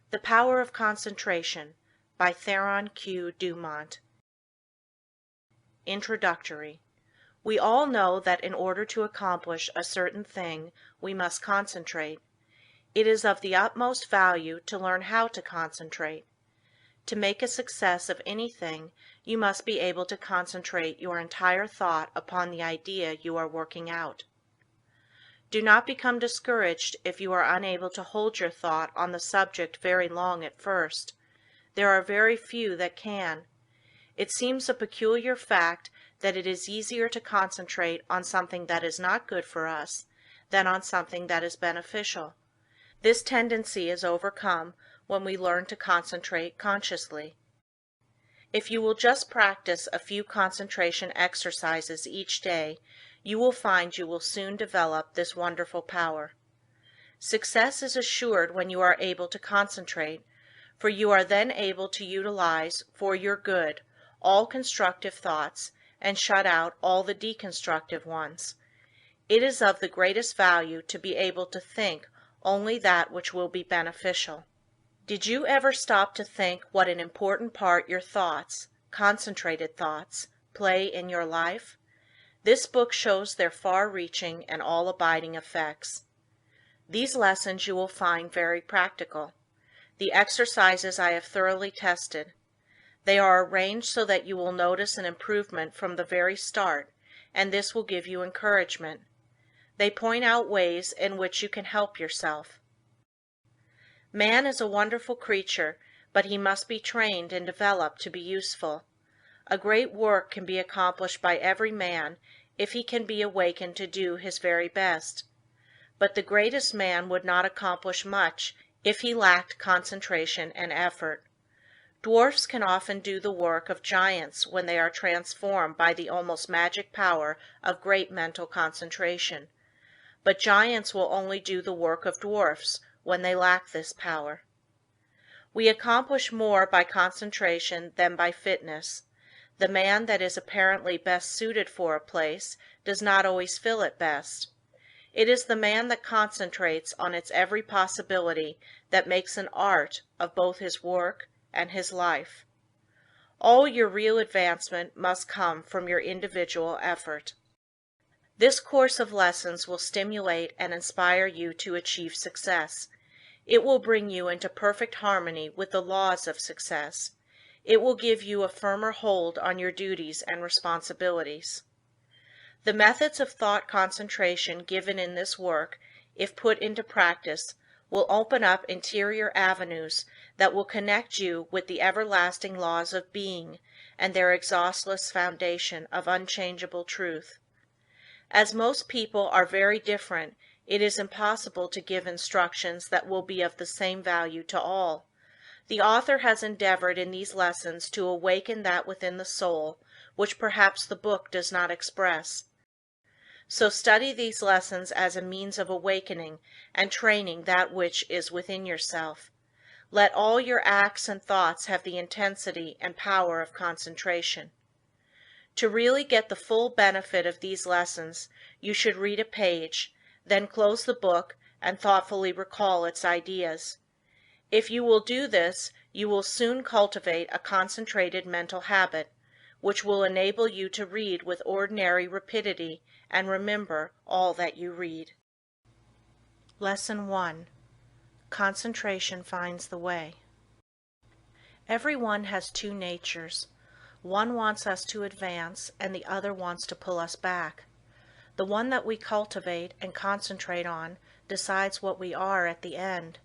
The Power of Concentration by Theron Q. Dumont. Introductory. We all know that in order to accomplish a certain thing we must concentrate. It is of the utmost value to learn how to concentrate. To make a success of anything you must be able to concentrate your entire thought upon the idea you are working out. Do not become discouraged if you are unable to hold your thought on the subject very long at first. There are very few that can. It seems a peculiar fact that it is easier to concentrate on something that is not good for us than on something that is beneficial. This tendency is overcome when we learn to concentrate consciously. If you will just practice a few concentration exercises each day, you will find you will soon develop this wonderful power. Success is assured when you are able to concentrate, for you are then able to utilize for your good all constructive thoughts and shut out all the deconstructive ones. It is of the greatest value to be able to think only that which will be beneficial. Did you ever stop to think what an important part your thoughts, concentrated thoughts, play in your life? This book shows their far-reaching and all-abiding effects. These lessons you will find very practical. The exercises I have thoroughly tested. They are arranged so that you will notice an improvement from the very start, and this will give you encouragement. They point out ways in which you can help yourself. Man is a wonderful creature, but he must be trained and developed to be useful. A great work can be accomplished by every man if he can be awakened to do his very best. But the greatest man would not accomplish much if he lacked concentration and effort. Dwarfs can often do the work of giants when they are transformed by the almost magic power of great mental concentration. But giants will only do the work of dwarfs when they lack this power. We accomplish more by concentration than by fitness. The man that is apparently best suited for a place does not always fill it best. It is the man that concentrates on its every possibility that makes an art of both his work and his life. All your real advancement must come from your individual effort. This course of lessons will stimulate and inspire you to achieve success. It will bring you into perfect harmony with the laws of success. It will give you a firmer hold on your duties and responsibilities. The methods of thought concentration given in this work, if put into practice, will open up interior avenues that will connect you with the everlasting laws of being and their exhaustless foundation of unchangeable truth. As most people are very different, it is impossible to give instructions that will be of the same value to all. The author has endeavored in these lessons to awaken that within the soul which perhaps the book does not express. So study these lessons as a means of awakening and training that which is within yourself. Let all your acts and thoughts have the intensity and power of concentration. To really get the full benefit of these lessons, you should read a page, then close the book and thoughtfully recall its ideas. If you will do this, you will soon cultivate a concentrated mental habit, which will enable you to read with ordinary rapidity and remember all that you read. Lesson 1. Concentration finds the way. Everyone has two natures. One wants us to advance, and the other wants to pull us back. The one that we cultivate and concentrate on decides what we are at the end.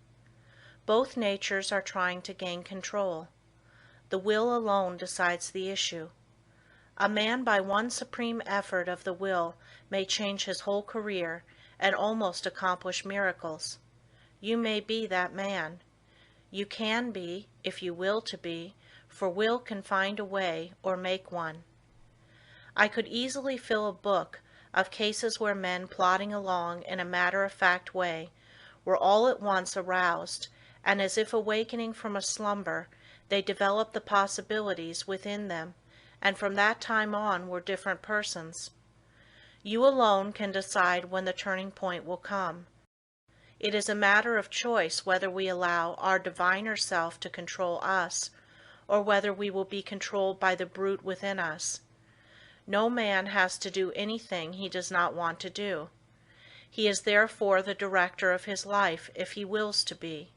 Both natures are trying to gain control. The will alone decides the issue. A man by one supreme effort of the will may change his whole career and almost accomplish miracles. You may be that man. You can be, if you will to be, for will can find a way or make one. I could easily fill a book of cases where men plodding along in a matter-of-fact way were all at once aroused, and as if awakening from a slumber, they developed the possibilities within them, and from that time on were different persons. You alone can decide when the turning point will come. It is a matter of choice whether we allow our diviner self to control us, or whether we will be controlled by the brute within us. No man has to do anything he does not want to do. He is therefore the director of his life if he wills to be.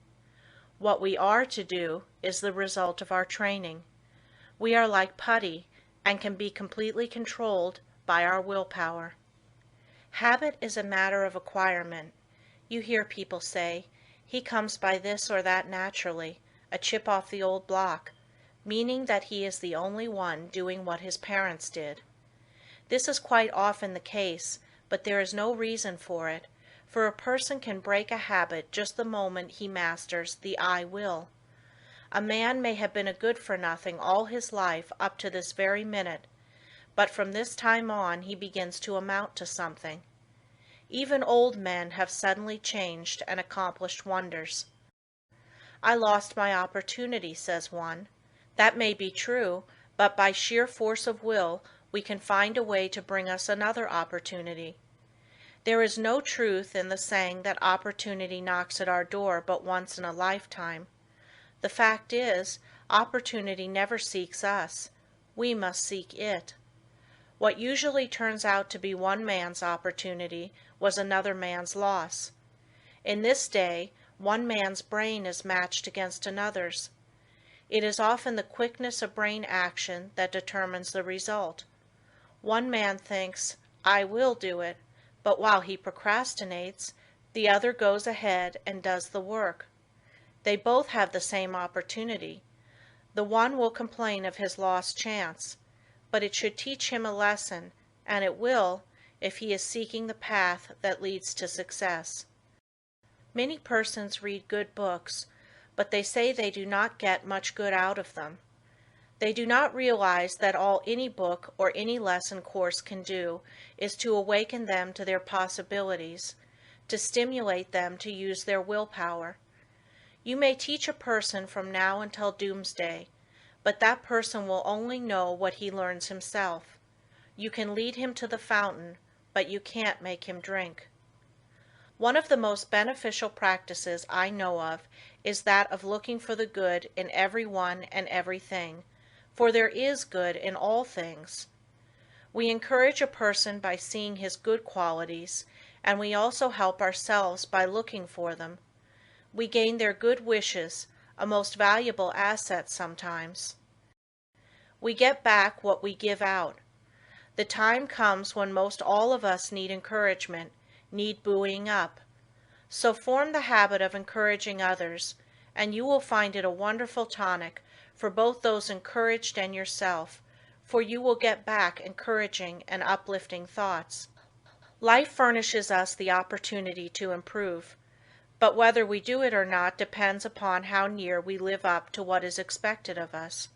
What we are to do is the result of our training. We are like putty and can be completely controlled by our willpower. Habit is a matter of acquirement. You hear people say, "He comes by this or that naturally, a chip off the old block," meaning that he is the only one doing what his parents did. This is quite often the case, but there is no reason for it, for a person can break a habit just the moment he masters the "I will." A man may have been a good-for-nothing all his life up to this very minute, but from this time on he begins to amount to something. Even old men have suddenly changed and accomplished wonders. "I lost my opportunity," says one. That may be true, but by sheer force of will we can find a way to bring us another opportunity. There is no truth in the saying that opportunity knocks at our door but once in a lifetime. The fact is, opportunity never seeks us. We must seek it. What usually turns out to be one man's opportunity was another man's loss. In this day, one man's brain is matched against another's. It is often the quickness of brain action that determines the result. One man thinks, "I will do it," but while he procrastinates, the other goes ahead and does the work. They both have the same opportunity. The one will complain of his lost chance, but it should teach him a lesson, and it will, if he is seeking the path that leads to success. Many persons read good books, but they say they do not get much good out of them. They do not realize that all any book or any lesson course can do is to awaken them to their possibilities, to stimulate them to use their willpower. You may teach a person from now until doomsday, but that person will only know what he learns himself. You can lead him to the fountain, but you can't make him drink. One of the most beneficial practices I know of is that of looking for the good in everyone and everything, for there is good in all things. We encourage a person by seeing his good qualities, and we also help ourselves by looking for them. We gain their good wishes, a most valuable asset sometimes. We get back what we give out. The time comes when most all of us need encouragement, need buoying up. So form the habit of encouraging others, and you will find it a wonderful tonic for both those encouraged and yourself, for you will get back encouraging and uplifting thoughts. Life furnishes us the opportunity to improve, but whether we do it or not depends upon how near we live up to what is expected of us.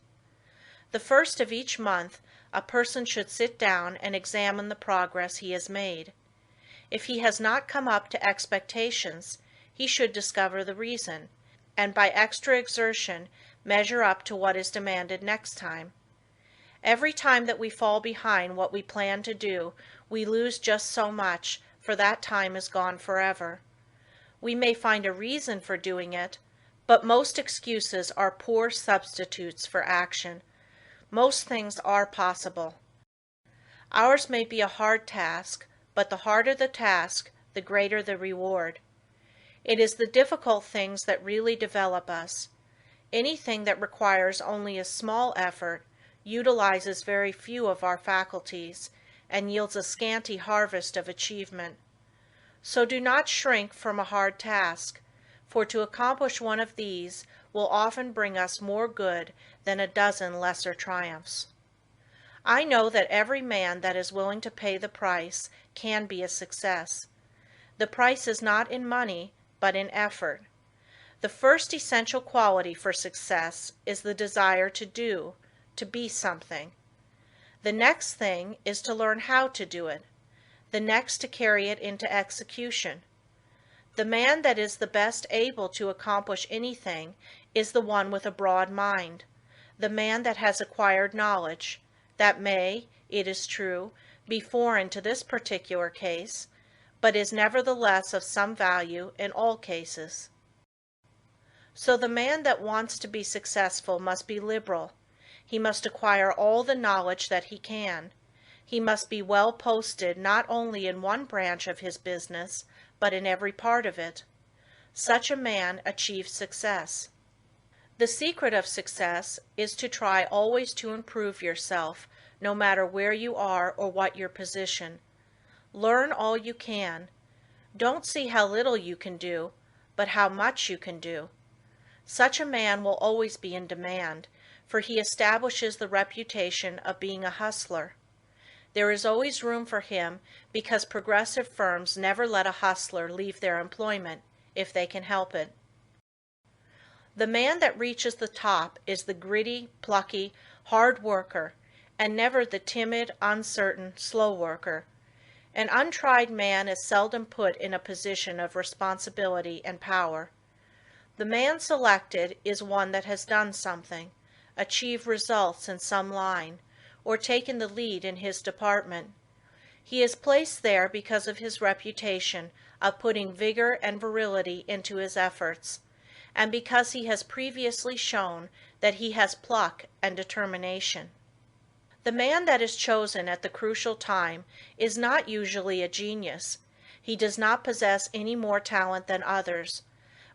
The first of each month, a person should sit down and examine the progress he has made. If he has not come up to expectations, he should discover the reason, and by extra exertion measure up to what is demanded next time. Every time that we fall behind what we plan to do, we lose just so much, for that time is gone forever. We may find a reason for doing it, but most excuses are poor substitutes for action. Most things are possible. Ours may be a hard task, but the harder the task, the greater the reward. It is the difficult things that really develop us. Anything that requires only a small effort utilizes very few of our faculties, and yields a scanty harvest of achievement. So do not shrink from a hard task, for to accomplish one of these will often bring us more good than a dozen lesser triumphs. I know that every man that is willing to pay the price can be a success. The price is not in money, but in effort. The first essential quality for success is the desire to do, to be something. The next thing is to learn how to do it. The next to carry it into execution. The man that is the best able to accomplish anything is the one with a broad mind, the man that has acquired knowledge, that may, it is true, be foreign to this particular case, but is nevertheless of some value in all cases. So the man that wants to be successful must be liberal. He must acquire all the knowledge that he can. He must be well posted not only in one branch of his business, but in every part of it. Such a man achieves success. The secret of success is to try always to improve yourself, no matter where you are or what your position. Learn all you can. Don't see how little you can do, but how much you can do. Such a man will always be in demand, for he establishes the reputation of being a hustler. There is always room for him because progressive firms never let a hustler leave their employment, if they can help it. The man that reaches the top is the gritty, plucky, hard worker, and never the timid, uncertain, slow worker. An untried man is seldom put in a position of responsibility and power. The man selected is one that has done something, achieved results in some line, or taken the lead in his department. He is placed there because of his reputation of putting vigor and virility into his efforts, and because he has previously shown that he has pluck and determination. The man that is chosen at the crucial time is not usually a genius. He does not possess any more talent than others,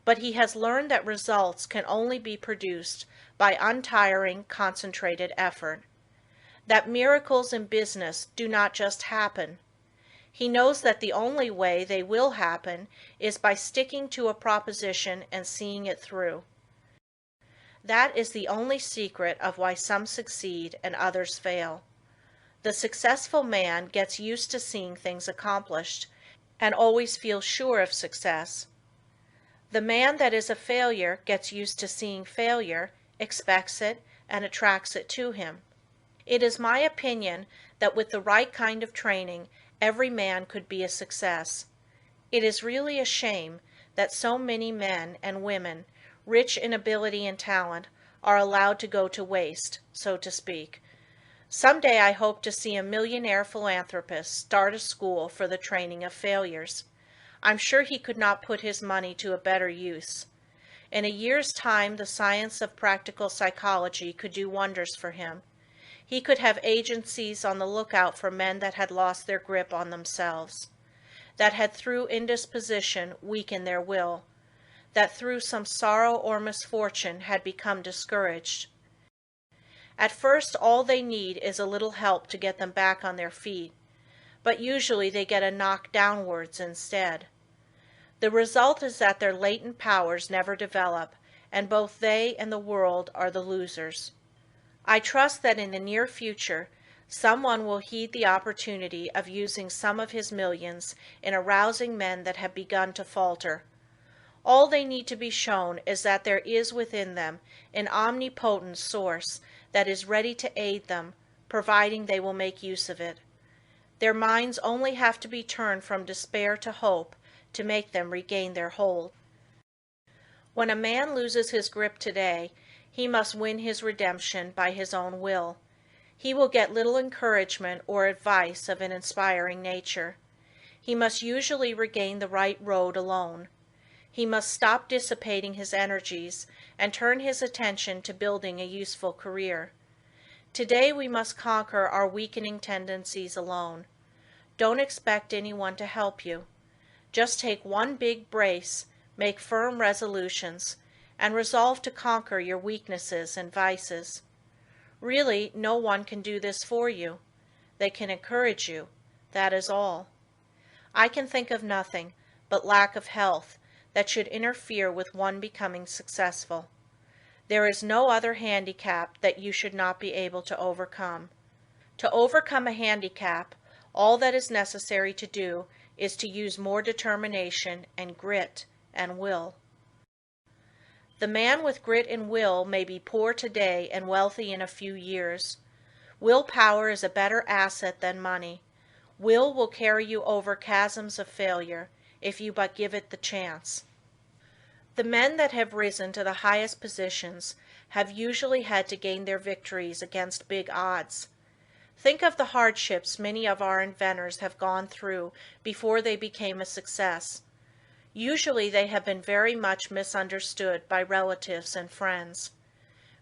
but he has learned that results can only be produced by untiring, concentrated effort. That miracles in business do not just happen. He knows that the only way they will happen is by sticking to a proposition and seeing it through. That is the only secret of why some succeed and others fail. The successful man gets used to seeing things accomplished, and always feels sure of success. The man that is a failure gets used to seeing failure, expects it, and attracts it to him. It is my opinion that with the right kind of training, every man could be a success. It is really a shame that so many men and women, rich in ability and talent, are allowed to go to waste, so to speak. Someday I hope to see a millionaire philanthropist start a school for the training of failures. I'm sure he could not put his money to a better use. In a year's time, the science of practical psychology could do wonders for him. He could have agencies on the lookout for men that had lost their grip on themselves, that had through indisposition weakened their will, that through some sorrow or misfortune had become discouraged. At first all they need is a little help to get them back on their feet, but usually they get a knock downwards instead. The result is that their latent powers never develop, and both they and the world are the losers. I trust that in the near future, someone will heed the opportunity of using some of his millions in arousing men that have begun to falter. All they need to be shown is that there is within them an omnipotent source that is ready to aid them, providing they will make use of it. Their minds only have to be turned from despair to hope to make them regain their hold. When a man loses his grip today, he must win his redemption by his own will. He will get little encouragement or advice of an inspiring nature. He must usually regain the right road alone. He must stop dissipating his energies and turn his attention to building a useful career. Today we must conquer our weakening tendencies alone. Don't expect anyone to help you. Just take one big brace, make firm resolutions, and resolve to conquer your weaknesses and vices. Really, no one can do this for you. They can encourage you, that is all. I can think of nothing but lack of health that should interfere with one becoming successful. There is no other handicap that you should not be able to overcome. To overcome a handicap, all that is necessary to do is to use more determination and grit and will. The man with grit and will may be poor today and wealthy in a few years. Willpower is a better asset than money. Will carry you over chasms of failure if you but give it the chance. The men that have risen to the highest positions have usually had to gain their victories against big odds. Think of the hardships many of our inventors have gone through before they became a success. Usually they have been very much misunderstood by relatives and friends.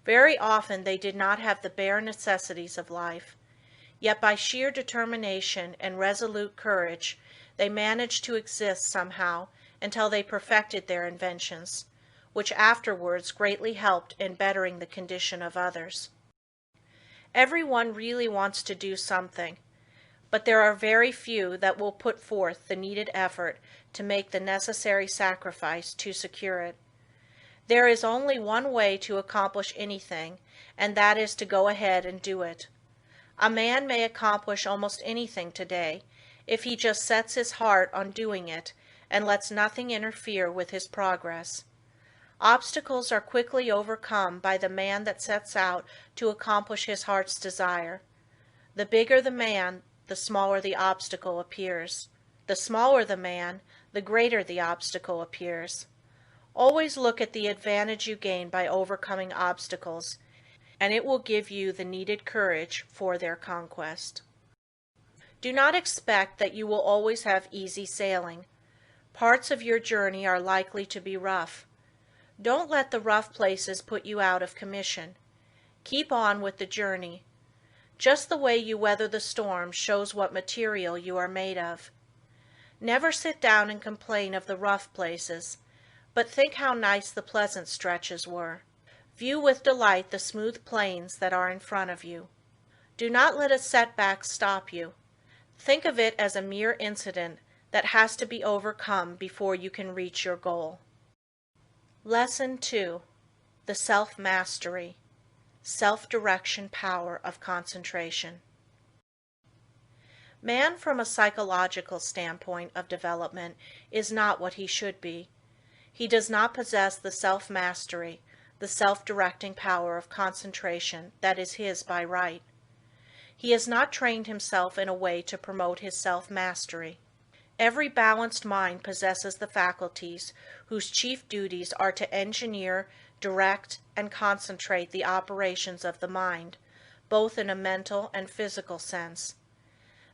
Very often they did not have the bare necessities of life. Yet by sheer determination and resolute courage they managed to exist somehow until they perfected their inventions, which afterwards greatly helped in bettering the condition of others. Everyone really wants to do something, but there are very few that will put forth the needed effort to make the necessary sacrifice to secure it. There is only one way to accomplish anything, and that is to go ahead and do it. A man may accomplish almost anything today if he just sets his heart on doing it and lets nothing interfere with his progress. Obstacles are quickly overcome by the man that sets out to accomplish his heart's desire. The bigger the man, the smaller the obstacle appears. The smaller the man, the greater the obstacle appears. Always look at the advantage you gain by overcoming obstacles, and it will give you the needed courage for their conquest. Do not expect that you will always have easy sailing. Parts of your journey are likely to be rough. Don't let the rough places put you out of commission. Keep on with the journey. Just the way you weather the storm shows what material you are made of. Never sit down and complain of the rough places, but think how nice the pleasant stretches were. View with delight the smooth plains that are in front of you. Do not let a setback stop you. Think of it as a mere incident that has to be overcome before you can reach your goal. Lesson 2. The Self-Mastery, Self-Direction Power of Concentration. Man, from a psychological standpoint of development, is not what he should be. He does not possess the self-mastery, the self-directing power of concentration that is his by right. He has not trained himself in a way to promote his self-mastery. Every balanced mind possesses the faculties whose chief duties are to engineer, direct, and concentrate the operations of the mind, both in a mental and physical sense.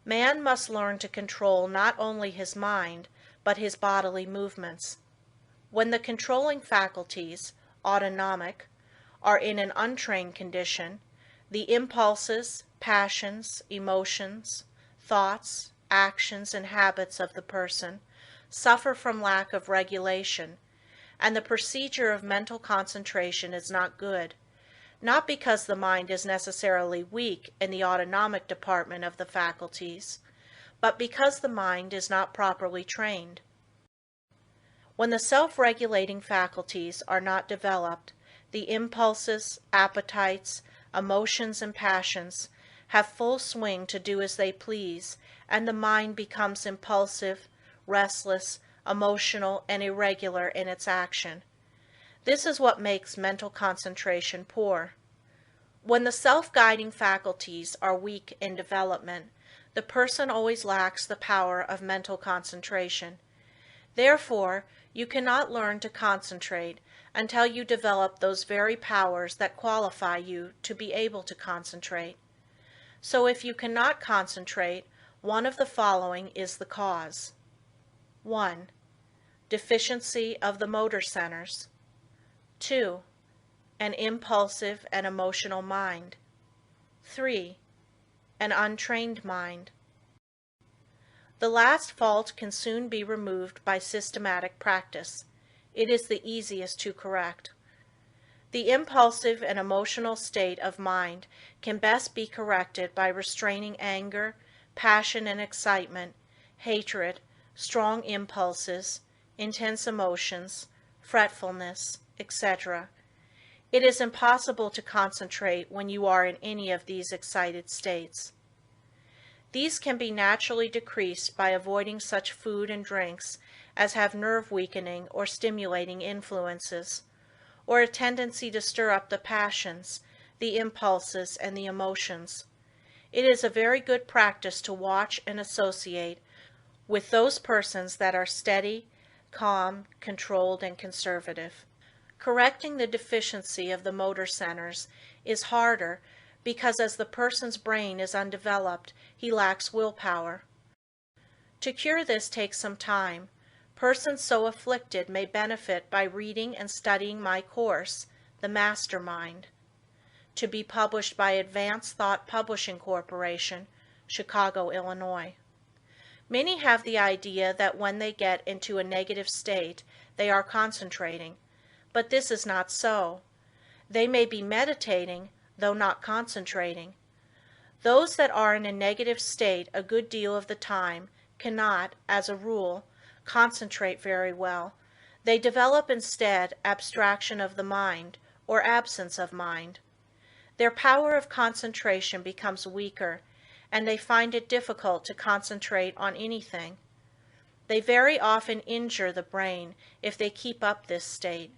Man must learn to control not only his mind, but his bodily movements. When the controlling faculties, autonomic, are in an untrained condition, the impulses, passions, emotions, thoughts, actions, and habits of the person suffer from lack of regulation, and the procedure of mental concentration is not good, not because the mind is necessarily weak in the autonomic department of the faculties, but because the mind is not properly trained. When the self-regulating faculties are not developed, the impulses, appetites, emotions, and passions have full swing to do as they please, and the mind becomes impulsive, restless, emotional, and irregular in its action. This is what makes mental concentration poor. When the self-guiding faculties are weak in development, the person always lacks the power of mental concentration. Therefore, you cannot learn to concentrate until you develop those very powers that qualify you to be able to concentrate. So if you cannot concentrate, one of the following is the cause. 1. Deficiency of the motor centers. 2. An impulsive and emotional mind. 3. An untrained mind. The last fault can soon be removed by systematic practice. It is the easiest to correct. The impulsive and emotional state of mind can best be corrected by restraining anger, passion and excitement, hatred, strong impulses, intense emotions, fretfulness, etc. It is impossible to concentrate when you are in any of these excited states. These can be naturally decreased by avoiding such food and drinks as have nerve-weakening or stimulating influences, or a tendency to stir up the passions, the impulses, and the emotions. It is a very good practice to watch and associate with those persons that are steady, calm, controlled, and conservative. Correcting the deficiency of the motor centers is harder because as the person's brain is undeveloped, he lacks willpower. To cure this takes some time. Persons so afflicted may benefit by reading and studying my course, The Master Mind, to be published by Advanced Thought Publishing Corporation, Chicago, Illinois. Many have the idea that when they get into a negative state, they are concentrating, but this is not so. They may be meditating, though not concentrating. Those that are in a negative state a good deal of the time cannot, as a rule, concentrate very well. They develop instead abstraction of the mind, or absence of mind. Their power of concentration becomes weaker, and they find it difficult to concentrate on anything. They very often injure the brain if they keep up this state.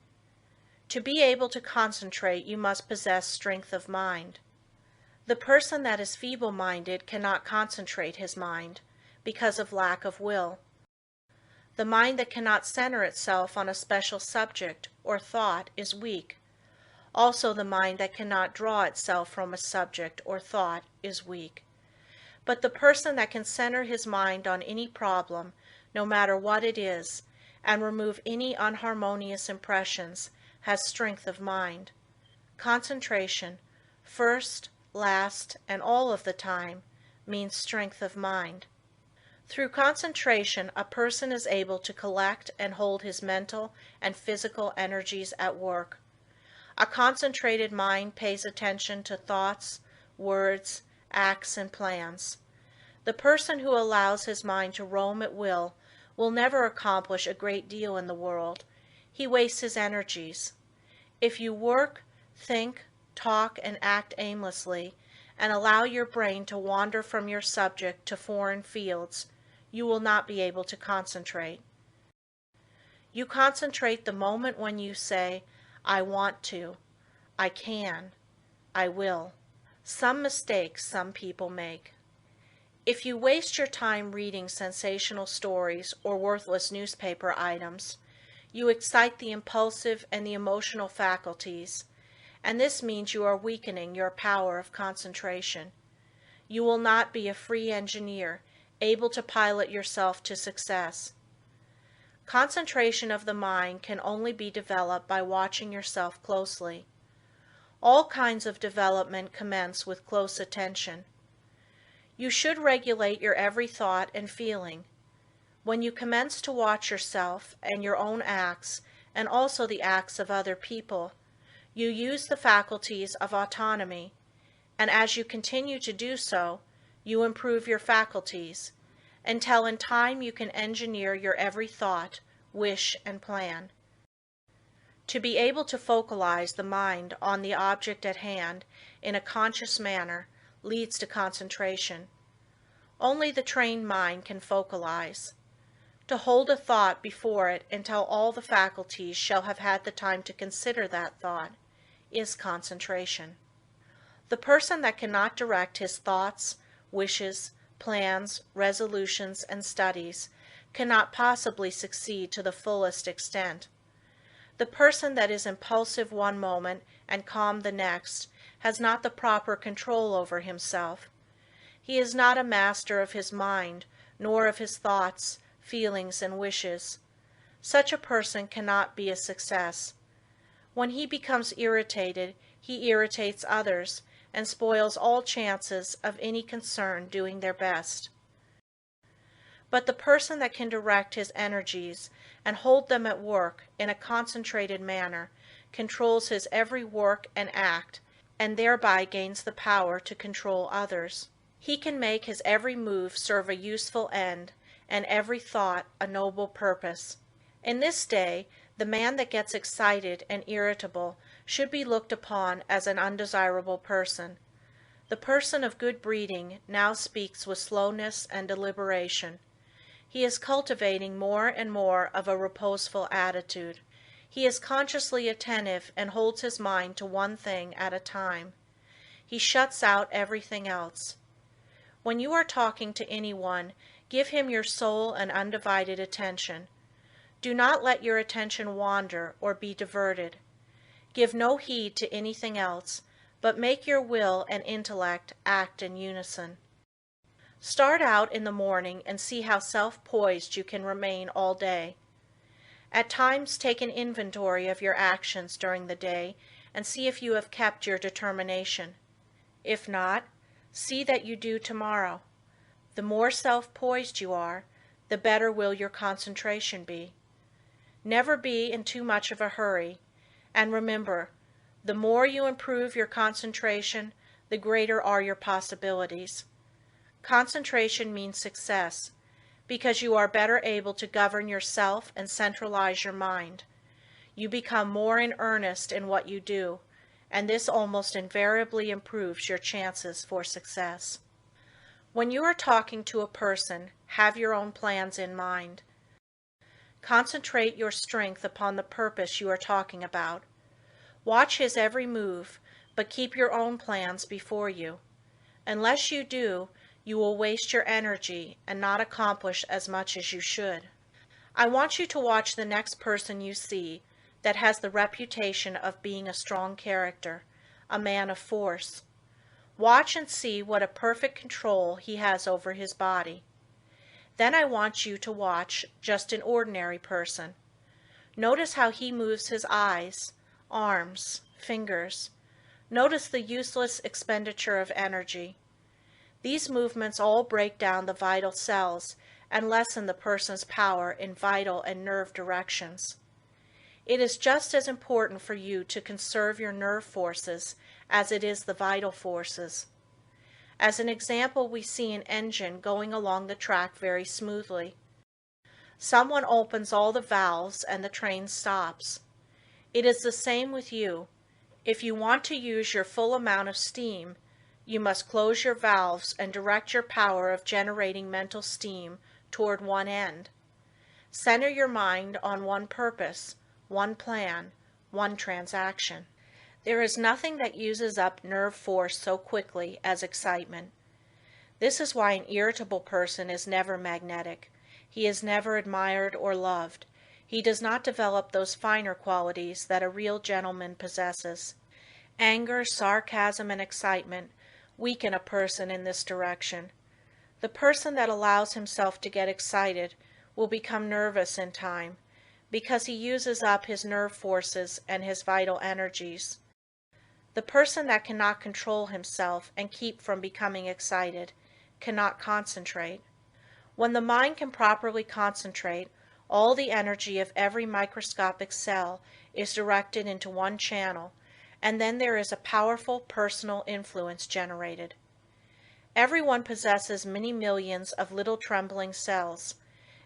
To be able to concentrate, you must possess strength of mind. The person that is feeble-minded cannot concentrate his mind, because of lack of will. The mind that cannot center itself on a special subject or thought is weak. Also the mind that cannot draw itself from a subject or thought is weak. But the person that can center his mind on any problem, no matter what it is, and remove any unharmonious impressions, has strength of mind. Concentration, first, last, and all of the time, means strength of mind. Through concentration, a person is able to collect and hold his mental and physical energies at work. A concentrated mind pays attention to thoughts, words, acts, and plans. The person who allows his mind to roam at will never accomplish a great deal in the world. He wastes his energies. If you work, think, talk, and act aimlessly, and allow your brain to wander from your subject to foreign fields, you will not be able to concentrate. You concentrate the moment when you say, I want to, I can, I will. Some mistakes some people make. If you waste your time reading sensational stories or worthless newspaper items, you excite the impulsive and the emotional faculties, and this means you are weakening your power of concentration. You will not be a free engineer, able to pilot yourself to success. Concentration of the mind can only be developed by watching yourself closely. All kinds of development commence with close attention. You should regulate your every thought and feeling. When you commence to watch yourself and your own acts, and also the acts of other people, you use the faculties of autonomy, and as you continue to do so, you improve your faculties, until in time you can engineer your every thought, wish, and plan. To be able to focalize the mind on the object at hand in a conscious manner leads to concentration. Only the trained mind can focalize. To hold a thought before it until all the faculties shall have had the time to consider that thought is concentration. The person that cannot direct his thoughts, wishes, plans, resolutions, and studies cannot possibly succeed to the fullest extent. The person that is impulsive one moment and calm the next has not the proper control over himself. He is not a master of his mind, nor of his thoughts, feelings, and wishes. Such a person cannot be a success. When he becomes irritated, he irritates others and spoils all chances of any concern doing their best. But the person that can direct his energies and hold them at work in a concentrated manner controls his every work and act, and thereby gains the power to control others. He can make his every move serve a useful end, and every thought a noble purpose. In this day, the man that gets excited and irritable should be looked upon as an undesirable person. The person of good breeding now speaks with slowness and deliberation. He is cultivating more and more of a reposeful attitude. He is consciously attentive and holds his mind to one thing at a time. He shuts out everything else. When you are talking to anyone, give him your sole and undivided attention. Do not let your attention wander or be diverted. Give no heed to anything else, but make your will and intellect act in unison. Start out in the morning and see how self-poised you can remain all day. At times take an inventory of your actions during the day and see if you have kept your determination. If not, see that you do tomorrow. The more self-poised you are, the better will your concentration be. Never be in too much of a hurry, and remember, the more you improve your concentration, the greater are your possibilities. Concentration means success, because you are better able to govern yourself and centralize your mind. You become more in earnest in what you do, and this almost invariably improves your chances for success. When you are talking to a person, have your own plans in mind. Concentrate your strength upon the purpose you are talking about. Watch his every move, but keep your own plans before you. Unless you do, you will waste your energy and not accomplish as much as you should. I want you to watch the next person you see that has the reputation of being a strong character, a man of force. Watch and see what a perfect control he has over his body. Then I want you to watch just an ordinary person. Notice how he moves his eyes, arms, fingers. Notice the useless expenditure of energy. These movements all break down the vital cells and lessen the person's power in vital and nerve directions. It is just as important for you to conserve your nerve forces as it is the vital forces. As an example, we see an engine going along the track very smoothly. Someone opens all the valves and the train stops. It is the same with you. If you want to use your full amount of steam, you must close your valves and direct your power of generating mental steam toward one end. Center your mind on one purpose, one plan, one transaction. There is nothing that uses up nerve force so quickly as excitement. This is why an irritable person is never magnetic. He is never admired or loved. He does not develop those finer qualities that a real gentleman possesses. Anger, sarcasm, and excitement weaken a person in this direction. The person that allows himself to get excited will become nervous in time, because he uses up his nerve forces and his vital energies. The person that cannot control himself and keep from becoming excited cannot concentrate. When the mind can properly concentrate, all the energy of every microscopic cell is directed into one channel, and then there is a powerful personal influence generated. Everyone possesses many millions of little trembling cells,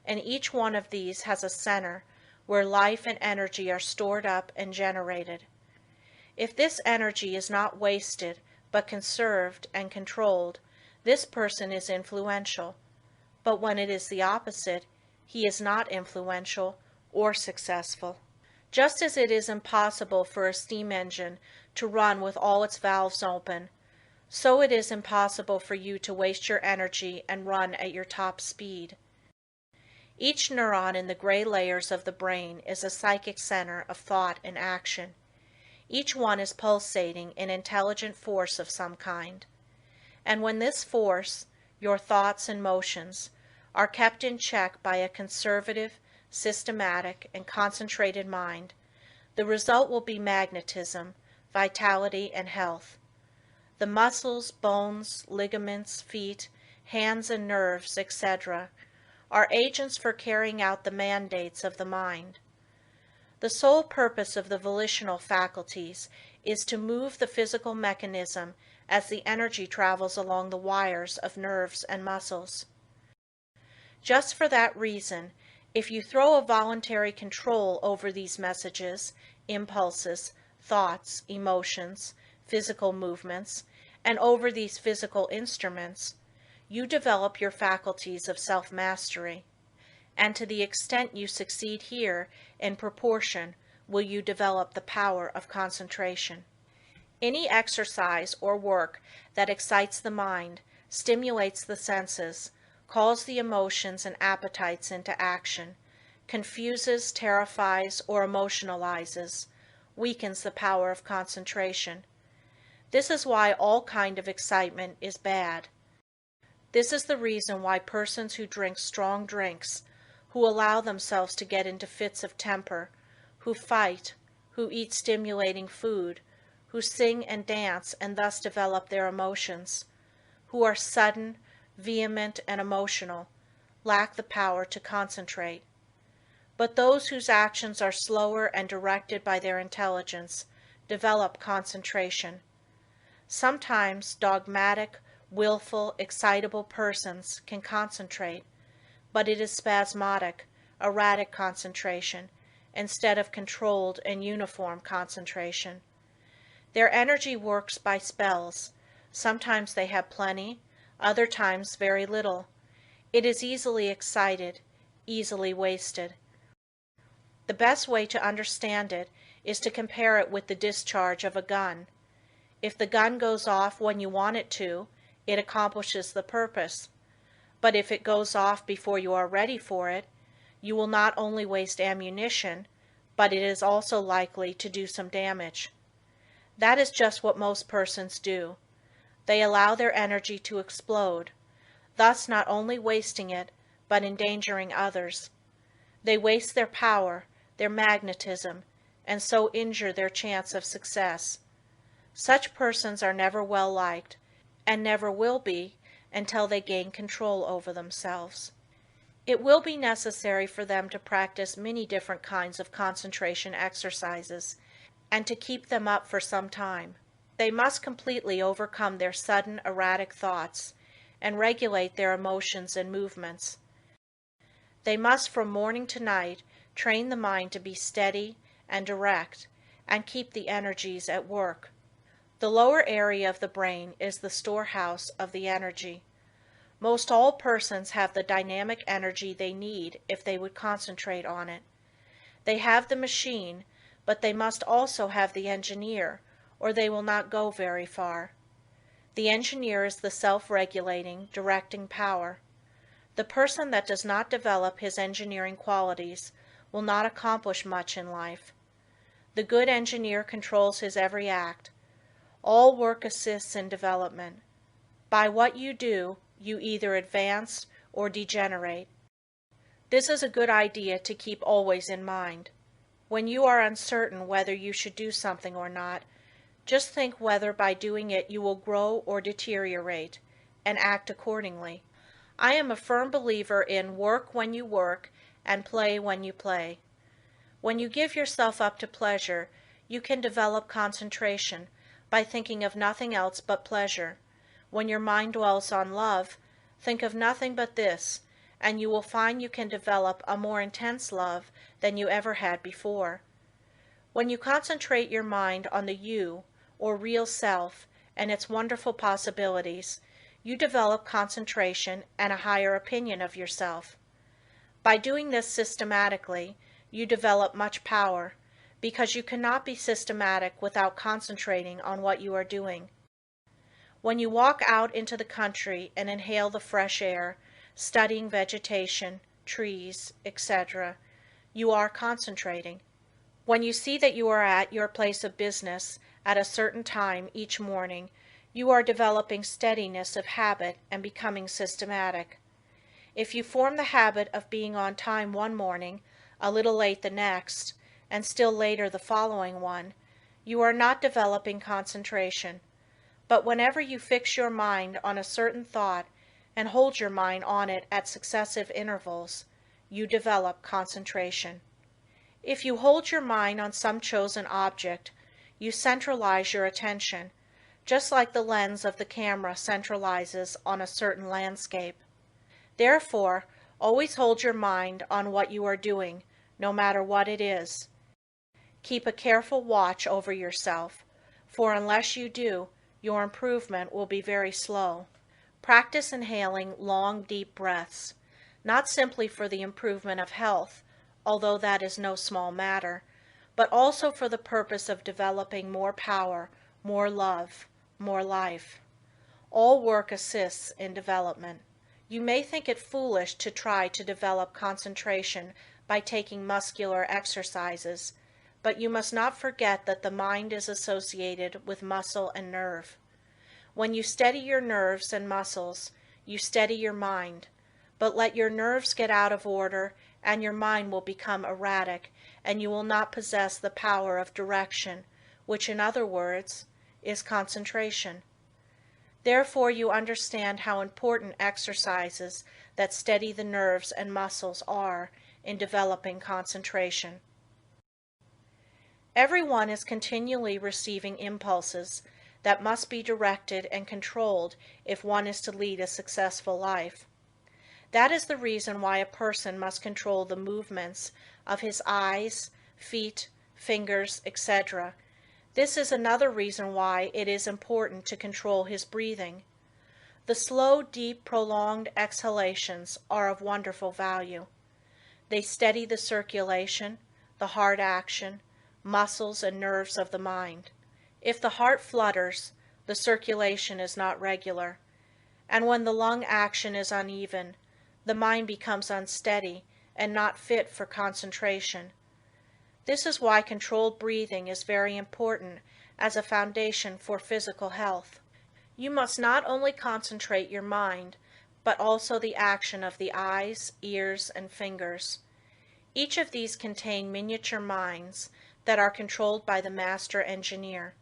and each one of these has a center where life and energy are stored up and generated. If this energy is not wasted, but conserved and controlled, this person is influential. But when it is the opposite, he is not influential or successful. Just as it is impossible for a steam engine to run with all its valves open, so it is impossible for you to waste your energy and run at your top speed. Each neuron in the gray layers of the brain is a psychic center of thought and action. Each one is pulsating in intelligent force of some kind. And when this force, your thoughts and motions, are kept in check by a conservative, systematic, and concentrated mind, the result will be magnetism, vitality, and health. The muscles, bones, ligaments, feet, hands, and nerves, etc., are agents for carrying out the mandates of the mind. The sole purpose of the volitional faculties is to move the physical mechanism as the energy travels along the wires of nerves and muscles. Just for that reason, if you throw a voluntary control over these messages, impulses, thoughts, emotions, physical movements, and over these physical instruments, you develop your faculties of self-mastery. And to the extent you succeed here, in proportion will you develop the power of concentration. Any exercise or work that excites the mind, stimulates the senses, calls the emotions and appetites into action, confuses, terrifies, or emotionalizes, weakens the power of concentration. This is why all kind of excitement is bad. This is the reason why persons who drink strong drinks, who allow themselves to get into fits of temper, who fight, who eat stimulating food, who sing and dance and thus develop their emotions, who are sudden, vehement, and emotional, lack the power to concentrate. But those whose actions are slower and directed by their intelligence develop concentration. Sometimes dogmatic, willful, excitable persons can concentrate, but it is spasmodic, erratic concentration, instead of controlled and uniform concentration. Their energy works by spells. Sometimes they have plenty, other times very little. It is easily excited, easily wasted. The best way to understand it is to compare it with the discharge of a gun. If the gun goes off when you want it to, it accomplishes the purpose. But if it goes off before you are ready for it, you will not only waste ammunition, but it is also likely to do some damage. That is just what most persons do. They allow their energy to explode, thus not only wasting it, but endangering others. They waste their power, their magnetism, and so injure their chance of success. Such persons are never well liked, and never will be until they gain control over themselves. It will be necessary for them to practice many different kinds of concentration exercises, and to keep them up for some time. They must completely overcome their sudden erratic thoughts, and regulate their emotions and movements. They must from morning to night train the mind to be steady and direct, and keep the energies at work. The lower area of the brain is the storehouse of the energy. Most all persons have the dynamic energy they need if they would concentrate on it. They have the machine, but they must also have the engineer, or they will not go very far. The engineer is the self-regulating, directing power. The person that does not develop his engineering qualities will not accomplish much in life. The good engineer controls his every act. All work assists in development. By what you do, you either advance or degenerate. This is a good idea to keep always in mind. When you are uncertain whether you should do something or not, just think whether by doing it you will grow or deteriorate, and act accordingly. I am a firm believer in work when you work and play when you play. When you give yourself up to pleasure, you can develop concentration by thinking of nothing else but pleasure. When your mind dwells on love, think of nothing but this, and you will find you can develop a more intense love than you ever had before. When you concentrate your mind on the you, or real self, and its wonderful possibilities, you develop concentration and a higher opinion of yourself. By doing this systematically, you develop much power, because you cannot be systematic without concentrating on what you are doing. When you walk out into the country and inhale the fresh air, studying vegetation, trees, etc., you are concentrating. When you see that you are at your place of business at a certain time each morning, you are developing steadiness of habit and becoming systematic. If you form the habit of being on time one morning, a little late the next, and still later the following one, you are not developing concentration. But whenever you fix your mind on a certain thought and hold your mind on it at successive intervals, you develop concentration. If you hold your mind on some chosen object, you centralize your attention, just like the lens of the camera centralizes on a certain landscape. Therefore, always hold your mind on what you are doing, no matter what it is. Keep a careful watch over yourself, for unless you do, your improvement will be very slow. Practice inhaling long, deep breaths, not simply for the improvement of health, although that is no small matter, but also for the purpose of developing more power, more love, more life. All work assists in development. You may think it foolish to try to develop concentration by taking muscular exercises, but you must not forget that the mind is associated with muscle and nerve. When you steady your nerves and muscles, you steady your mind, but let your nerves get out of order and your mind will become erratic and you will not possess the power of direction, which in other words is concentration. Therefore you understand how important exercises that steady the nerves and muscles are in developing concentration. Everyone is continually receiving impulses that must be directed and controlled if one is to lead a successful life. That is the reason why a person must control the movements of his eyes, feet, fingers, etc. This is another reason why it is important to control his breathing. The slow, deep, prolonged exhalations are of wonderful value. They steady the circulation, the heart action, muscles and nerves of the mind. If the heart flutters, the circulation is not regular, and when the lung action is uneven, the mind becomes unsteady and not fit for concentration. This is why controlled breathing is very important as a foundation for physical health. You must not only concentrate your mind, but also the action of the eyes, ears, and fingers. Each of these contain miniature minds that are controlled by the master engineer.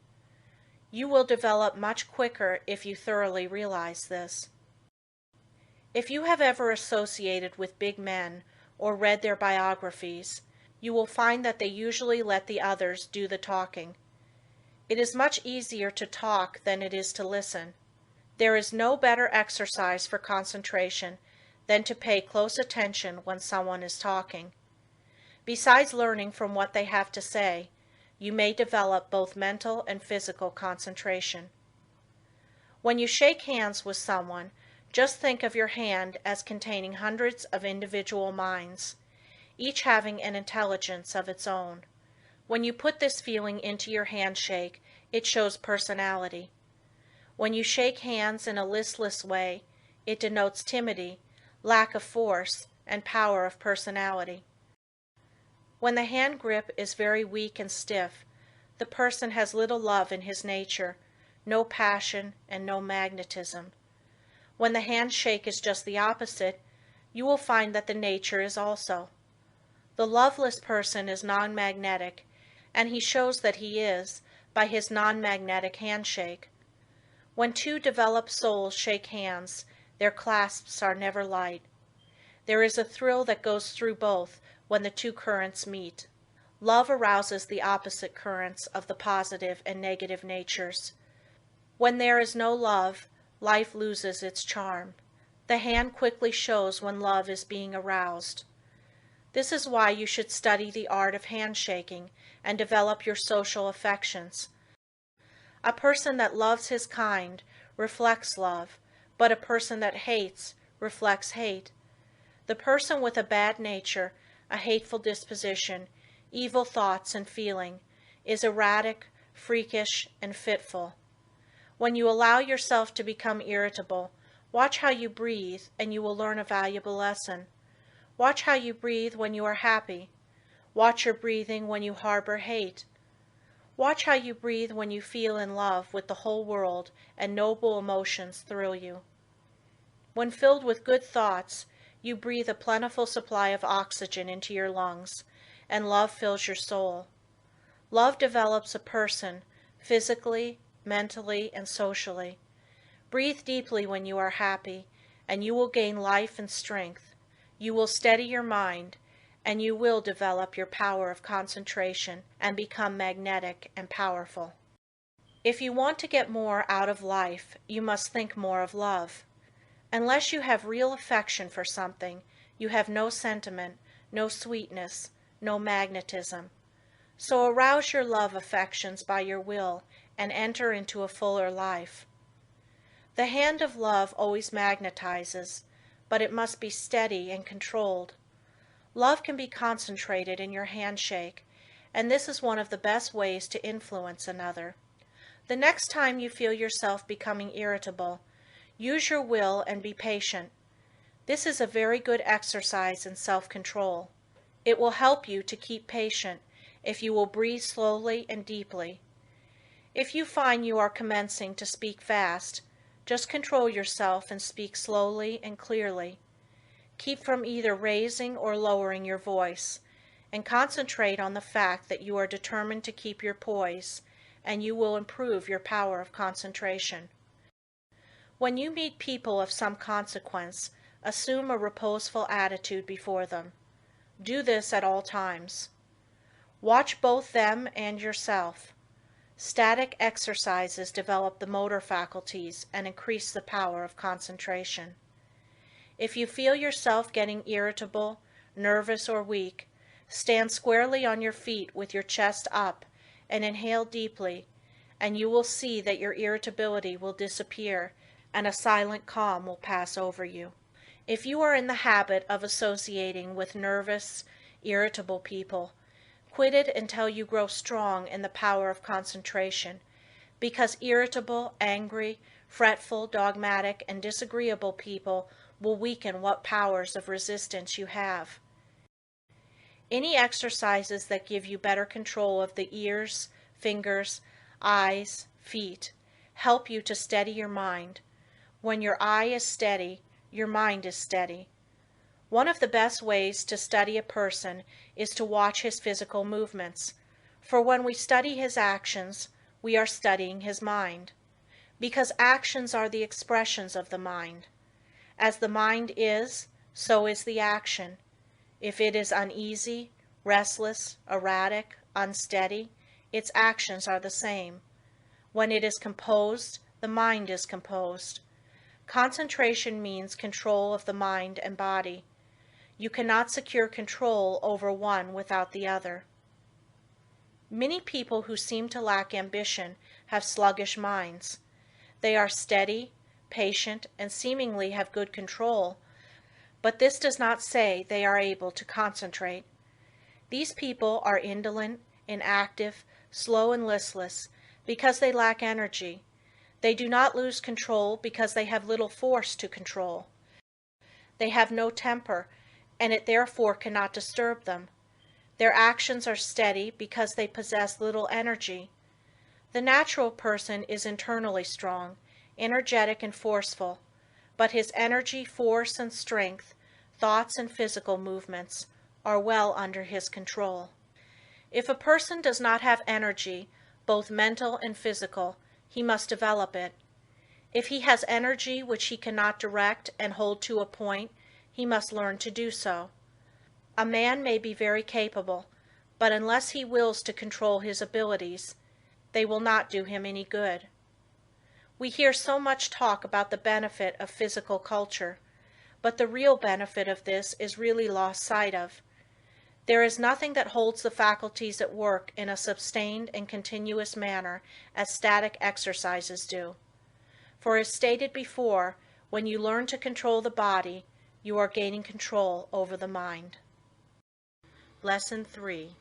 You will develop much quicker if you thoroughly realize this. If you have ever associated with big men or read their biographies, you will find that they usually let the others do the talking. It is much easier to talk than it is to listen. There is no better exercise for concentration than to pay close attention when someone is talking. Besides learning from what they have to say, you may develop both mental and physical concentration. When you shake hands with someone, just think of your hand as containing hundreds of individual minds, each having an intelligence of its own. When you put this feeling into your handshake, it shows personality. When you shake hands in a listless way, it denotes timidity, lack of force, and power of personality. When the hand grip is very weak and stiff, the person has little love in his nature, no passion, and no magnetism. When the handshake is just the opposite, you will find that the nature is also. The loveless person is non-magnetic, and he shows that he is by his non-magnetic handshake. When two developed souls shake hands, their clasps are never light. There is a thrill that goes through both when the two currents meet. Love arouses the opposite currents of the positive and negative natures. When there is no love, life loses its charm. The hand quickly shows when love is being aroused. This is why you should study the art of handshaking and develop your social affections. A person that loves his kind reflects love, but a person that hates reflects hate. The person with a bad nature, a hateful disposition, evil thoughts and feeling, is erratic, freakish, and fitful. When you allow yourself to become irritable, watch how you breathe and you will learn a valuable lesson. Watch how you breathe when you are happy. Watch your breathing when you harbor hate. Watch how you breathe when you feel in love with the whole world and noble emotions thrill you. When filled with good thoughts, you breathe a plentiful supply of oxygen into your lungs, and love fills your soul. Love develops a person, physically, mentally, and socially. Breathe deeply when you are happy, and you will gain life and strength. You will steady your mind, and you will develop your power of concentration and become magnetic and powerful. If you want to get more out of life, you must think more of love. Unless you have real affection for something, you have no sentiment, no sweetness, no magnetism. So arouse your love affections by your will and enter into a fuller life. The hand of love always magnetizes, but it must be steady and controlled. Love can be concentrated in your handshake, and this is one of the best ways to influence another. The next time you feel yourself becoming irritable, use your will and be patient. This is a very good exercise in self-control. It will help you to keep patient, if you will breathe slowly and deeply. If you find you are commencing to speak fast, just control yourself and speak slowly and clearly. Keep from either raising or lowering your voice, and concentrate on the fact that you are determined to keep your poise, and you will improve your power of concentration. When you meet people of some consequence, assume a reposeful attitude before them. Do this at all times. Watch both them and yourself. Static exercises develop the motor faculties and increase the power of concentration. If you feel yourself getting irritable, nervous, or weak, stand squarely on your feet with your chest up and inhale deeply, and you will see that your irritability will disappear and a silent calm will pass over you. If you are in the habit of associating with nervous, irritable people, quit it until you grow strong in the power of concentration, because irritable, angry, fretful, dogmatic, and disagreeable people will weaken what powers of resistance you have. Any exercises that give you better control of the ears, fingers, eyes, feet, help you to steady your mind. When your eye is steady, your mind is steady. One of the best ways to study a person is to watch his physical movements, for when we study his actions, we are studying his mind, because actions are the expressions of the mind. As the mind is, so is the action. If it is uneasy, restless, erratic, unsteady, its actions are the same. When it is composed, the mind is composed. Concentration means control of the mind and body. You cannot secure control over one without the other. Many people who seem to lack ambition have sluggish minds. They are steady, patient, and seemingly have good control, but this does not say they are able to concentrate. These people are indolent, inactive, slow, and listless because they lack energy. They do not lose control because they have little force to control. They have no temper, and it therefore cannot disturb them. Their actions are steady because they possess little energy. The natural person is internally strong, energetic, and forceful, but his energy, force, and strength, thoughts, and physical movements are well under his control. If a person does not have energy, both mental and physical, he must develop it. If he has energy which he cannot direct and hold to a point, he must learn to do so. A man may be very capable, but unless he wills to control his abilities, they will not do him any good. We hear so much talk about the benefit of physical culture, but the real benefit of this is really lost sight of. There is nothing that holds the faculties at work in a sustained and continuous manner as static exercises do. For as stated before, when you learn to control the body, you are gaining control over the mind. Lesson 3.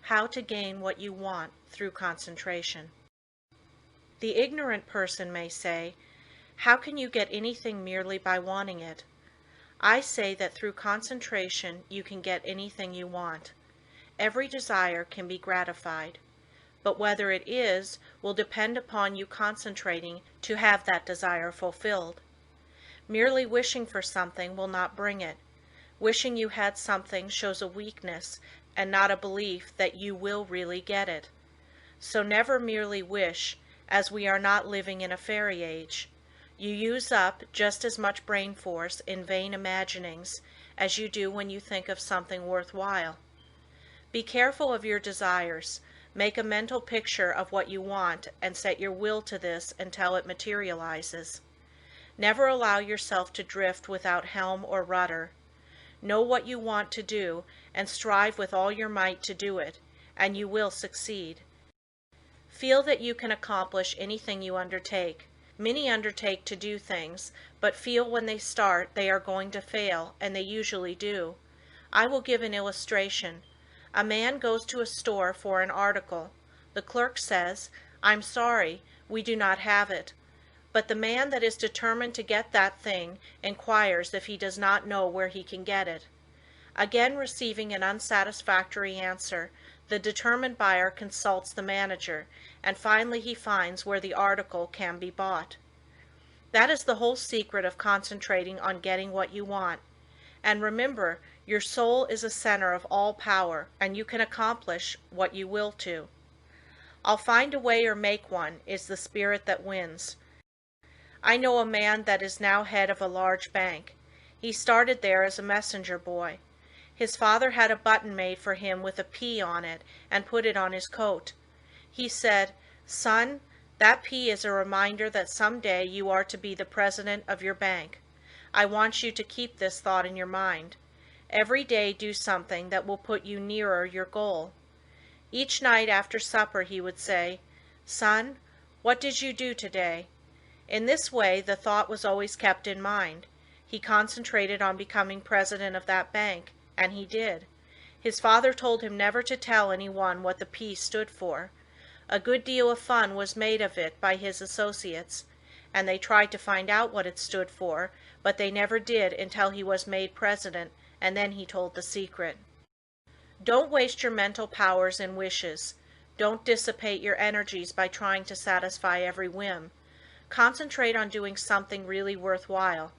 How to gain what you want through concentration. The ignorant person may say, "How can you get anything merely by wanting it?" I say that through concentration you can get anything you want. Every desire can be gratified, but whether it is will depend upon you concentrating to have that desire fulfilled. Merely wishing for something will not bring it. Wishing you had something shows a weakness and not a belief that you will really get it. So never merely wish, as we are not living in a fairy age. You use up just as much brain force in vain imaginings as you do when you think of something worthwhile. Be careful of your desires. Make a mental picture of what you want and set your will to this until it materializes. Never allow yourself to drift without helm or rudder. Know what you want to do and strive with all your might to do it, and you will succeed. Feel that you can accomplish anything you undertake. Many undertake to do things, but feel when they start they are going to fail, and they usually do. I will give an illustration. A man goes to a store for an article. The clerk says, "I'm sorry, we do not have it." But the man that is determined to get that thing inquires if he does not know where he can get it. Again receiving an unsatisfactory answer, The determined buyer consults the manager, and finally he finds where the article can be bought. That is the whole secret of concentrating on getting what you want. And remember, your soul is a center of all power, and you can accomplish what you will to. "I'll find a way or make one" is the spirit that wins. I know a man that is now head of a large bank. He started there as a messenger boy. His father had a button made for him with a P on it and put it on his coat. He said, "Son, that P is a reminder that some day you are to be the president of your bank. I want you to keep this thought in your mind. Every day do something that will put you nearer your goal." Each night after supper he would say, "Son, what did you do today?" In this way the thought was always kept in mind. He concentrated on becoming president of that bank, and he did. His father told him never to tell anyone what the P stood for. A good deal of fun was made of it by his associates, and they tried to find out what it stood for, but they never did until he was made president, and then he told the secret. Don't waste your mental powers in wishes. Don't dissipate your energies by trying to satisfy every whim. Concentrate on doing something really worthwhile.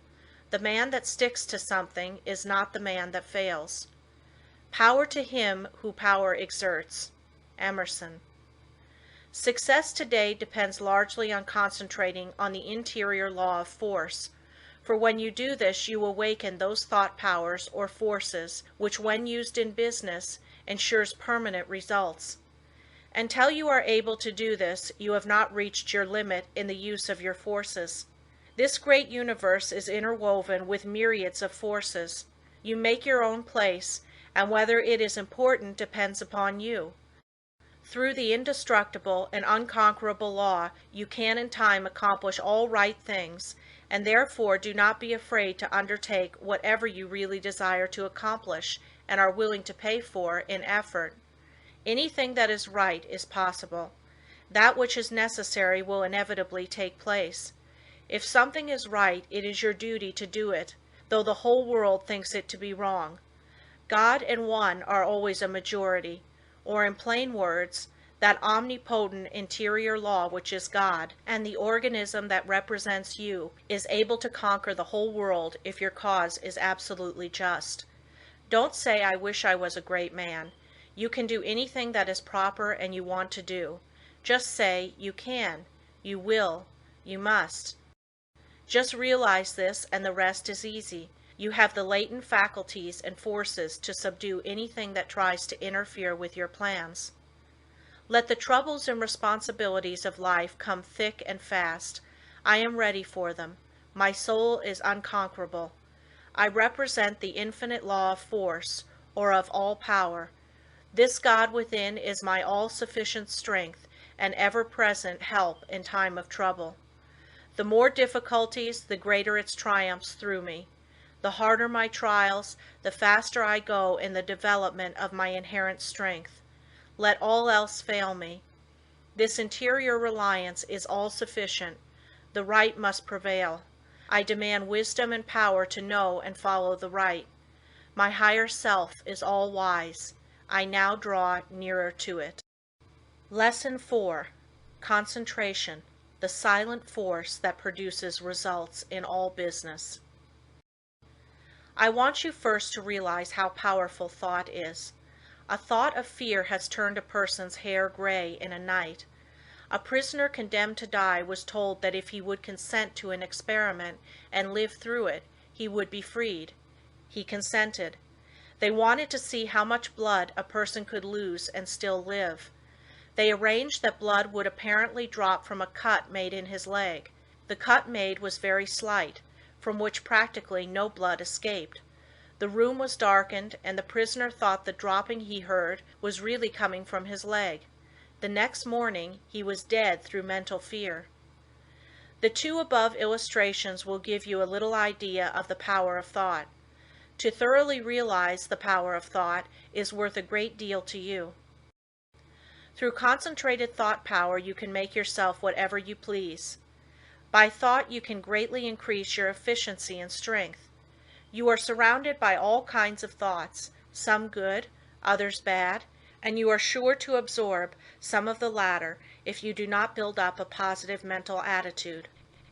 The man that sticks to something is not the man that fails. Power to him who power exerts. Emerson. Success today depends largely on concentrating on the interior law of force, for when you do this you awaken those thought powers or forces which, when used in business, ensures permanent results. Until you are able to do this, you have not reached your limit in the use of your forces. This great universe is interwoven with myriads of forces. You make your own place, and whether it is important depends upon you. Through the indestructible and unconquerable law, you can in time accomplish all right things, and therefore do not be afraid to undertake whatever you really desire to accomplish and are willing to pay for in effort. Anything that is right is possible. That which is necessary will inevitably take place. If something is right, it is your duty to do it, though the whole world thinks it to be wrong. God and one are always a majority, or in plain words, that omnipotent interior law which is God, and the organism that represents you, is able to conquer the whole world if your cause is absolutely just. Don't say, "I wish I was a great man." You can do anything that is proper and you want to do. Just say, "You can, you will, you must." Just realize this and the rest is easy. You have the latent faculties and forces to subdue anything that tries to interfere with your plans. Let the troubles and responsibilities of life come thick and fast. I am ready for them. My soul is unconquerable. I represent the infinite law of force, or of all power. This God within is my all-sufficient strength and ever-present help in time of trouble. The more difficulties, the greater its triumphs through me. The harder my trials, the faster I go in the development of my inherent strength. Let all else fail me. This interior reliance is all-sufficient. The right must prevail. I demand wisdom and power to know and follow the right. My higher self is all-wise. I now draw nearer to it. Lesson 4. Concentration, the silent force that produces results in all business. I want you first to realize how powerful thought is. A thought of fear has turned a person's hair gray in a night. A prisoner condemned to die was told that if he would consent to an experiment and live through it, he would be freed. He consented. They wanted to see how much blood a person could lose and still live. They arranged that blood would apparently drop from a cut made in his leg. The cut made was very slight, from which practically no blood escaped. The room was darkened, and the prisoner thought the dropping he heard was really coming from his leg. The next morning he was dead through mental fear. The two above illustrations will give you a little idea of the power of thought. To thoroughly realize the power of thought is worth a great deal to you. Through concentrated thought power you can make yourself whatever you please. By thought you can greatly increase your efficiency and strength. You are surrounded by all kinds of thoughts, some good, others bad, and you are sure to absorb some of the latter if you do not build up a positive mental attitude.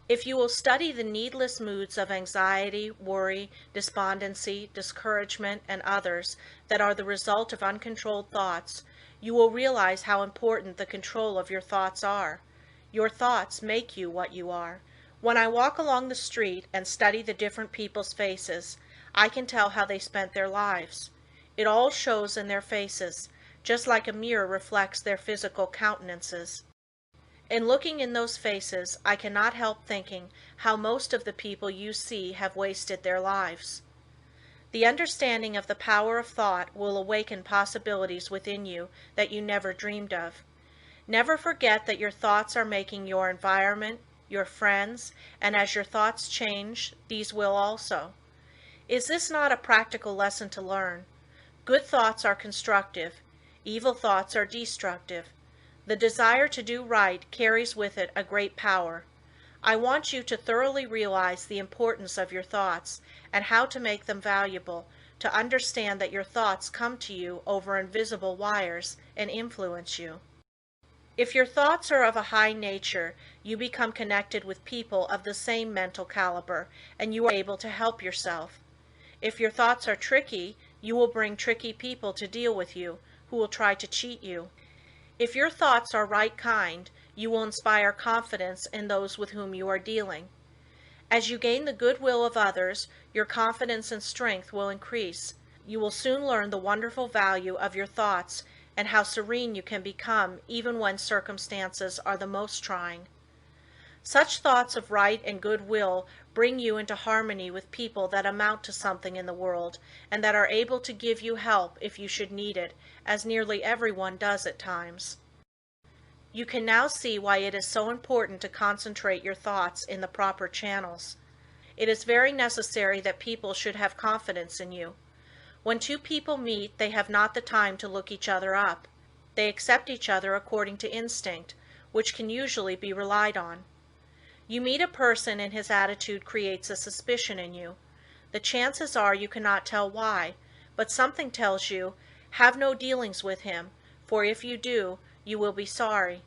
If you will study the needless moods of anxiety, worry, despondency, discouragement, and others that are the result of uncontrolled thoughts, you will realize how important the control of your thoughts are. Your thoughts make you what you are. When I walk along the street and study the different people's faces, I can tell how they spent their lives. It all shows in their faces, just like a mirror reflects their physical countenances. In looking in those faces, I cannot help thinking how most of the people you see have wasted their lives. The understanding of the power of thought will awaken possibilities within you that you never dreamed of. Never forget that your thoughts are making your environment, your friends, and as your thoughts change, these will also. Is this not a practical lesson to learn? Good thoughts are constructive, evil thoughts are destructive. The desire to do right carries with it a great power. I want you to thoroughly realize the importance of your thoughts and how to make them valuable, to understand that your thoughts come to you over invisible wires and influence you. If your thoughts are of a high nature, you become connected with people of the same mental caliber, and you are able to help yourself. If your thoughts are tricky, you will bring tricky people to deal with you, who will try to cheat you. If your thoughts are right kind, you will inspire confidence in those with whom you are dealing. As you gain the goodwill of others, your confidence and strength will increase. You will soon learn the wonderful value of your thoughts and how serene you can become even when circumstances are the most trying. Such thoughts of right and goodwill bring you into harmony with people that amount to something in the world and that are able to give you help if you should need it, as nearly everyone does at times. You can now see why it is so important to concentrate your thoughts in the proper channels. It is very necessary that people should have confidence in you. When two people meet, they have not the time to look each other up. They accept each other according to instinct, which can usually be relied on. You meet a person and his attitude creates a suspicion in you. The chances are you cannot tell why, but something tells you, have no dealings with him, for if you do, you will be sorry.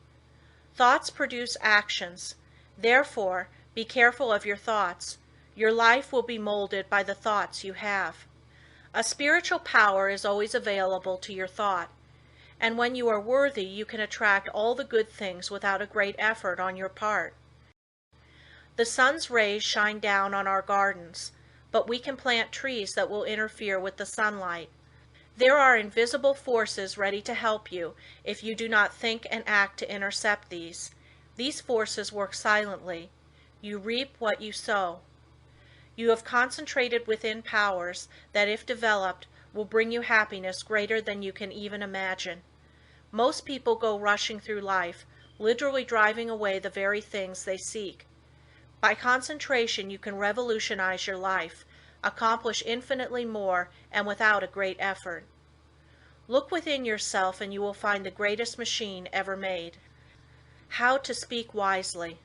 Thoughts produce actions. Therefore, be careful of your thoughts. Your life will be molded by the thoughts you have. A spiritual power is always available to your thought, and when you are worthy, you can attract all the good things without a great effort on your part. The sun's rays shine down on our gardens, but we can plant trees that will interfere with the sunlight. There are invisible forces ready to help you if you do not think and act to intercept these. These forces work silently. You reap what you sow. You have concentrated within powers that, if developed, will bring you happiness greater than you can even imagine. Most people go rushing through life, literally driving away the very things they seek. By concentration you can revolutionize your life, accomplish infinitely more and without a great effort. Look within yourself and you will find the greatest machine ever made. How to speak wisely.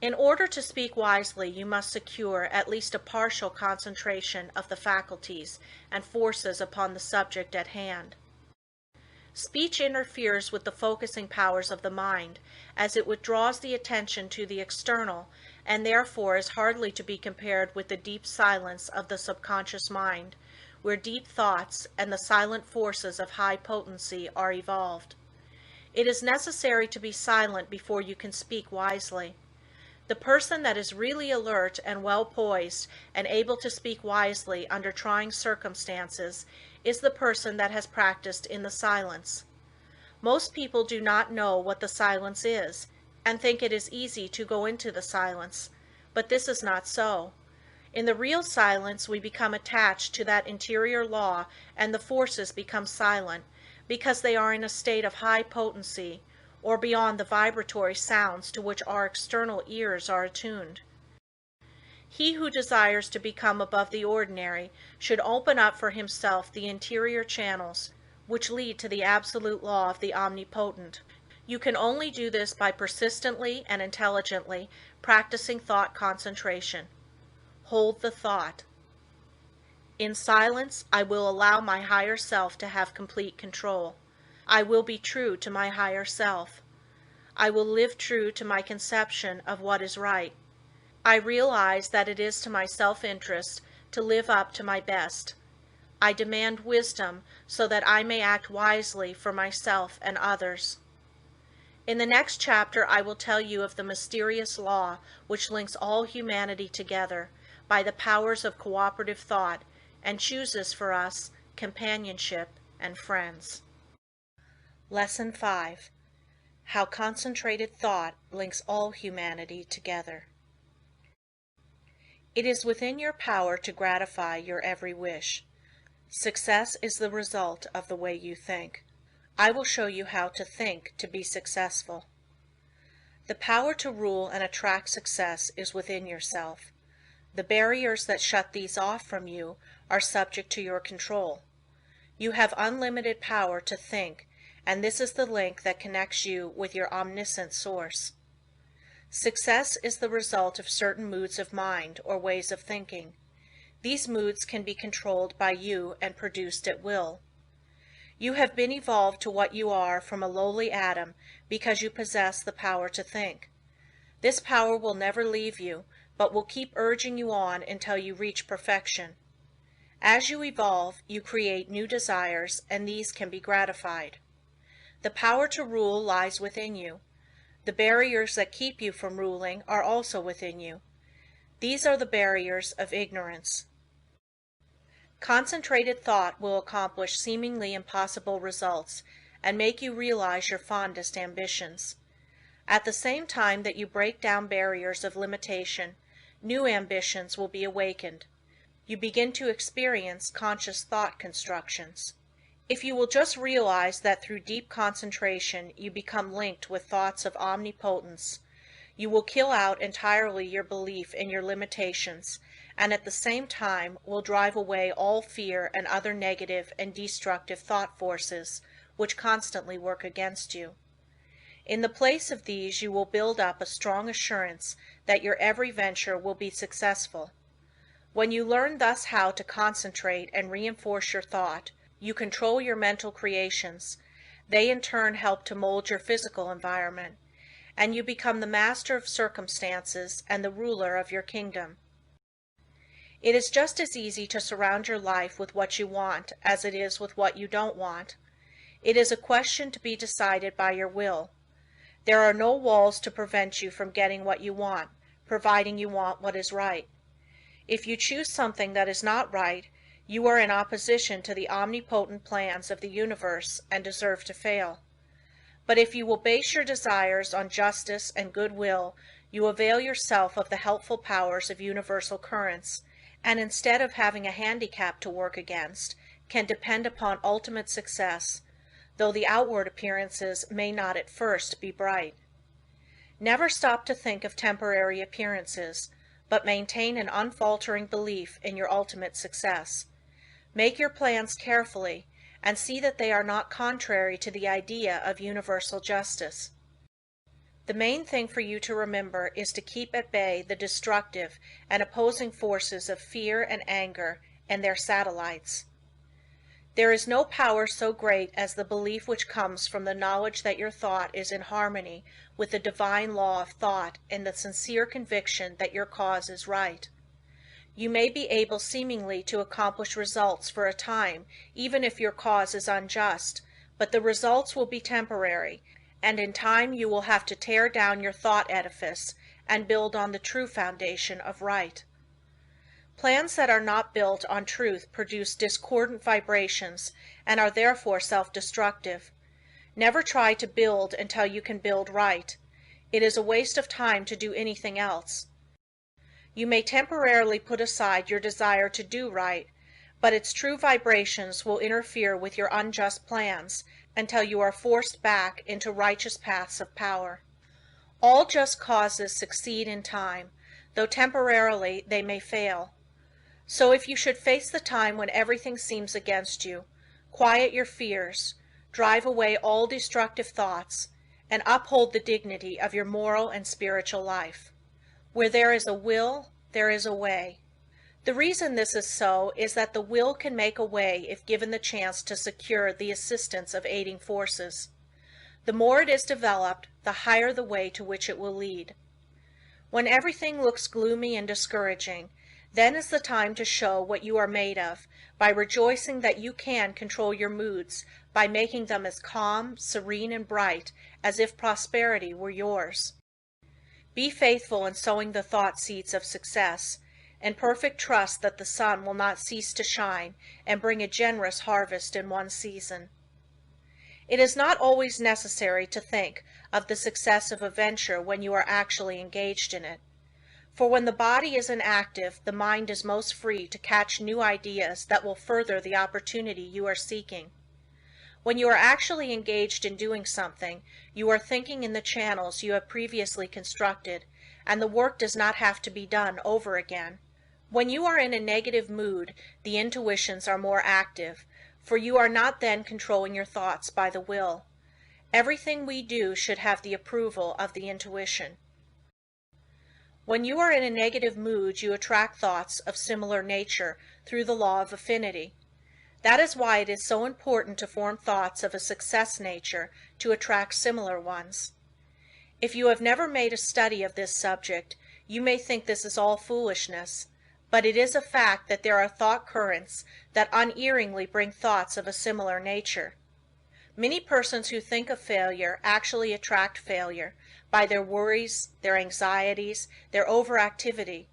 In order to speak wisely, you must secure at least a partial concentration of the faculties and forces upon the subject at hand. Speech interferes with the focusing powers of the mind, as it withdraws the attention to the external, and therefore is hardly to be compared with the deep silence of the subconscious mind, where deep thoughts and the silent forces of high potency are evolved. It is necessary to be silent before you can speak wisely. The person that is really alert and well poised and able to speak wisely under trying circumstances is the person that has practiced in the silence. Most people do not know what the silence is, and think it is easy to go into the silence, but this is not so. In the real silence we become attached to that interior law and the forces become silent, because they are in a state of high potency, or beyond the vibratory sounds to which our external ears are attuned. He who desires to become above the ordinary should open up for himself the interior channels which lead to the absolute law of the omnipotent. You can only do this by persistently and intelligently practicing thought concentration. Hold the thought. In silence, I will allow my higher self to have complete control. I will be true to my higher self. I will live true to my conception of what is right. I realize that it is to my self-interest to live up to my best. I demand wisdom so that I may act wisely for myself and others. In the next chapter I will tell you of the mysterious law which links all humanity together by the powers of cooperative thought and chooses for us companionship and friends. Lesson 5. How concentrated thought links all humanity together. It is within your power to gratify your every wish. Success is the result of the way you think. I will show you how to think to be successful. The power to rule and attract success is within yourself. The barriers that shut these off from you are subject to your control. You have unlimited power to think, and this is the link that connects you with your omniscient source. Success is the result of certain moods of mind or ways of thinking. These moods can be controlled by you and produced at will. You have been evolved to what you are from a lowly atom because you possess the power to think. This power will never leave you, but will keep urging you on until you reach perfection. As you evolve, you create new desires, and these can be gratified. The power to rule lies within you. The barriers that keep you from ruling are also within you. These are the barriers of ignorance. Concentrated thought will accomplish seemingly impossible results and make you realize your fondest ambitions. At the same time that you break down barriers of limitation, new ambitions will be awakened. You begin to experience conscious thought constructions. If you will just realize that through deep concentration you become linked with thoughts of omnipotence, you will kill out entirely your belief in your limitations, and at the same time will drive away all fear and other negative and destructive thought forces which constantly work against you. In the place of these you will build up a strong assurance that your every venture will be successful. When you learn thus how to concentrate and reinforce your thought, you control your mental creations. They in turn help to mold your physical environment, and you become the master of circumstances and the ruler of your kingdom. It is just as easy to surround your life with what you want as it is with what you don't want. It is a question to be decided by your will. There are no walls to prevent you from getting what you want, providing you want what is right. If you choose something that is not right, you are in opposition to the omnipotent plans of the universe and deserve to fail. But if you will base your desires on justice and goodwill, you avail yourself of the helpful powers of universal currents, and instead of having a handicap to work against, can depend upon ultimate success, though the outward appearances may not at first be bright. Never stop to think of temporary appearances, but maintain an unfaltering belief in your ultimate success. Make your plans carefully, and see that they are not contrary to the idea of universal justice. The main thing for you to remember is to keep at bay the destructive and opposing forces of fear and anger and their satellites. There is no power so great as the belief which comes from the knowledge that your thought is in harmony with the divine law of thought and the sincere conviction that your cause is right. You may be able seemingly to accomplish results for a time, even if your cause is unjust, but the results will be temporary, and in time you will have to tear down your thought edifice and build on the true foundation of right. Plans that are not built on truth produce discordant vibrations and are therefore self-destructive. Never try to build until you can build right. It is a waste of time to do anything else. You may temporarily put aside your desire to do right, but its true vibrations will interfere with your unjust plans until you are forced back into righteous paths of power. All just causes succeed in time, though temporarily they may fail. So if you should face the time when everything seems against you, quiet your fears, drive away all destructive thoughts, and uphold the dignity of your moral and spiritual life. Where there is a will, there is a way. The reason this is so is that the will can make a way if given the chance to secure the assistance of aiding forces. The more it is developed, the higher the way to which it will lead. When everything looks gloomy and discouraging, then is the time to show what you are made of by rejoicing that you can control your moods by making them as calm, serene, and bright as if prosperity were yours. Be faithful in sowing the thought seeds of success, and perfect trust that the sun will not cease to shine and bring a generous harvest in one season. It is not always necessary to think of the success of a venture when you are actually engaged in it. For when the body is inactive, the mind is most free to catch new ideas that will further the opportunity you are seeking. When you are actually engaged in doing something, you are thinking in the channels you have previously constructed, and the work does not have to be done over again. When you are in a negative mood, the intuitions are more active, for you are not then controlling your thoughts by the will. Everything we do should have the approval of the intuition. When you are in a negative mood, you attract thoughts of similar nature through the law of affinity. That is why it is so important to form thoughts of a success nature to attract similar ones. If you have never made a study of this subject, you may think this is all foolishness, but it is a fact that there are thought currents that unerringly bring thoughts of a similar nature. Many persons who think of failure actually attract failure by their worries, their anxieties, their overactivity.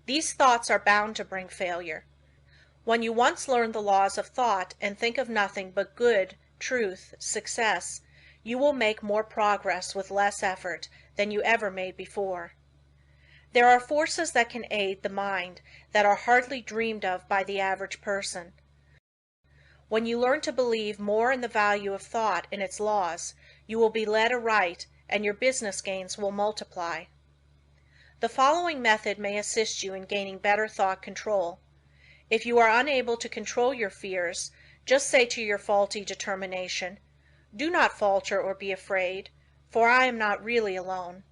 These thoughts are bound to bring failure. When you once learn the laws of thought and think of nothing but good, truth, success, you will make more progress with less effort than you ever made before. There are forces that can aid the mind that are hardly dreamed of by the average person. When you learn to believe more in the value of thought and its laws, you will be led aright and your business gains will multiply. The following method may assist you in gaining better thought control. If you are unable to control your fears, just say to your faulty determination, "Do not falter or be afraid, for I am not really alone.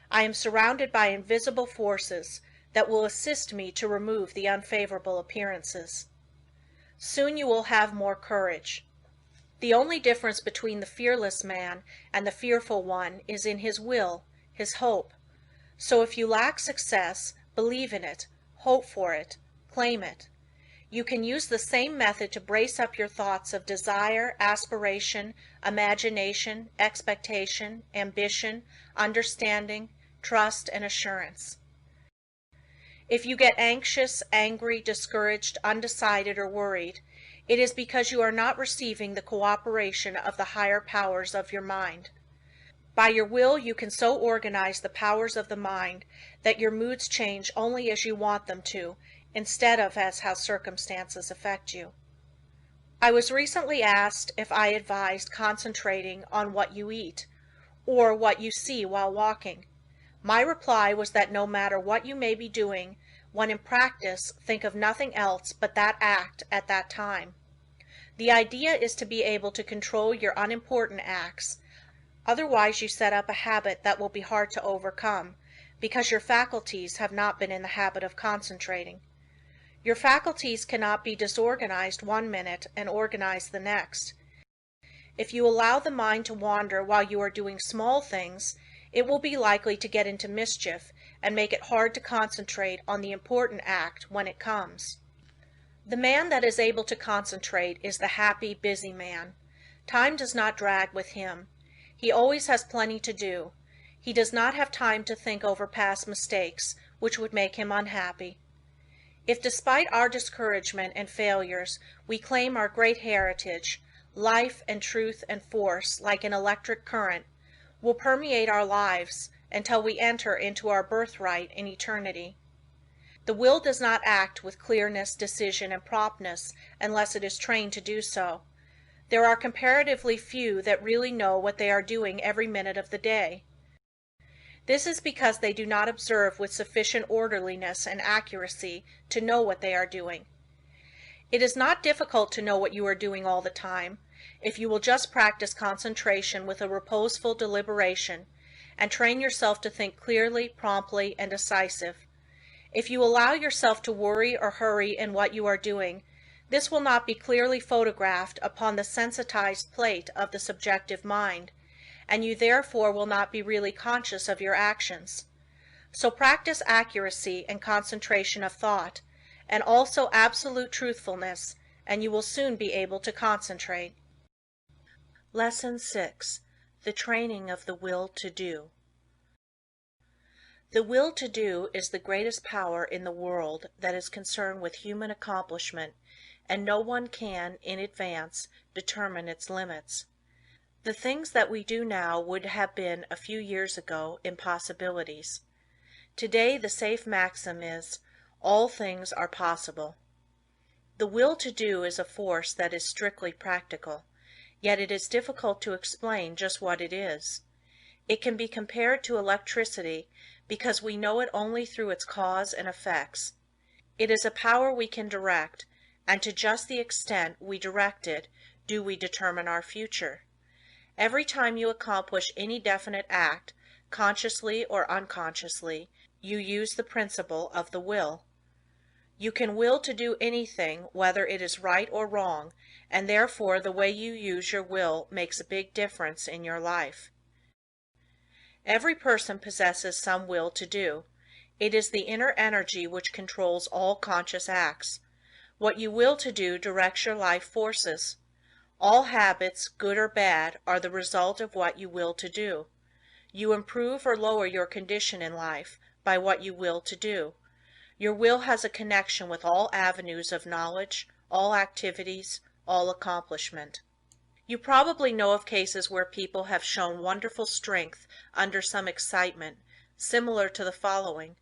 I am surrounded by invisible forces that will assist me to remove the unfavorable appearances." Soon you will have more courage. The only difference between the fearless man and the fearful one is in his will, his hope. So if you lack success, believe in it, hope for it, claim it. You can use the same method to brace up your thoughts of desire, aspiration, imagination, expectation, ambition, understanding, trust, and assurance. If you get anxious, angry, discouraged, undecided, or worried, it is because you are not receiving the cooperation of the higher powers of your mind. By your will you can so organize the powers of the mind that your moods change only as you want them to, instead of as how circumstances affect you. I was recently asked if I advised concentrating on what you eat, or what you see while walking. My reply was that no matter what you may be doing, when in practice, think of nothing else but that act at that time. The idea is to be able to control your unimportant acts, otherwise you set up a habit that will be hard to overcome, because your faculties have not been in the habit of concentrating. Your faculties cannot be disorganized one minute and organized the next. If you allow the mind to wander while you are doing small things, it will be likely to get into mischief and make it hard to concentrate on the important act when it comes. The man that is able to concentrate is the happy, busy man. Time does not drag with him. He always has plenty to do. He does not have time to think over past mistakes, which would make him unhappy. If despite our discouragement and failures we claim our great heritage, life and truth and force, like an electric current, will permeate our lives until we enter into our birthright in eternity. The will does not act with clearness, decision, and promptness unless it is trained to do so. There are comparatively few that really know what they are doing every minute of the day. This is because they do not observe with sufficient orderliness and accuracy to know what they are doing. It is not difficult to know what you are doing all the time, if you will just practice concentration with a reposeful deliberation, and train yourself to think clearly, promptly, and decisive. If you allow yourself to worry or hurry in what you are doing, this will not be clearly photographed upon the sensitized plate of the subjective mind, and you therefore will not be really conscious of your actions. So practice accuracy and concentration of thought, and also absolute truthfulness, and you will soon be able to concentrate. Lesson 6. The Training of the Will to Do. The will to do is the greatest power in the world that is concerned with human accomplishment, and no one can, in advance, determine its limits. The things that we do now would have been a few years ago impossibilities. Today the safe maxim is, all things are possible. The will to do is a force that is strictly practical, yet it is difficult to explain just what it is. It can be compared to electricity because we know it only through its cause and effects. It is a power we can direct, and to just the extent we direct it do we determine our future. Every time you accomplish any definite act, consciously or unconsciously, you use the principle of the will. You can will to do anything whether it is right or wrong, and therefore the way you use your will makes a big difference in your life. Every person possesses some will to do. It is the inner energy which controls all conscious acts. What you will to do directs your life forces. All habits, good or bad, are the result of what you will to do. You improve or lower your condition in life by what you will to do. Your will has a connection with all avenues of knowledge, all activities, all accomplishment. You probably know of cases where people have shown wonderful strength under some excitement, similar to the following.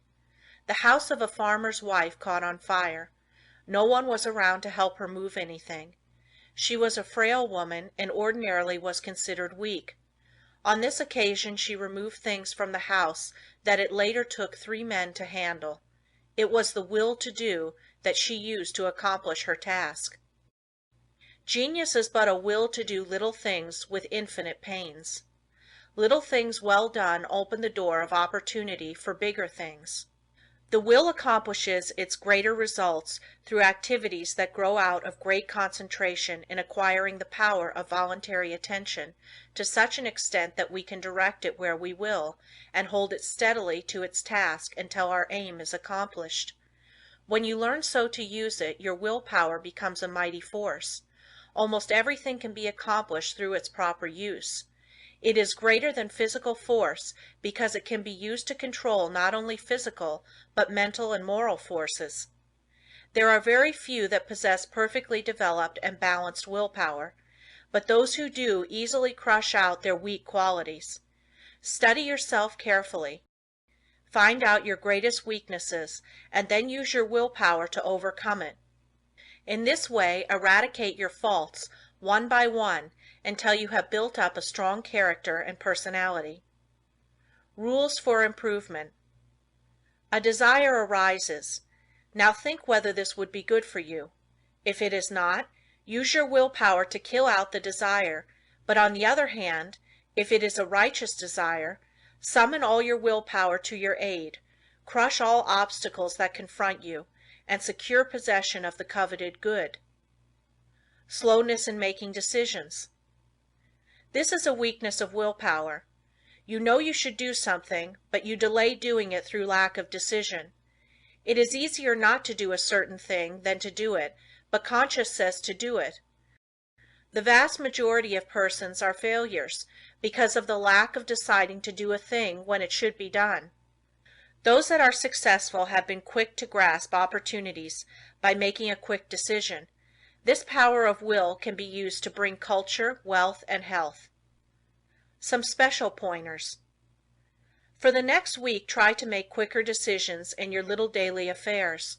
The house of a farmer's wife caught on fire. No one was around to help her move anything. She was a frail woman and ordinarily was considered weak. On this occasion she removed things from the house that it later took 3 men to handle. It was the will to do that she used to accomplish her task. Genius is but a will to do little things with infinite pains. Little things well done open the door of opportunity for bigger things. The will accomplishes its greater results through activities that grow out of great concentration in acquiring the power of voluntary attention to such an extent that we can direct it where we will, and hold it steadily to its task until our aim is accomplished. When you learn so to use it, your willpower becomes a mighty force. Almost everything can be accomplished through its proper use. It is greater than physical force because it can be used to control not only physical but mental and moral forces. There are very few that possess perfectly developed and balanced willpower, but those who do easily crush out their weak qualities. Study yourself carefully. Find out your greatest weaknesses and then use your willpower to overcome it. In this way, eradicate your faults one by one until you have built up a strong character and personality. Rules for improvement. A desire arises. Now think whether this would be good for you. If it is not, use your willpower to kill out the desire, but on the other hand, if it is a righteous desire, summon all your willpower to your aid, crush all obstacles that confront you, and secure possession of the coveted good. Slowness in making decisions. This is a weakness of willpower. You know you should do something, but you delay doing it through lack of decision. It is easier not to do a certain thing than to do it, but conscience says to do it. The vast majority of persons are failures because of the lack of deciding to do a thing when it should be done. Those that are successful have been quick to grasp opportunities by making a quick decision. This power of will can be used to bring culture, wealth, and health. Some special pointers. For the next week, try to make quicker decisions in your little daily affairs.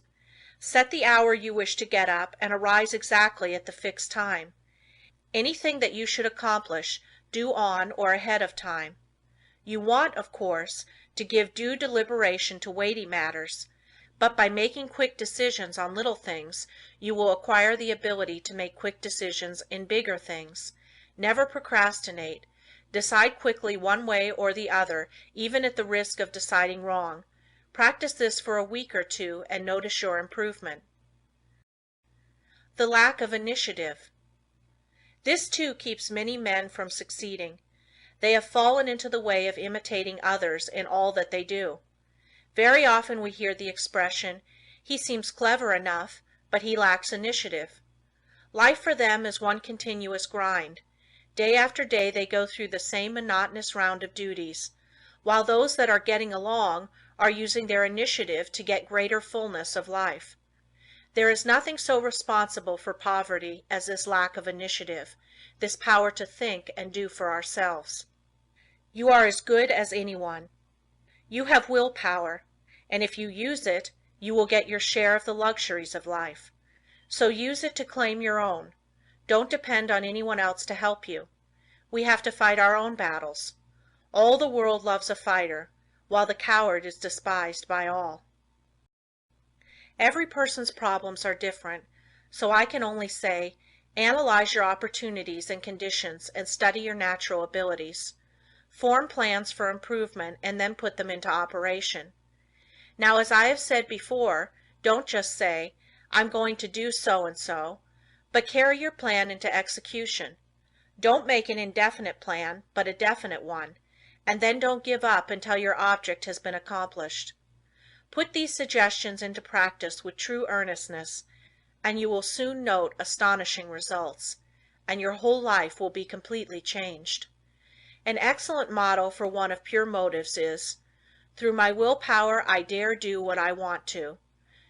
Set the hour you wish to get up and arise exactly at the fixed time. Anything that you should accomplish, do on or ahead of time. You want, of course, to give due deliberation to weighty matters, but by making quick decisions on little things, you will acquire the ability to make quick decisions in bigger things. Never procrastinate. Decide quickly one way or the other, even at the risk of deciding wrong. Practice this for a week or two and notice your improvement. The lack of initiative. This too keeps many men from succeeding. They have fallen into the way of imitating others in all that they do. Very often we hear the expression, "He seems clever enough, but he lacks initiative." Life for them is one continuous grind. Day after day they go through the same monotonous round of duties, while those that are getting along are using their initiative to get greater fullness of life. There is nothing so responsible for poverty as this lack of initiative, this power to think and do for ourselves. You are as good as anyone. You have willpower, and if you use it, you will get your share of the luxuries of life. So use it to claim your own. Don't depend on anyone else to help you. We have to fight our own battles. All the world loves a fighter, while the coward is despised by all. Every person's problems are different, so I can only say, analyze your opportunities and conditions and study your natural abilities. Form plans for improvement and then put them into operation. Now, as I have said before, don't just say, "I'm going to do so and so," but carry your plan into execution. Don't make an indefinite plan, but a definite one, and then don't give up until your object has been accomplished. Put these suggestions into practice with true earnestness, and you will soon note astonishing results, and your whole life will be completely changed. An excellent motto for one of pure motives is, "Through my willpower I dare do what I want to."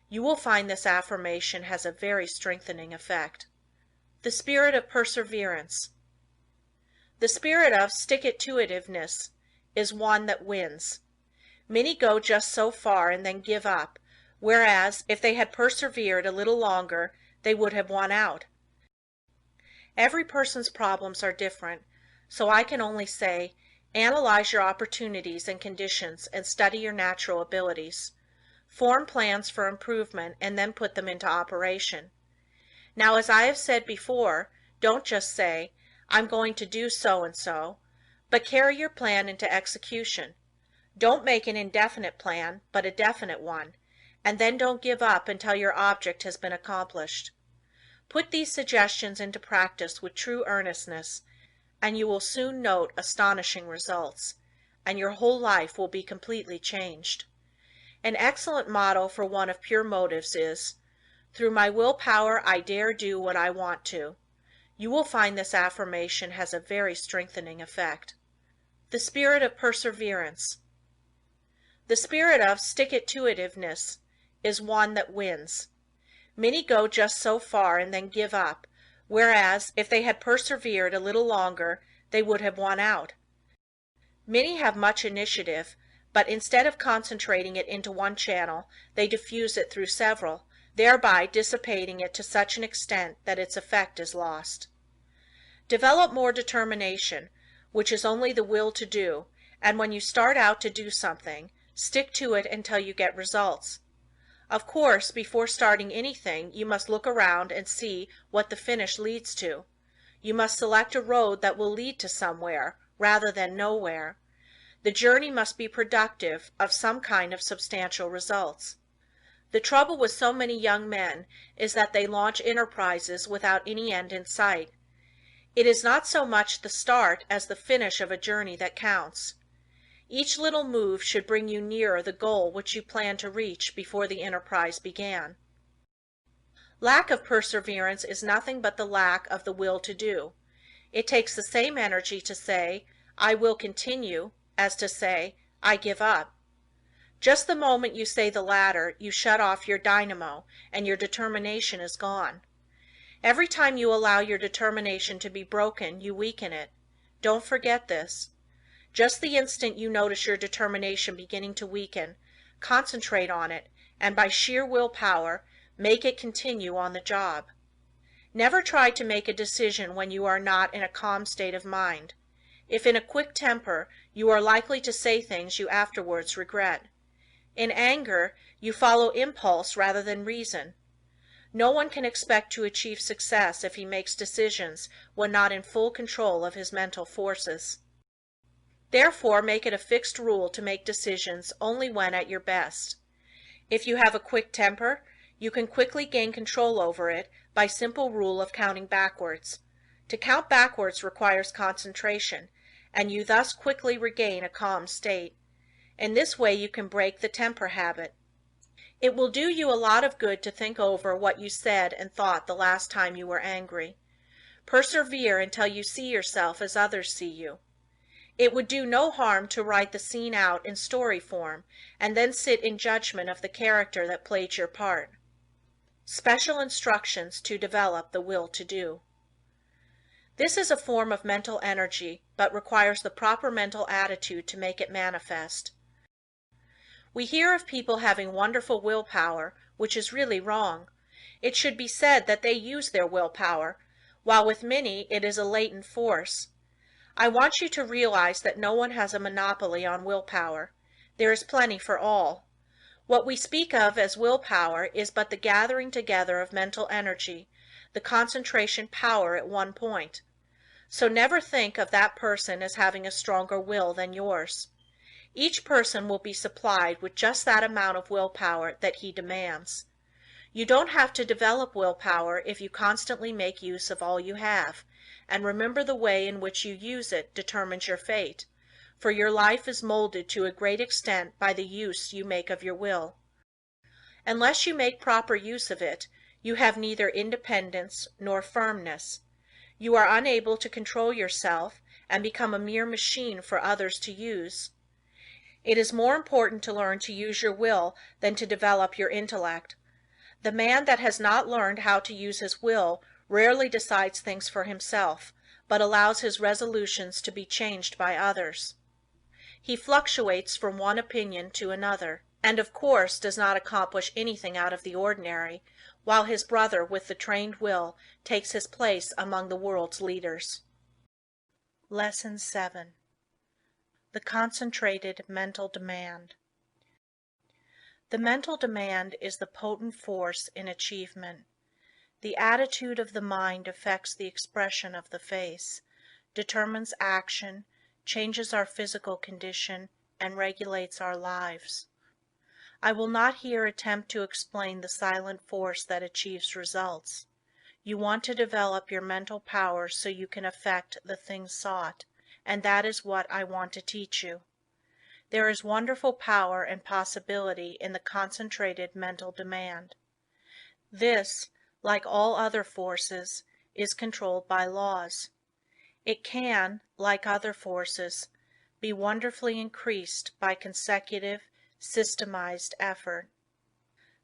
You will find this affirmation has a very strengthening effect. The spirit of perseverance. The spirit of stick-it-to-itiveness is one that wins. Many go just so far and then give up, whereas if they had persevered a little longer, they would have won out. Every person's problems are different, so I can only say, analyze your opportunities and conditions and study your natural abilities. Form plans for improvement and then put them into operation. Now, as I have said before, don't just say, "I'm going to do so and so," but carry your plan into execution. Don't make an indefinite plan, but a definite one, and then don't give up until your object has been accomplished. Put these suggestions into practice with true earnestness, and you will soon note astonishing results, and your whole life will be completely changed. An excellent motto for one of pure motives is, "Through my willpower I dare do what I want to." You will find this affirmation has a very strengthening effect. The spirit of perseverance. The spirit of stick-it-to-itiveness is one that wins. Many go just so far and then give up, whereas if they had persevered a little longer, they would have won out. Many have much initiative, but instead of concentrating it into one channel, they diffuse it through several, thereby dissipating it to such an extent that its effect is lost. Develop more determination, which is only the will to do, and when you start out to do something, stick to it until you get results. Of course, before starting anything, you must look around and see what the finish leads to. You must select a road that will lead to somewhere, rather than nowhere. The journey must be productive of some kind of substantial results. The trouble with so many young men is that they launch enterprises without any end in sight. It is not so much the start as the finish of a journey that counts. Each little move should bring you nearer the goal which you planned to reach before the enterprise began. Lack of perseverance is nothing but the lack of the will to do. It takes the same energy to say, "I will continue," as to say, "I give up." Just the moment you say the latter, you shut off your dynamo, and your determination is gone. Every time you allow your determination to be broken, you weaken it. Don't forget this. Just the instant you notice your determination beginning to weaken, concentrate on it, and by sheer willpower, make it continue on the job. Never try to make a decision when you are not in a calm state of mind. If in a quick temper, you are likely to say things you afterwards regret. In anger, you follow impulse rather than reason. No one can expect to achieve success if he makes decisions when not in full control of his mental forces. Therefore, make it a fixed rule to make decisions only when at your best. If you have a quick temper, you can quickly gain control over it by simple rule of counting backwards. To count backwards requires concentration, and you thus quickly regain a calm state. In this way you can break the temper habit. It will do you a lot of good to think over what you said and thought the last time you were angry. Persevere until you see yourself as others see you. It would do no harm to write the scene out in story form, and then sit in judgment of the character that played your part. Special instructions to develop the will to do. This is a form of mental energy, but requires the proper mental attitude to make it manifest. We hear of people having wonderful willpower, which is really wrong. It should be said that they use their willpower, while with many it is a latent force. I want you to realize that no one has a monopoly on willpower. There is plenty for all. What we speak of as willpower is but the gathering together of mental energy, the concentration power at one point. So never think of that person as having a stronger will than yours. Each person will be supplied with just that amount of willpower that he demands. You don't have to develop willpower if you constantly make use of all you have, and remember the way in which you use it determines your fate, for your life is molded to a great extent by the use you make of your will. Unless you make proper use of it, you have neither independence nor firmness. You are unable to control yourself and become a mere machine for others to use. It is more important to learn to use your will than to develop your intellect. The man that has not learned how to use his will rarely decides things for himself, but allows his resolutions to be changed by others. He fluctuates from one opinion to another, and of course does not accomplish anything out of the ordinary, while his brother with the trained will takes his place among the world's leaders. Lesson 7. The concentrated mental demand. The mental demand is the potent force in achievement. The attitude of the mind affects the expression of the face, determines action, changes our physical condition, and regulates our lives. I will not here attempt to explain the silent force that achieves results. You want to develop your mental power so you can effect the thing sought, and that is what I want to teach you. There is wonderful power and possibility in the concentrated mental demand. This, like all other forces, is controlled by laws. It can, like other forces, be wonderfully increased by consecutive, systemized effort.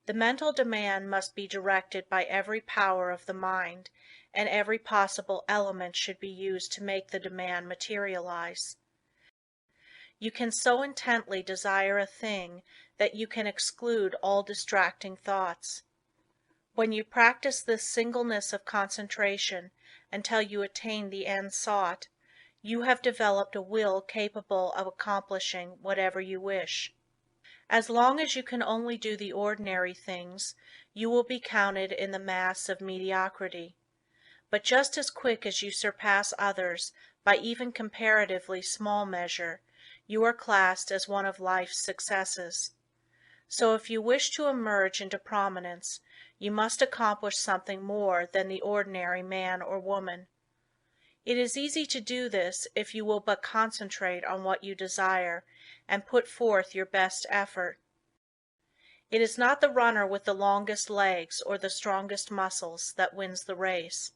The mental demand must be directed by every power of the mind, and every possible element should be used to make the demand materialize. You can so intently desire a thing that you can exclude all distracting thoughts. When you practice this singleness of concentration until you attain the end sought, you have developed a will capable of accomplishing whatever you wish. As long as you can only do the ordinary things, you will be counted in the mass of mediocrity. But just as quick as you surpass others by even comparatively small measure, you are classed as one of life's successes. So if you wish to emerge into prominence, you must accomplish something more than the ordinary man or woman. It is easy to do this if you will but concentrate on what you desire and put forth your best effort. It is not the runner with the longest legs or the strongest muscles that wins the race,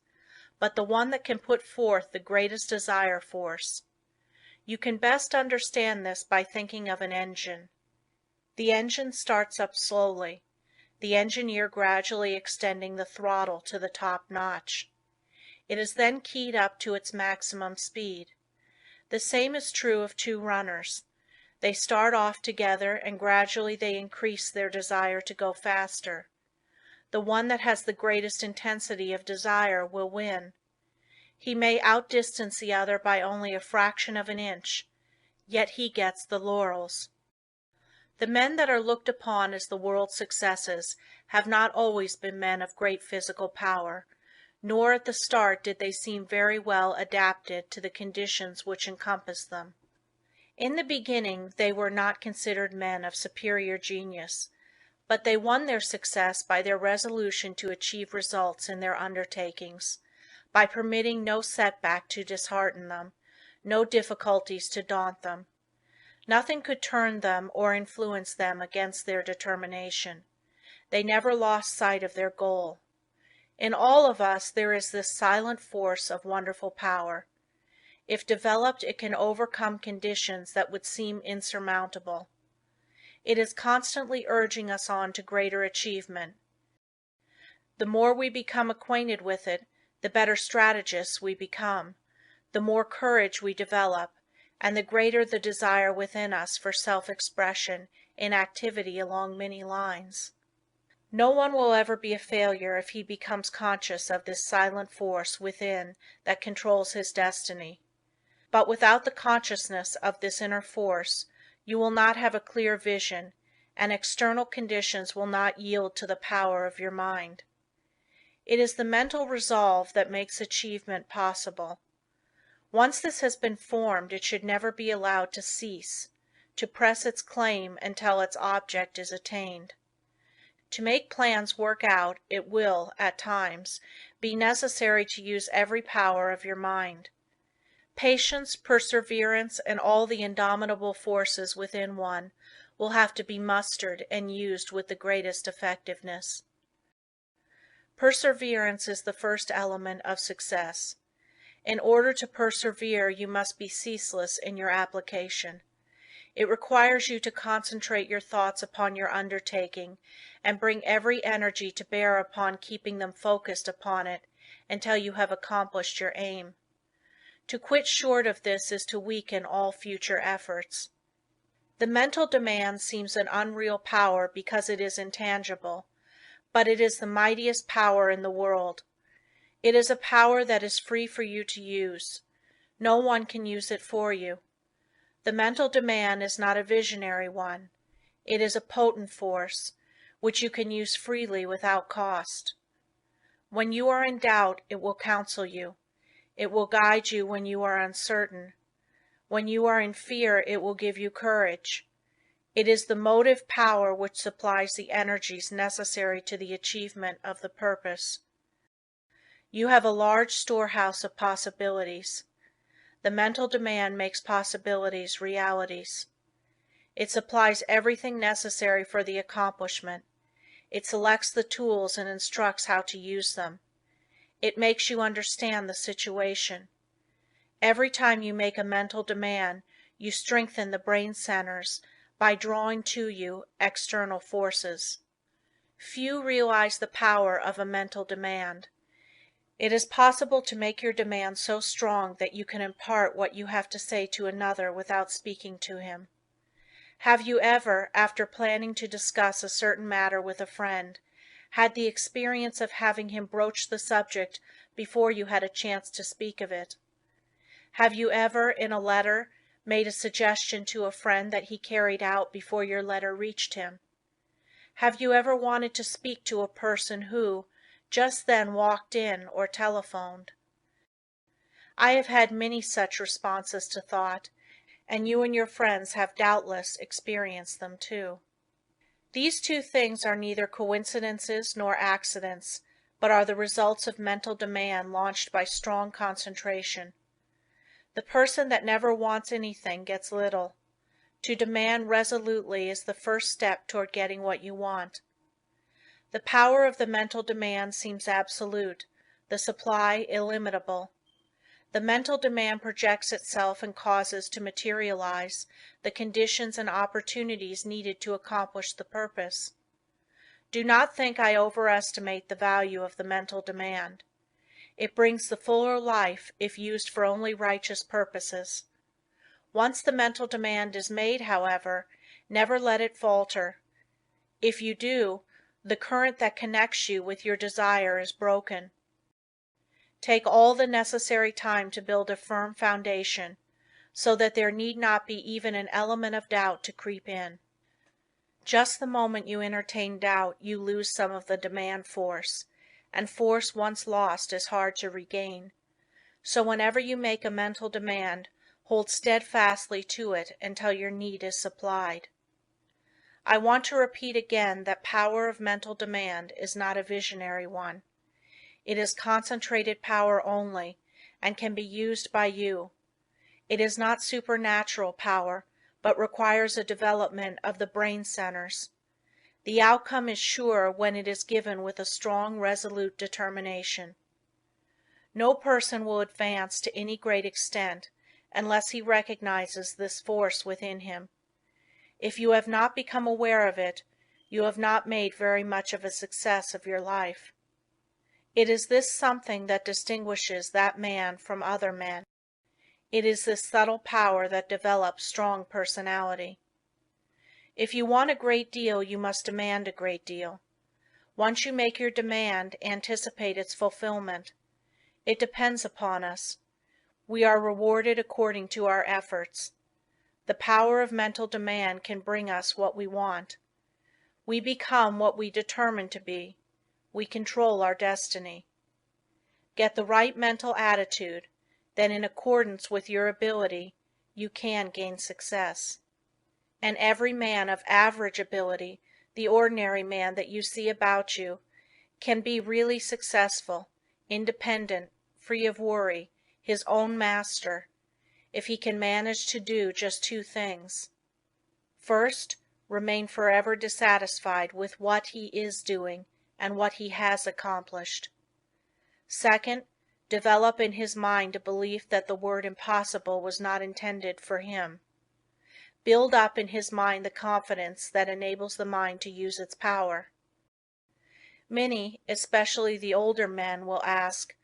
but the one that can put forth the greatest desire force. You can best understand this by thinking of an engine. The engine starts up slowly, the engineer gradually extending the throttle to the top notch. It is then keyed up to its maximum speed. The same is true of two runners. They start off together and gradually they increase their desire to go faster. The one that has the greatest intensity of desire will win. He may outdistance the other by only a fraction of an inch, yet he gets the laurels. The men that are looked upon as the world's successes have not always been men of great physical power, nor at the start did they seem very well adapted to the conditions which encompass them. In the beginning they were not considered men of superior genius, but they won their success by their resolution to achieve results in their undertakings, by permitting no setback to dishearten them, no difficulties to daunt them. Nothing could turn them or influence them against their determination. They never lost sight of their goal. In all of us there is this silent force of wonderful power. If developed, it can overcome conditions that would seem insurmountable. It is constantly urging us on to greater achievement. The more we become acquainted with it, the better strategists we become, the more courage we develop, and the greater the desire within us for self-expression in activity along many lines. No one will ever be a failure if he becomes conscious of this silent force within that controls his destiny. But without the consciousness of this inner force, you will not have a clear vision, and external conditions will not yield to the power of your mind. It is the mental resolve that makes achievement possible. Once this has been formed, it should never be allowed to cease, to press its claim until its object is attained. To make plans work out, it will, at times, be necessary to use every power of your mind. Patience, perseverance, and all the indomitable forces within one will have to be mustered and used with the greatest effectiveness. Perseverance is the first element of success. In order to persevere, you must be ceaseless in your application. It requires you to concentrate your thoughts upon your undertaking and bring every energy to bear upon keeping them focused upon it until you have accomplished your aim. To quit short of this is to weaken all future efforts. The mental demand seems an unreal power because it is intangible, but it is the mightiest power in the world. It is a power that is free for you to use. No one can use it for you. The mental demand is not a visionary one. It is a potent force, which you can use freely without cost. When you are in doubt, it will counsel you. It will guide you when you are uncertain. When you are in fear, it will give you courage. It is the motive power which supplies the energies necessary to the achievement of the purpose. You have a large storehouse of possibilities. The mental demand makes possibilities realities. It supplies everything necessary for the accomplishment. It selects the tools and instructs how to use them. It makes you understand the situation. Every time you make a mental demand, you strengthen the brain centers by drawing to you external forces. Few realize the power of a mental demand. It is possible to make your demand so strong that you can impart what you have to say to another without speaking to him. Have you ever, after planning to discuss a certain matter with a friend, had the experience of having him broach the subject before you had a chance to speak of it? Have you ever, in a letter, made a suggestion to a friend that he carried out before your letter reached him? Have you ever wanted to speak to a person who, just then walked in or telephoned? I have had many such responses to thought, and you and your friends have doubtless experienced them too. These two things are neither coincidences nor accidents, but are the results of mental demand launched by strong concentration. The person that never wants anything gets little. To demand resolutely is the first step toward getting what you want. The power of the mental demand seems absolute, the supply illimitable. The mental demand projects itself and causes to materialize the conditions and opportunities needed to accomplish the purpose. Do not think I overestimate the value of the mental demand. It brings the fuller life if used for only righteous purposes. Once the mental demand is made, however, never let it falter. If you do, the current that connects you with your desire is broken. Take all the necessary time to build a firm foundation, so that there need not be even an element of doubt to creep in. Just the moment you entertain doubt, you lose some of the demand force, and force once lost is hard to regain. So whenever you make a mental demand, Hold steadfastly to it until your need is supplied. I want to repeat again that power of mental demand is not a visionary one. It is concentrated power only, and can be used by you. It is not supernatural power, but requires a development of the brain centers. The outcome is sure when it is given with a strong, resolute determination. No person will advance to any great extent unless he recognizes this force within him. If you have not become aware of it, you have not made very much of a success of your life. It is this something that distinguishes that man from other men. It is this subtle power that develops strong personality. If you want a great deal, you must demand a great deal. Once you make your demand, anticipate its fulfillment. It depends upon us. We are rewarded according to our efforts. The power of mental demand can bring us what we want. We become what we determine to be. We control our destiny. Get the right mental attitude, then in accordance with your ability, you can gain success. And every man of average ability, the ordinary man that you see about you, can be really successful, independent, free of worry, his own master, if he can manage to do just two things. First, remain forever dissatisfied with what he is doing and what he has accomplished. Second, develop in his mind a belief that the word impossible was not intended for him. Build up in his mind the confidence that enables the mind to use its power. Many, especially the older men, will ask,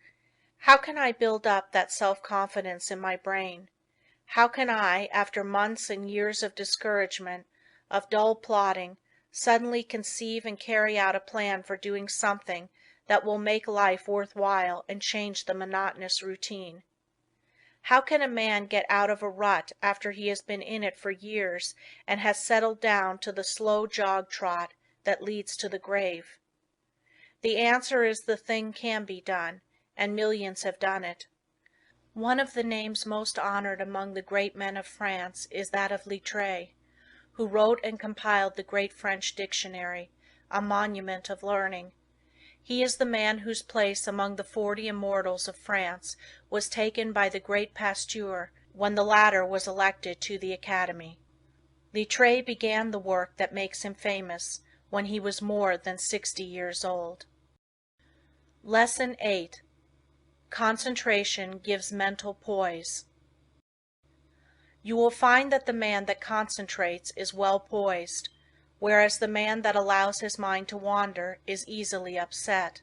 "How can I build up that self-confidence in my brain? How can I, after months and years of discouragement, of dull plodding, suddenly conceive and carry out a plan for doing something that will make life worth while and change the monotonous routine? How can a man get out of a rut after he has been in it for years and has settled down to the slow jog trot that leads to the grave?" The answer is the thing can be done, and millions have done it. One of the names most honored among the great men of France is that of Littre, who wrote and compiled the great French dictionary, a monument of learning. He is the man whose place among the 40 immortals of France was taken by the great Pasteur when the latter was elected to the Academy. Littre began the work that makes him famous when he was more than 60 years old. Lesson 8. Concentration gives mental poise. You will find that the man that concentrates is well poised, whereas the man that allows his mind to wander is easily upset.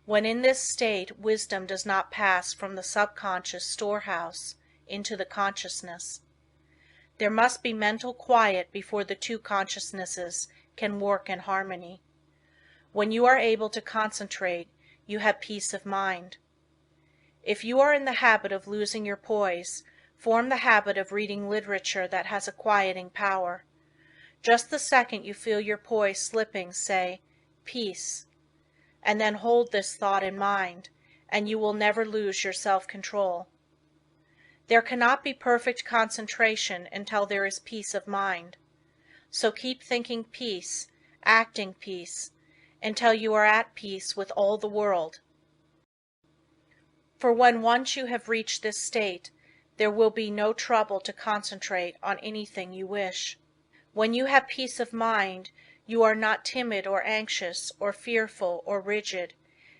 When in this state, wisdom does not pass from the subconscious storehouse into the consciousness. There must be mental quiet before the two consciousnesses can work in harmony. When you are able to concentrate, you have peace of mind. If you are in the habit of losing your poise, form the habit of reading literature that has a quieting power. Just the second you feel your poise slipping, say, "Peace," and then hold this thought in mind, and you will never lose your self-control. There cannot be perfect concentration until there is peace of mind. So keep thinking peace, acting peace, until you are at peace with all the world. For when once you have reached this state, there will be no trouble to concentrate on anything you wish. When you have peace of mind, you are not timid or anxious or fearful or rigid,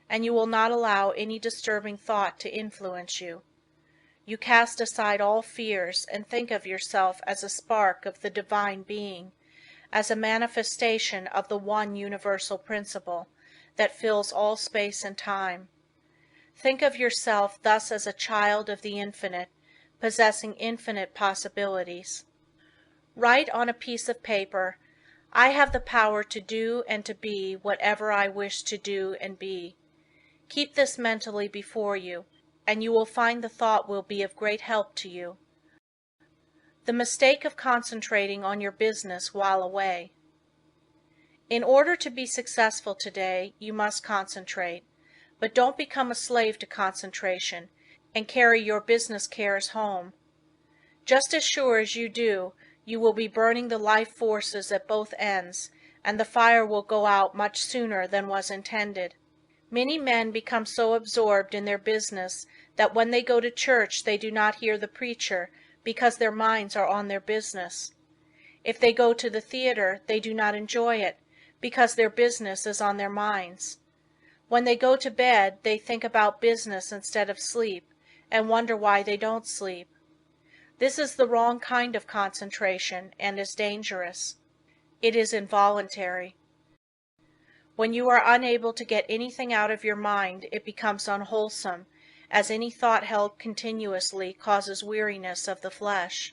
and you will not allow any disturbing thought to influence you. You cast aside all fears and think of yourself as a spark of the Divine Being, as a manifestation of the one universal principle that fills all space and time. Think of yourself thus as a child of the Infinite, possessing infinite possibilities. Write on a piece of paper, "I have the power to do and to be whatever I wish to do and be." Keep this mentally before you, and you will find the thought will be of great help to you. The mistake of concentrating on your business while away. In order to be successful today, you must concentrate, but don't become a slave to concentration and carry your business cares home. Just as sure as you do, you will be burning the life forces at both ends, and the fire will go out much sooner than was intended. Many men become so absorbed in their business that when they go to church they do not hear the preacher because their minds are on their business. If they go to the theater they do not enjoy it because their business is on their minds. When they go to bed they think about business instead of sleep, and wonder why they don't sleep. This is the wrong kind of concentration and is dangerous. It is involuntary. When you are unable to get anything out of your mind, it becomes unwholesome, as any thought held continuously causes weariness of the flesh.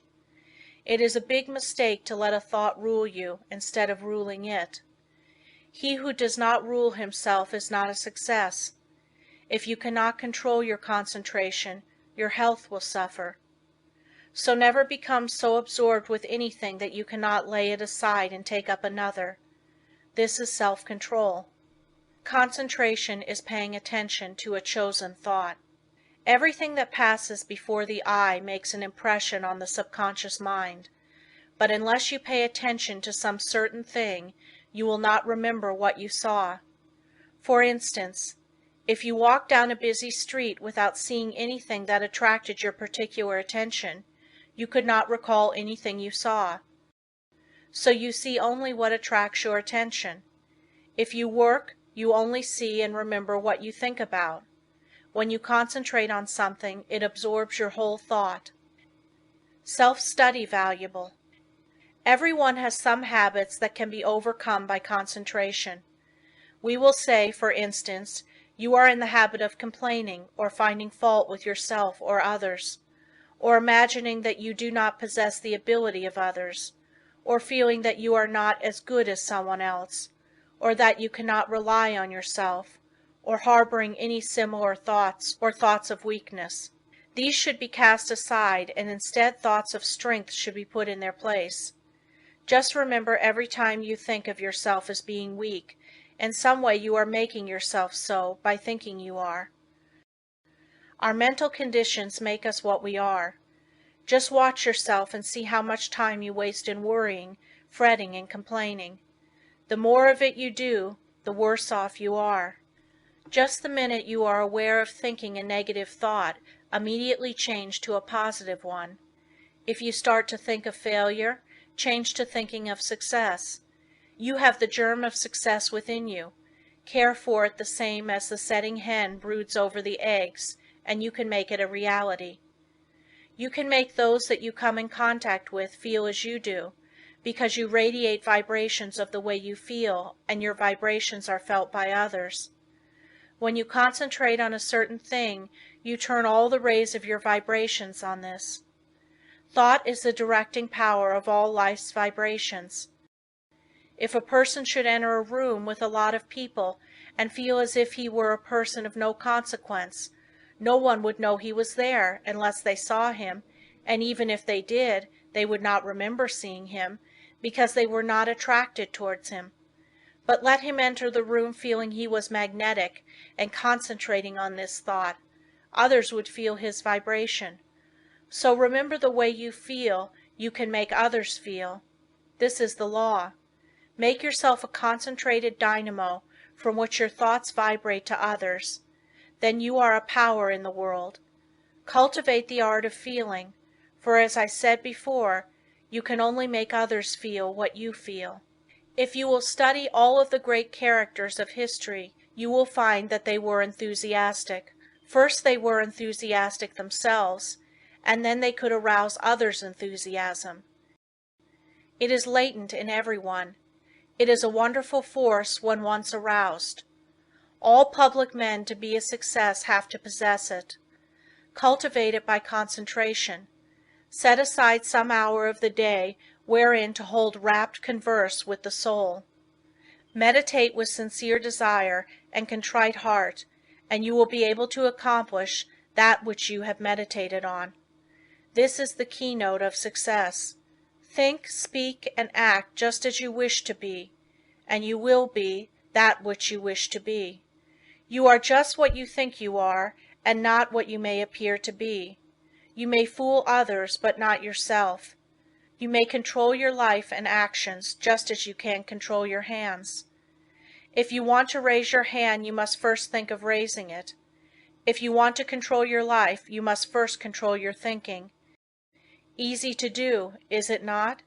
It is a big mistake to let a thought rule you instead of ruling it. He who does not rule himself is not a success. If you cannot control your concentration, your health will suffer. So never become so absorbed with anything that you cannot lay it aside and take up another. This is self-control. Concentration is paying attention to a chosen thought. Everything that passes before the eye makes an impression on the subconscious mind, but unless you pay attention to some certain thing, you will not remember what you saw. For instance, if you walk down a busy street without seeing anything that attracted your particular attention, you could not recall anything you saw. So you see only what attracts your attention. If you work, you only see and remember what you think about. When you concentrate on something, it absorbs your whole thought. Self-study valuable. Everyone has some habits that can be overcome by concentration. We will say, for instance, you are in the habit of complaining or finding fault with yourself or others, or imagining that you do not possess the ability of others, or feeling that you are not as good as someone else, or that you cannot rely on yourself, or harboring any similar thoughts or thoughts of weakness. These should be cast aside, and instead thoughts of strength should be put in their place. Just remember every time you think of yourself as being weak, in some way you are making yourself so by thinking you are. Our mental conditions make us what we are. Just watch yourself and see how much time you waste in worrying, fretting, and complaining. The more of it you do, the worse off you are. Just the minute you are aware of thinking a negative thought, immediately change to a positive one. If you start to think of failure, change to thinking of success. You have the germ of success within you. Care for it the same as the setting hen broods over the eggs, and you can make it a reality. You can make those that you come in contact with feel as you do, because you radiate vibrations of the way you feel, and your vibrations are felt by others. When you concentrate on a certain thing, you turn all the rays of your vibrations on this. Thought is the directing power of all life's vibrations. If a person should enter a room with a lot of people and feel as if he were a person of no consequence, no one would know he was there unless they saw him, and even if they did, they would not remember seeing him, because they were not attracted towards him. But let him enter the room feeling he was magnetic and concentrating on this thought, others would feel his vibration. So remember the way you feel, you can make others feel. This is the law. Make yourself a concentrated dynamo from which your thoughts vibrate to others. Then you are a power in the world. Cultivate the art of feeling, for as I said before, you can only make others feel what you feel. If you will study all of the great characters of history, you will find that they were enthusiastic. First they were enthusiastic themselves, and then they could arouse others' enthusiasm. It is latent in everyone. It is a wonderful force when once aroused. All public men to be a success have to possess it. Cultivate it by concentration. Set aside some hour of the day wherein to hold rapt converse with the soul. Meditate with sincere desire and contrite heart, and you will be able to accomplish that which you have meditated on. This is the keynote of success. Think, speak, and act just as you wish to be, and you will be that which you wish to be. You are just what you think you are, and not what you may appear to be. You may fool others, but not yourself. You may control your life and actions just as you can control your hands. If you want to raise your hand, you must first think of raising it. If you want to control your life, you must first control your thinking. Easy to do, is it not?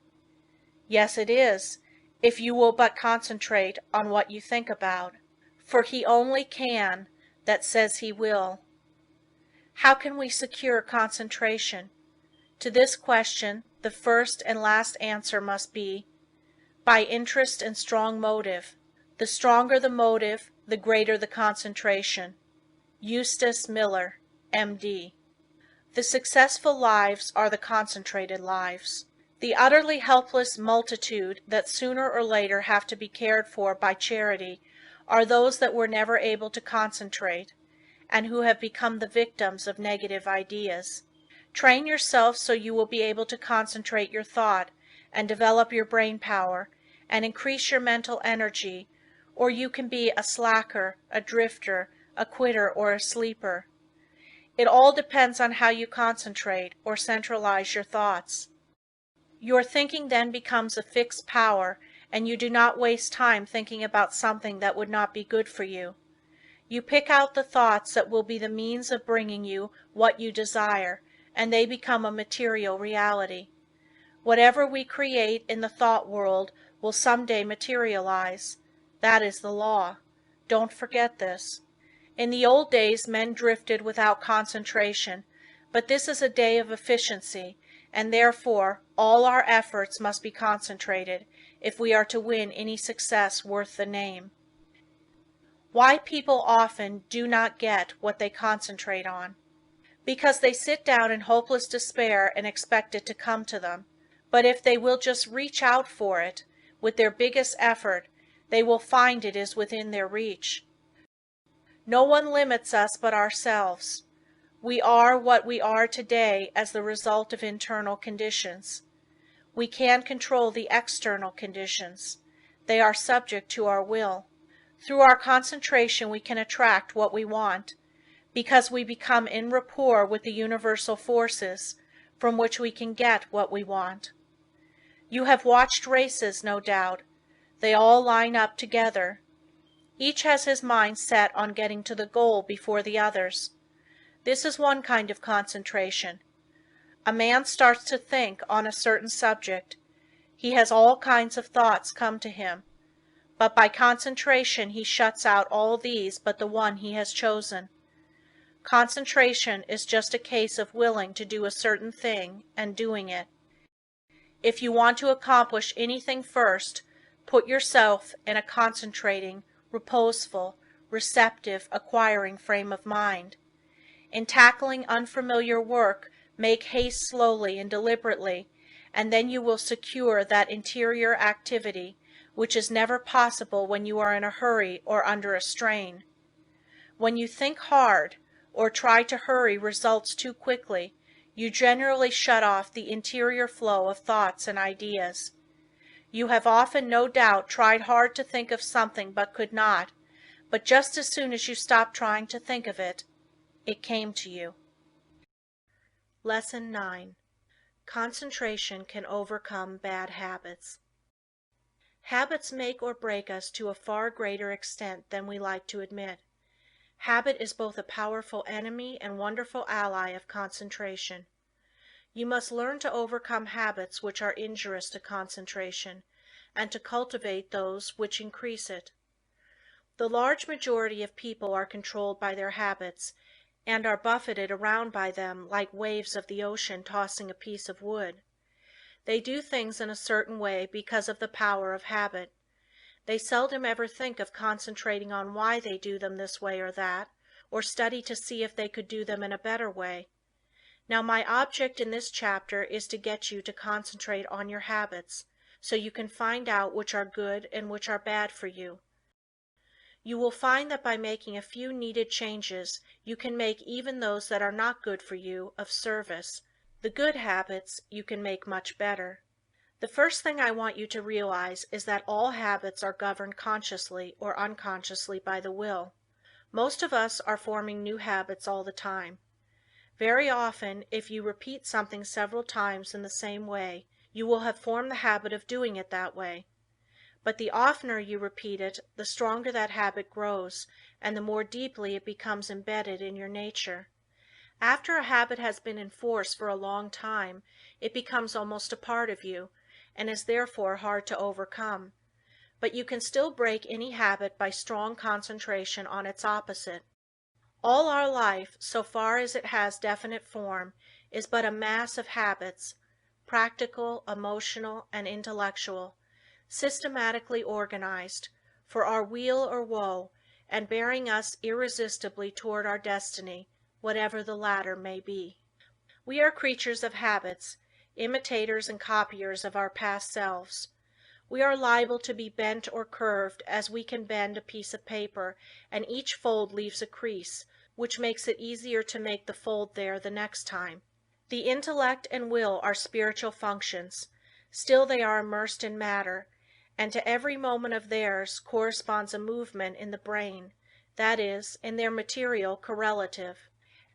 Yes, it is, if you will but concentrate on what you think about. For he only can that says he will. How can we secure concentration? To this question, the first and last answer must be, by interest and strong motive. The stronger the motive, the greater the concentration. Eustace Miller, M.D. The successful lives are the concentrated lives. The utterly helpless multitude that sooner or later have to be cared for by charity are those that were never able to concentrate, and who have become the victims of negative ideas. Train yourself so you will be able to concentrate your thought and develop your brain power and increase your mental energy, or you can be a slacker, a drifter, a quitter, or a sleeper. It all depends on how you concentrate or centralize your thoughts. Your thinking then becomes a fixed power, and you do not waste time thinking about something that would not be good for you. You pick out the thoughts that will be the means of bringing you what you desire, and they become a material reality. Whatever we create in the thought world will someday materialize. That is the law. Don't forget this. In the old days men drifted without concentration, but this is a day of efficiency, and therefore all our efforts must be concentrated if we are to win any success worth the name. Why people often do not get what they concentrate on. Because they sit down in hopeless despair and expect it to come to them. But if they will just reach out for it, with their biggest effort, they will find it is within their reach. No one limits us but ourselves. We are what we are today as the result of internal conditions. We can control the external conditions. They are subject to our will. Through our concentration we can attract what we want, because we become in rapport with the universal forces, from which we can get what we want. You have watched races, no doubt. They all line up together. Each has his mind set on getting to the goal before the others. This is one kind of concentration. A man starts to think on a certain subject. He has all kinds of thoughts come to him, but by concentration he shuts out all these but the one he has chosen. Concentration is just a case of willing to do a certain thing and doing it. If you want to accomplish anything first, put yourself in a concentrating, reposeful, receptive, acquiring frame of mind. In tackling unfamiliar work, make haste slowly and deliberately, and then you will secure that interior activity which is never possible when you are in a hurry or under a strain. When you think hard, or try to hurry results too quickly, you generally shut off the interior flow of thoughts and ideas. You have often, no doubt, tried hard to think of something but could not, but just as soon as you stopped trying to think of it, it came to you. Lesson 9. Concentration can overcome bad habits. Habits make or break us to a far greater extent than we like to admit. Habit is both a powerful enemy and wonderful ally of concentration. You must learn to overcome habits which are injurious to concentration, and to cultivate those which increase it. The large majority of people are controlled by their habits, and are buffeted around by them like waves of the ocean tossing a piece of wood. They do things in a certain way because of the power of habit. They seldom ever think of concentrating on why they do them this way or that, or study to see if they could do them in a better way. Now my object in this chapter is to get you to concentrate on your habits, so you can find out which are good and which are bad for you. You will find that by making a few needed changes, you can make even those that are not good for you of service. The good habits you can make much better. The first thing I want you to realize is that all habits are governed consciously or unconsciously by the will. Most of us are forming new habits all the time. Very often, if you repeat something several times in the same way, you will have formed the habit of doing it that way. But the oftener you repeat it, the stronger that habit grows, and the more deeply it becomes embedded in your nature. After a habit has been in force for a long time, it becomes almost a part of you, and is therefore hard to overcome. But you can still break any habit by strong concentration on its opposite. All our life, so far as it has definite form, is but a mass of habits, practical, emotional, and intellectual, systematically organized, for our weal or woe, and bearing us irresistibly toward our destiny, whatever the latter may be. We are creatures of habits, imitators and copiers of our past selves. We are liable to be bent or curved as we can bend a piece of paper, and each fold leaves a crease, which makes it easier to make the fold there the next time. The intellect and will are spiritual functions, still they are immersed in matter, and to every moment of theirs corresponds a movement in the brain, that is, in their material correlative.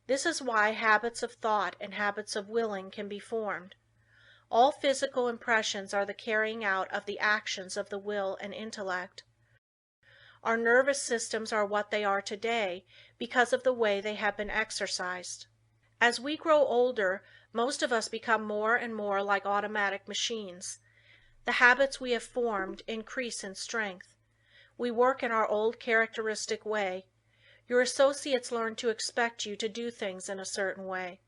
This is why habits of thought and habits of willing can be formed. All physical impressions are the carrying out of the actions of the will and intellect. Our nervous systems are what they are today because of the way they have been exercised. As we grow older, most of us become more and more like automatic machines. The habits we have formed increase in strength. We work in our old characteristic way. Your associates learn to expect you to do things in a certain way.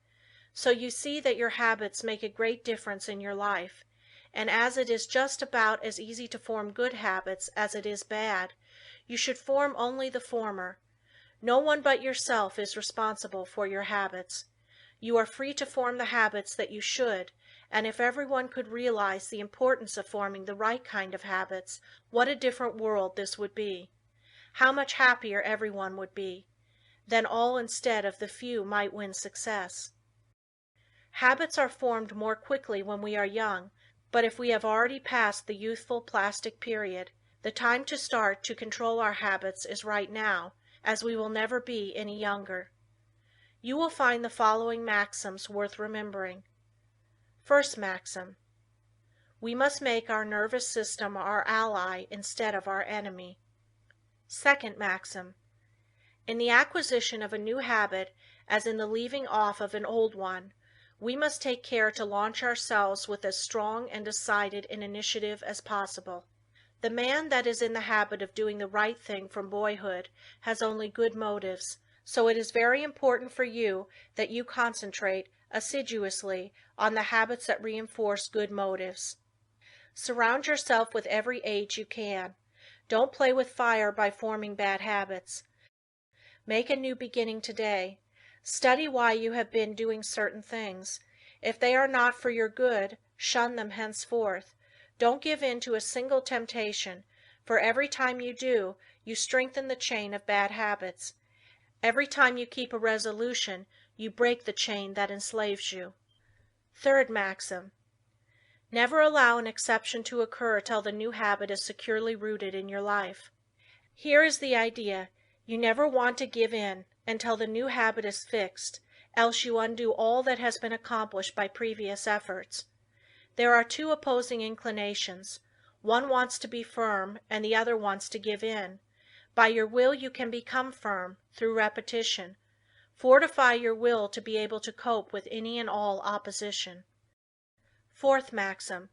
So you see that your habits make a great difference in your life, and as it is just about as easy to form good habits as it is bad, you should form only the former. No one but yourself is responsible for your habits. You are free to form the habits that you should, and if everyone could realize the importance of forming the right kind of habits, what a different world this would be. How much happier everyone would be. Then all instead of the few might win success. Habits are formed more quickly when we are young, but if we have already passed the youthful plastic period, the time to start to control our habits is right now, as we will never be any younger. You will find the following maxims worth remembering. First maxim: we must make our nervous system our ally instead of our enemy. Second maxim: in the acquisition of a new habit, as in the leaving off of an old one, we must take care to launch ourselves with as strong and decided an initiative as possible. The man that is in the habit of doing the right thing from boyhood has only good motives, so it is very important for you that you concentrate assiduously on the habits that reinforce good motives. Surround yourself with every aid you can. Don't play with fire by forming bad habits. Make a new beginning today. Study why you have been doing certain things. If they are not for your good, shun them henceforth. Don't give in to a single temptation, for every time you do, you strengthen the chain of bad habits. Every time you keep a resolution, you break the chain that enslaves you. Third maxim: never allow an exception to occur till the new habit is securely rooted in your life. Here is the idea: you never want to give in until the new habit is fixed, else you undo all that has been accomplished by previous efforts. There are two opposing inclinations. One wants to be firm, and the other wants to give in. By your will you can become firm, through repetition. Fortify your will to be able to cope with any and all opposition. Fourth maxim: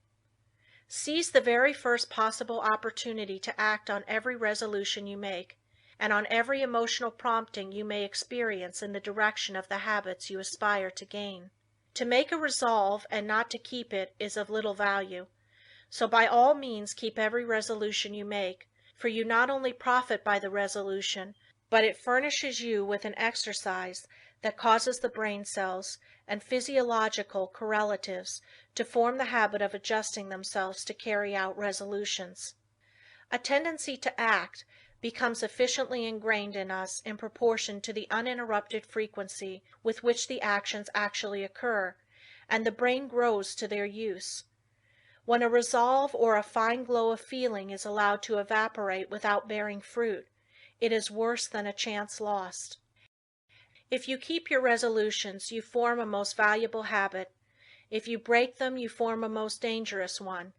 seize the very first possible opportunity to act on every resolution you make, and on every emotional prompting you may experience in the direction of the habits you aspire to gain. To make a resolve and not to keep it is of little value, so by all means keep every resolution you make, for you not only profit by the resolution, but it furnishes you with an exercise that causes the brain cells and physiological correlatives to form the habit of adjusting themselves to carry out resolutions. A tendency to act becomes efficiently ingrained in us in proportion to the uninterrupted frequency with which the actions actually occur, and the brain grows to their use. When a resolve or a fine glow of feeling is allowed to evaporate without bearing fruit, it is worse than a chance lost. If you keep your resolutions, you form a most valuable habit. If you break them, you form a most dangerous one.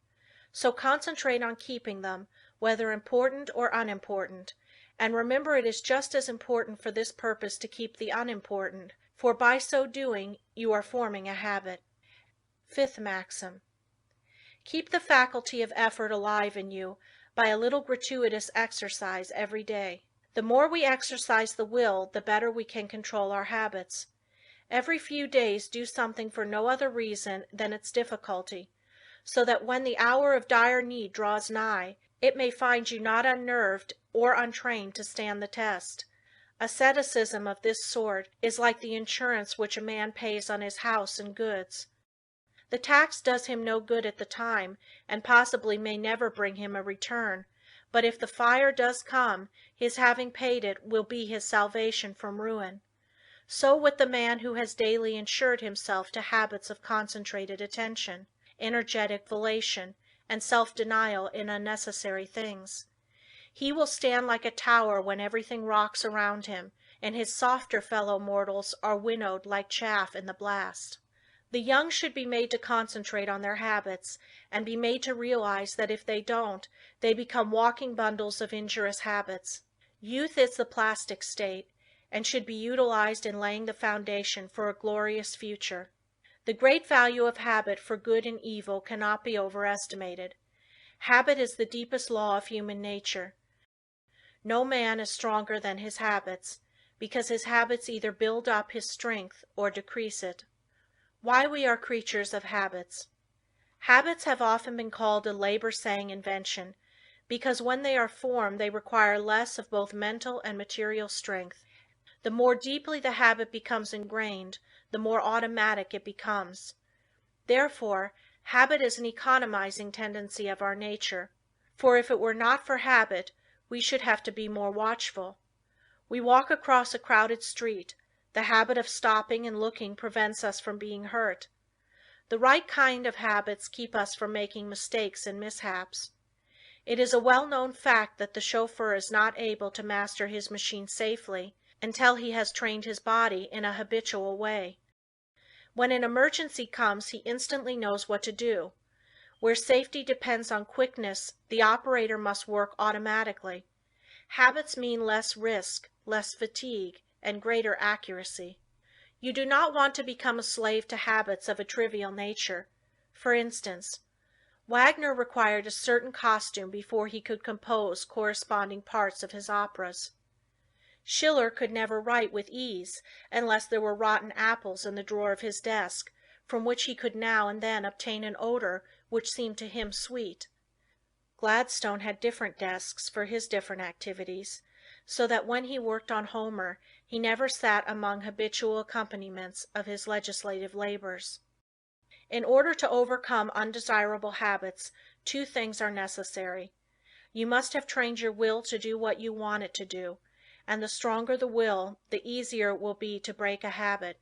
So concentrate on keeping them, whether important or unimportant, and remember it is just as important for this purpose to keep the unimportant, for by so doing you are forming a habit. Fifth maxim: keep the faculty of effort alive in you by a little gratuitous exercise every day. The more we exercise the will, the better we can control our habits. Every few days do something for no other reason than its difficulty, so that when the hour of dire need draws nigh, it may find you not unnerved or untrained to stand the test. Asceticism of this sort is like the insurance which a man pays on his house and goods. The tax does him no good at the time, and possibly may never bring him a return, but if the fire does come, his having paid it will be his salvation from ruin. So with the man who has daily insured himself to habits of concentrated attention, energetic volation, and self-denial in unnecessary things. He will stand like a tower when everything rocks around him, and his softer fellow mortals are winnowed like chaff in the blast. The young should be made to concentrate on their habits, and be made to realize that if they don't, they become walking bundles of injurious habits. Youth is the plastic state, and should be utilized in laying the foundation for a glorious future. The great value of habit for good and evil cannot be overestimated. Habit is the deepest law of human nature. No man is stronger than his habits, because his habits either build up his strength or decrease it. Why we are creatures of habits. Habits have often been called a labor-saving invention, because when they are formed they require less of both mental and material strength. The more deeply the habit becomes ingrained, the more automatic it becomes. Therefore, habit is an economizing tendency of our nature, for if it were not for habit, we should have to be more watchful. We walk across a crowded street. The habit of stopping and looking prevents us from being hurt. The right kind of habits keep us from making mistakes and mishaps. It is a well-known fact that the chauffeur is not able to master his machine safely until he has trained his body in a habitual way. When an emergency comes, he instantly knows what to do. Where safety depends on quickness, the operator must work automatically. Habits mean less risk, less fatigue, and greater accuracy. You do not want to become a slave to habits of a trivial nature. For instance, Wagner required a certain costume before he could compose corresponding parts of his operas. Schiller could never write with ease unless there were rotten apples in the drawer of his desk, from which he could now and then obtain an odor which seemed to him sweet. Gladstone had different desks for his different activities, so that when he worked on Homer, he never sat among habitual accompaniments of his legislative labors. In order to overcome undesirable habits, two things are necessary. You must have trained your will to do what you want it to do, and the stronger the will, the easier it will be to break a habit.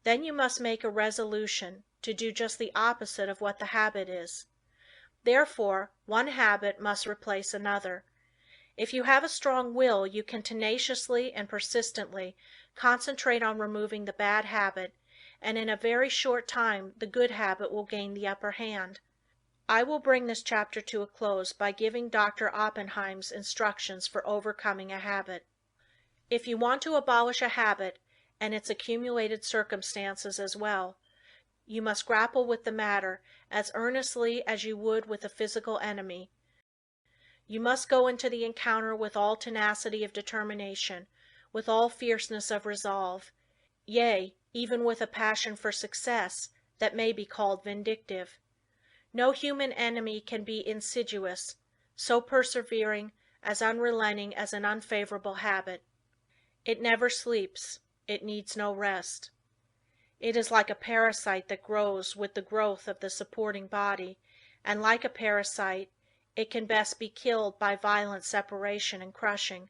Then you must make a resolution to do just the opposite of what the habit is. Therefore, one habit must replace another. If you have a strong will, you can tenaciously and persistently concentrate on removing the bad habit, and in a very short time the good habit will gain the upper hand. I will bring this chapter to a close by giving Dr. Oppenheim's instructions for overcoming a habit. If you want to abolish a habit, and its accumulated circumstances as well, you must grapple with the matter as earnestly as you would with a physical enemy. You must go into the encounter with all tenacity of determination, with all fierceness of resolve, yea, even with a passion for success that may be called vindictive. No human enemy can be insidious, so persevering, as unrelenting as an unfavorable habit. It never sleeps, it needs no rest. It is like a parasite that grows with the growth of the supporting body, and like a parasite, it can best be killed by violent separation and crushing.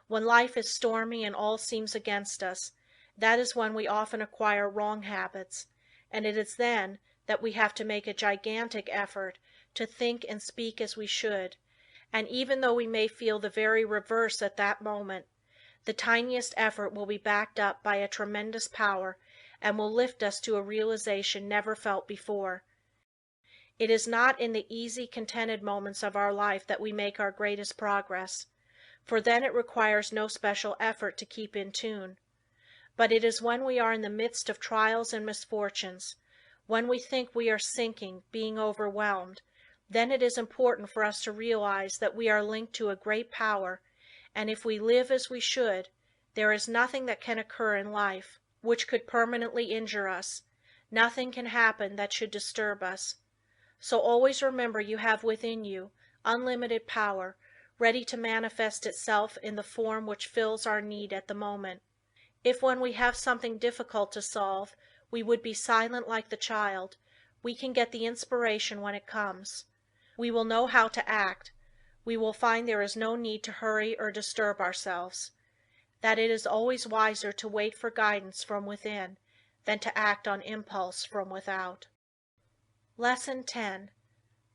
When life is stormy and all seems against us, that is when we often acquire wrong habits, and it is then that we have to make a gigantic effort to think and speak as we should, and even though we may feel the very reverse at that moment, The tiniest effort will be backed up by a tremendous power and will lift us to a realization never felt before. It is not in the easy, contented moments of our life that we make our greatest progress, for then it requires no special effort to keep in tune. But it is when we are in the midst of trials and misfortunes, when we think we are sinking, being overwhelmed, then it is important for us to realize that we are linked to a great power, and if we live as we should, there is nothing that can occur in life which could permanently injure us, nothing can happen that should disturb us. So always remember you have within you unlimited power, ready to manifest itself in the form which fills our need at the moment. If when we have something difficult to solve, we would be silent like the child, we can get the inspiration when it comes. We will know how to act. We will find there is no need to hurry or disturb ourselves. That it is always wiser to wait for guidance from within than to act on impulse from without. Lesson 10.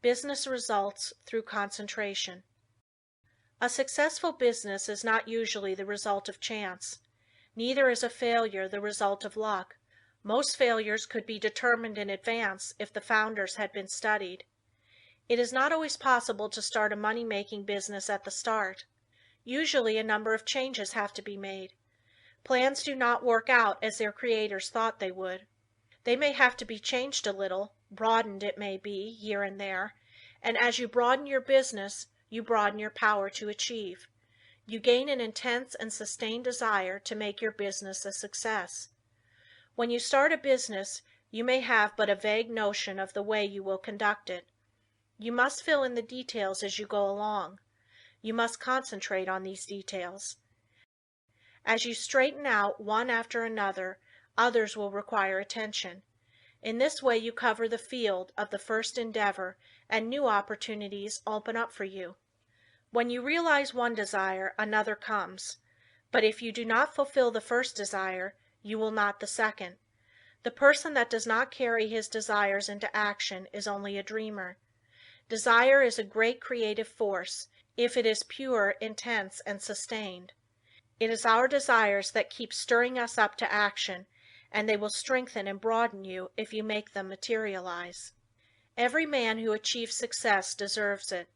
Business results through concentration. A successful business is not usually the result of chance. Neither is a failure the result of luck. Most failures could be determined in advance if the founders had been studied. It is not always possible to start a money-making business at the start. Usually a number of changes have to be made. Plans do not work out as their creators thought they would. They may have to be changed a little, broadened it may be, here and there, and as you broaden your business, you broaden your power to achieve. You gain an intense and sustained desire to make your business a success. When you start a business, you may have but a vague notion of the way you will conduct it. You must fill in the details as you go along. You must concentrate on these details. As you straighten out one after another, others will require attention. In this way you cover the field of the first endeavor and new opportunities open up for you. When you realize one desire, another comes. But if you do not fulfill the first desire, you will not the second. The person that does not carry his desires into action is only a dreamer. Desire is a great creative force, if it is pure, intense, and sustained. It is our desires that keep stirring us up to action, and they will strengthen and broaden you if you make them materialize. Every man who achieves success deserves it.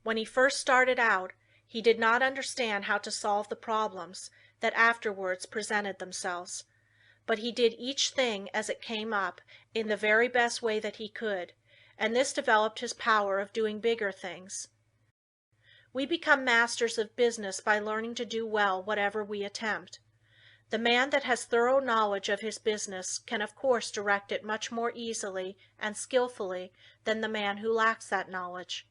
When he first started out, he did not understand how to solve the problems that afterwards presented themselves, but he did each thing as it came up in the very best way that he could, and this developed his power of doing bigger things. We become masters of business by learning to do well whatever we attempt. The man that has thorough knowledge of his business can of course direct it much more easily and skillfully than the man who lacks that knowledge.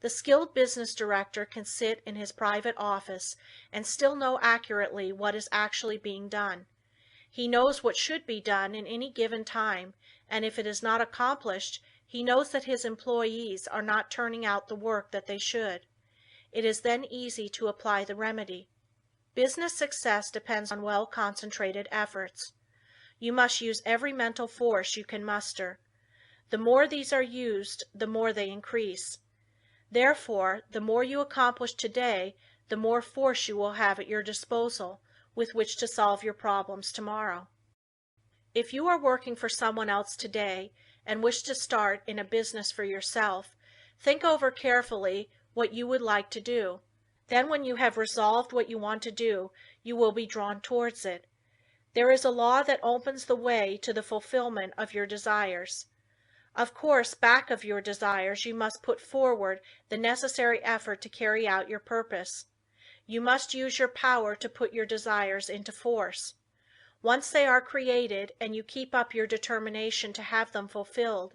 The skilled business director can sit in his private office and still know accurately what is actually being done. He knows what should be done in any given time, and if it is not accomplished, he knows that his employees are not turning out the work that they should. It is then easy to apply the remedy. Business success depends on well-concentrated efforts. You must use every mental force you can muster. The more these are used, the more they increase. Therefore, the more you accomplish today, the more force you will have at your disposal with which to solve your problems tomorrow. If you are working for someone else today and wish to start in a business for yourself, think over carefully what you would like to do. Then when you have resolved what you want to do, you will be drawn towards it. There is a law that opens the way to the fulfillment of your desires. Of course, back of your desires you must put forward the necessary effort to carry out your purpose. You must use your power to put your desires into force. Once they are created and you keep up your determination to have them fulfilled,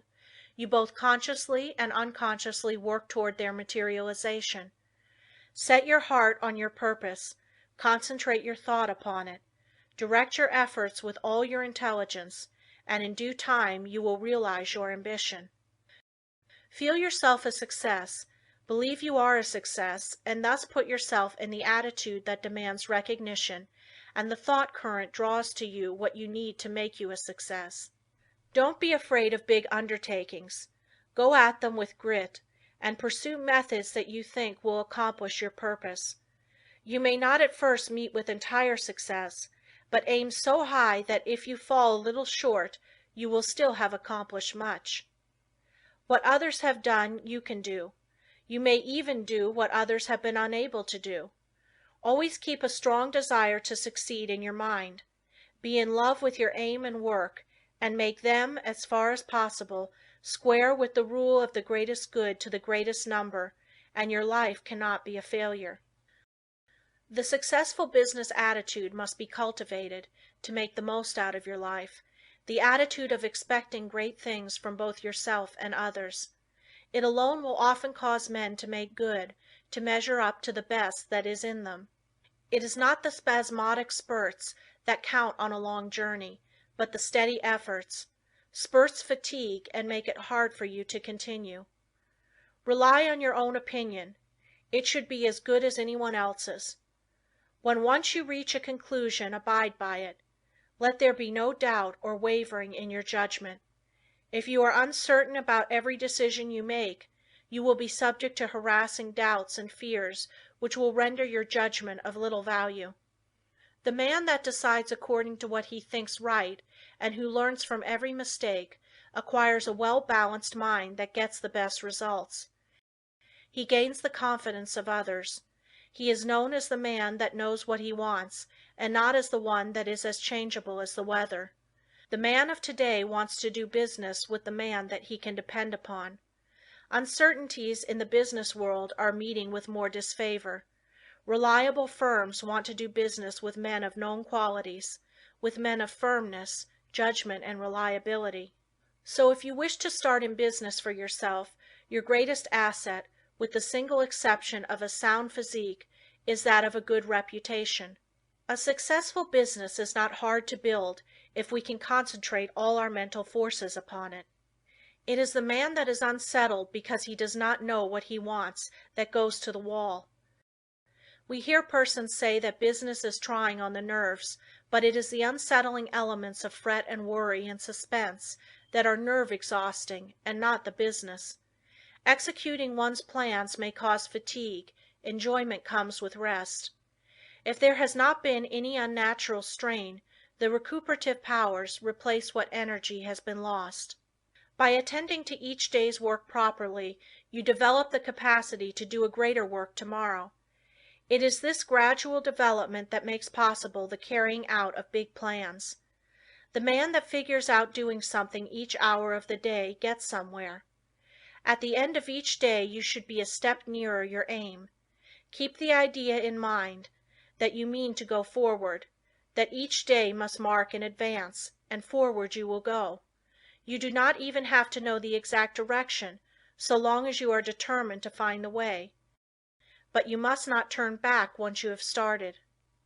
you both consciously and unconsciously work toward their materialization. Set your heart on your purpose, concentrate your thought upon it, direct your efforts with all your intelligence, and in due time you will realize your ambition. Feel yourself a success, believe you are a success, and thus put yourself in the attitude that demands recognition, and the thought current draws to you what you need to make you a success. Don't be afraid of big undertakings. Go at them with grit, and pursue methods that you think will accomplish your purpose. You may not at first meet with entire success, but aim so high that if you fall a little short, you will still have accomplished much. What others have done, you can do. You may even do what others have been unable to do. Always keep a strong desire to succeed in your mind. Be in love with your aim and work, and make them, as far as possible, square with the rule of the greatest good to the greatest number, and your life cannot be a failure. The successful business attitude must be cultivated to make the most out of your life, the attitude of expecting great things from both yourself and others. It alone will often cause men to make good, to measure up to the best that is in them. It is not the spasmodic spurts that count on a long journey, but the steady efforts. Spurts fatigue and make it hard for you to continue. Rely on your own opinion. It should be as good as anyone else's. When once you reach a conclusion, abide by it. Let there be no doubt or wavering in your judgment. If you are uncertain about every decision you make, you will be subject to harassing doubts and fears which will render your judgment of little value. The man that decides according to what he thinks right, and who learns from every mistake, acquires a well-balanced mind that gets the best results. He gains the confidence of others. He is known as the man that knows what he wants, and not as the one that is as changeable as the weather. The man of today wants to do business with the man that he can depend upon. Uncertainties in the business world are meeting with more disfavor. Reliable firms want to do business with men of known qualities, with men of firmness, judgment, and reliability. So if you wish to start in business for yourself, your greatest asset, with the single exception of a sound physique, is that of a good reputation. A successful business is not hard to build if we can concentrate all our mental forces upon it. It is the man that is unsettled because he does not know what he wants that goes to the wall. We hear persons say that business is trying on the nerves, but it is the unsettling elements of fret and worry and suspense that are nerve exhausting, and not the business. Executing one's plans may cause fatigue, enjoyment comes with rest. If there has not been any unnatural strain, the recuperative powers replace what energy has been lost. By attending to each day's work properly, you develop the capacity to do a greater work tomorrow. It is this gradual development that makes possible the carrying out of big plans. The man that figures out doing something each hour of the day gets somewhere. At the end of each day you should be a step nearer your aim. Keep the idea in mind that you mean to go forward, that each day must mark an advance, and forward you will go. You do not even have to know the exact direction, so long as you are determined to find the way. But you must not turn back once you have started.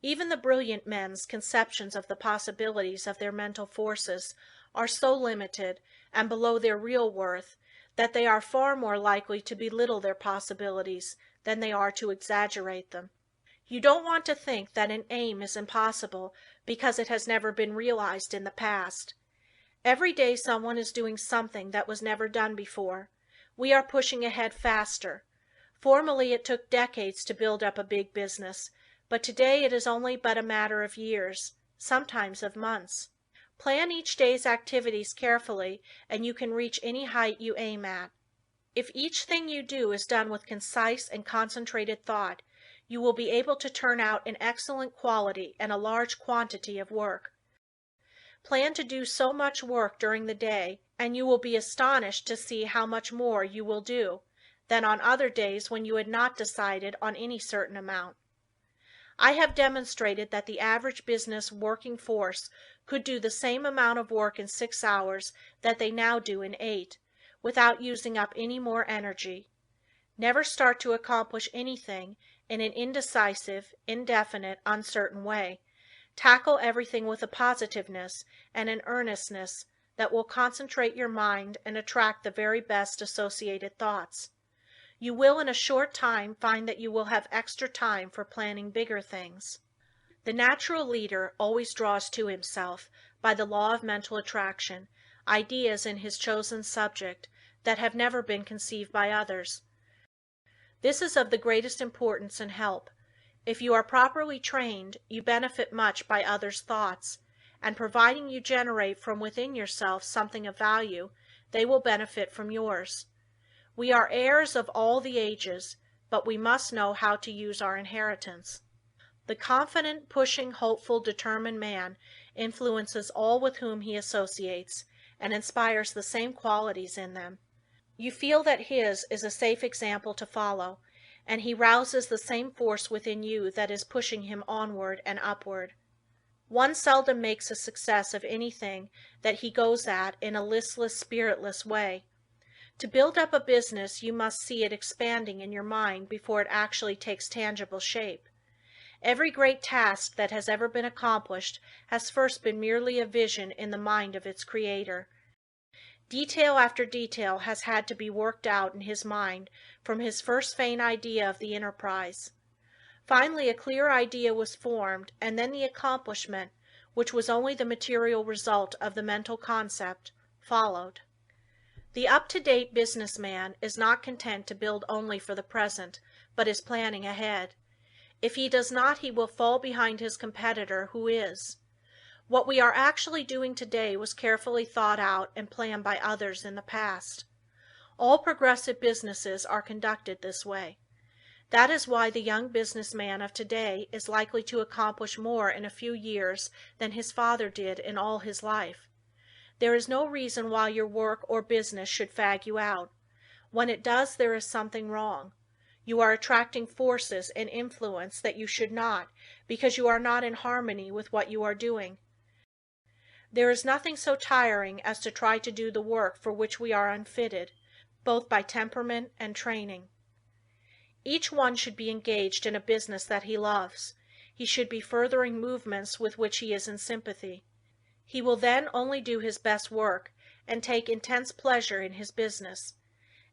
Even the brilliant men's conceptions of the possibilities of their mental forces are so limited and below their real worth that they are far more likely to belittle their possibilities than they are to exaggerate them. You don't want to think that an aim is impossible because it has never been realized in the past. Every day someone is doing something that was never done before. We are pushing ahead faster. Formerly it took decades to build up a big business, but today it is only but a matter of years, sometimes of months. Plan each day's activities carefully, and you can reach any height you aim at. If each thing you do is done with concise and concentrated thought, you will be able to turn out an excellent quality and a large quantity of work. Plan to do so much work during the day, and you will be astonished to see how much more you will do than on other days when you had not decided on any certain amount. I have demonstrated that the average business working force could do the same amount of work in 6 hours that they now do in 8, without using up any more energy. Never start to accomplish anything in an indecisive, indefinite, uncertain way. Tackle everything with a positiveness and an earnestness that will concentrate your mind and attract the very best associated thoughts. You will in a short time find that you will have extra time for planning bigger things. The natural leader always draws to himself, by the law of mental attraction, ideas in his chosen subject that have never been conceived by others. This is of the greatest importance and help. If you are properly trained, you benefit much by others' thoughts, and providing you generate from within yourself something of value, they will benefit from yours. We are heirs of all the ages, but we must know how to use our inheritance. The confident, pushing, hopeful, determined man influences all with whom he associates, and inspires the same qualities in them. You feel that his is a safe example to follow, and he rouses the same force within you that is pushing him onward and upward. One seldom makes a success of anything that he goes at in a listless, spiritless way. To build up a business you must see it expanding in your mind before it actually takes tangible shape. Every great task that has ever been accomplished has first been merely a vision in the mind of its creator. Detail after detail has had to be worked out in his mind from his first faint idea of the enterprise. Finally a clear idea was formed, and then the accomplishment, which was only the material result of the mental concept, followed. The up-to-date business man is not content to build only for the present, but is planning ahead. If he does not, he will fall behind his competitor who is. What we are actually doing today was carefully thought out and planned by others in the past. All progressive businesses are conducted this way. That is why the young business man of today is likely to accomplish more in a few years than his father did in all his life. There is no reason why your work or business should fag you out. When it does, there is something wrong. You are attracting forces and influence that you should not, because you are not in harmony with what you are doing. There is nothing so tiring as to try to do the work for which we are unfitted, both by temperament and training. Each one should be engaged in a business that he loves. He should be furthering movements with which he is in sympathy. He will then only do his best work, and take intense pleasure in his business.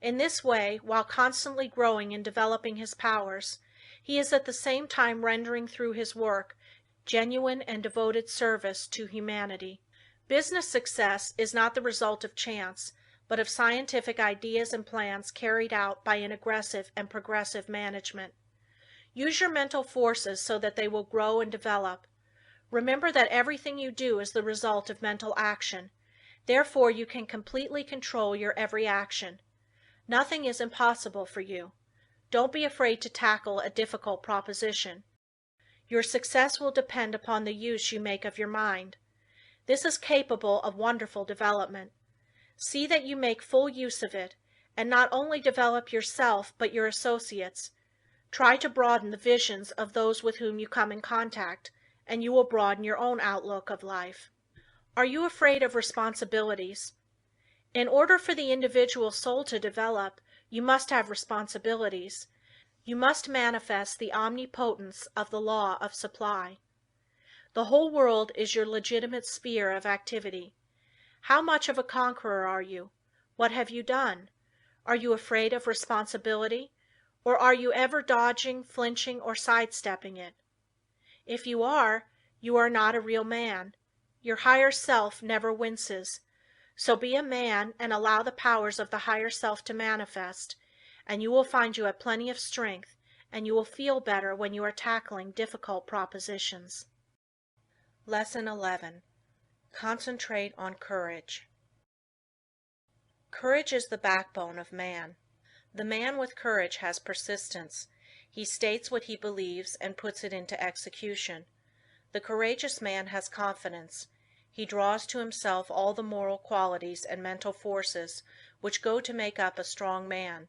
In this way, while constantly growing and developing his powers, he is at the same time rendering through his work genuine and devoted service to humanity. Business success is not the result of chance, but of scientific ideas and plans carried out by an aggressive and progressive management. Use your mental forces so that they will grow and develop. Remember that everything you do is the result of mental action. Therefore, you can completely control your every action. Nothing is impossible for you. Don't be afraid to tackle a difficult proposition. Your success will depend upon the use you make of your mind. This is capable of wonderful development. See that you make full use of it, and not only develop yourself but your associates. Try to broaden the visions of those with whom you come in contact, and you will broaden your own outlook of life. Are you afraid of responsibilities? In order for the individual soul to develop, you must have responsibilities. You must manifest the omnipotence of the law of supply. The whole world is your legitimate sphere of activity. How much of a conqueror are you? What have you done? Are you afraid of responsibility, or are you ever dodging, flinching, or sidestepping it? If you are not a real man. Your higher self never winces. So be a man and allow the powers of the higher self to manifest, and you will find you have plenty of strength, and you will feel better when you are tackling difficult propositions. Lesson 11. Concentrate on courage. Courage is the backbone of man. The man with courage has persistence. He states what he believes and puts it into execution. The courageous man has confidence. He draws to himself all the moral qualities and mental forces which go to make up a strong man,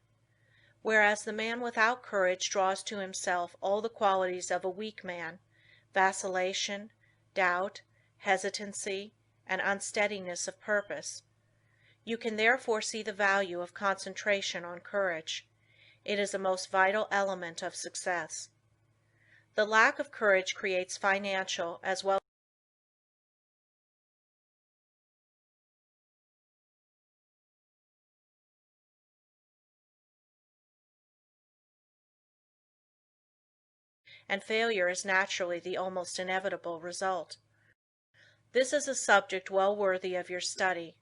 whereas the man without courage draws to himself all the qualities of a weak man, vacillation, doubt, hesitancy, and unsteadiness of purpose. You can therefore see the value of concentration on courage. It is a most vital element of success. The lack of courage creates financial as well and failure is naturally the almost inevitable result. This is a subject well worthy of your study.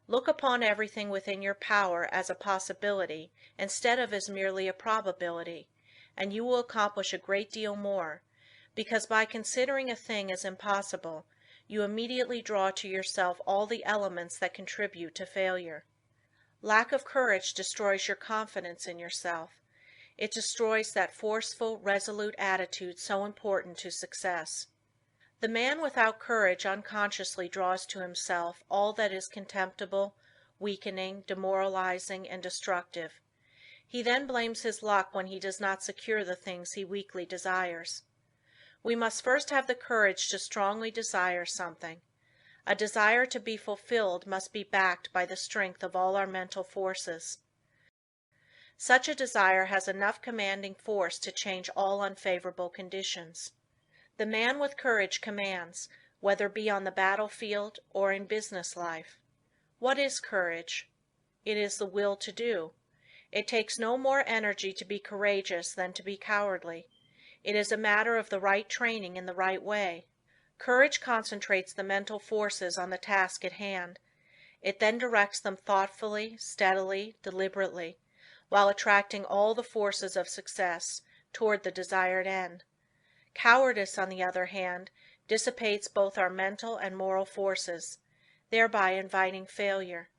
Look upon everything within your power as a possibility instead of as merely a probability, and you will accomplish a great deal more, because by considering a thing as impossible, you immediately draw to yourself all the elements that contribute to failure. Lack of courage destroys your confidence in yourself. It destroys that forceful, resolute attitude so important to success. The man without courage unconsciously draws to himself all that is contemptible, weakening, demoralizing, and destructive. He then blames his luck when he does not secure the things he weakly desires. We must first have the courage to strongly desire something. A desire to be fulfilled must be backed by the strength of all our mental forces. Such a desire has enough commanding force to change all unfavorable conditions. The man with courage commands, whether be on the battlefield or in business life. What is courage? It is the will to do. It takes no more energy to be courageous than to be cowardly. It is a matter of the right training in the right way. Courage concentrates the mental forces on the task at hand. It then directs them thoughtfully, steadily, deliberately, while attracting all the forces of success toward the desired end. Cowardice, on the other hand, dissipates both our mental and moral forces, thereby inviting failure.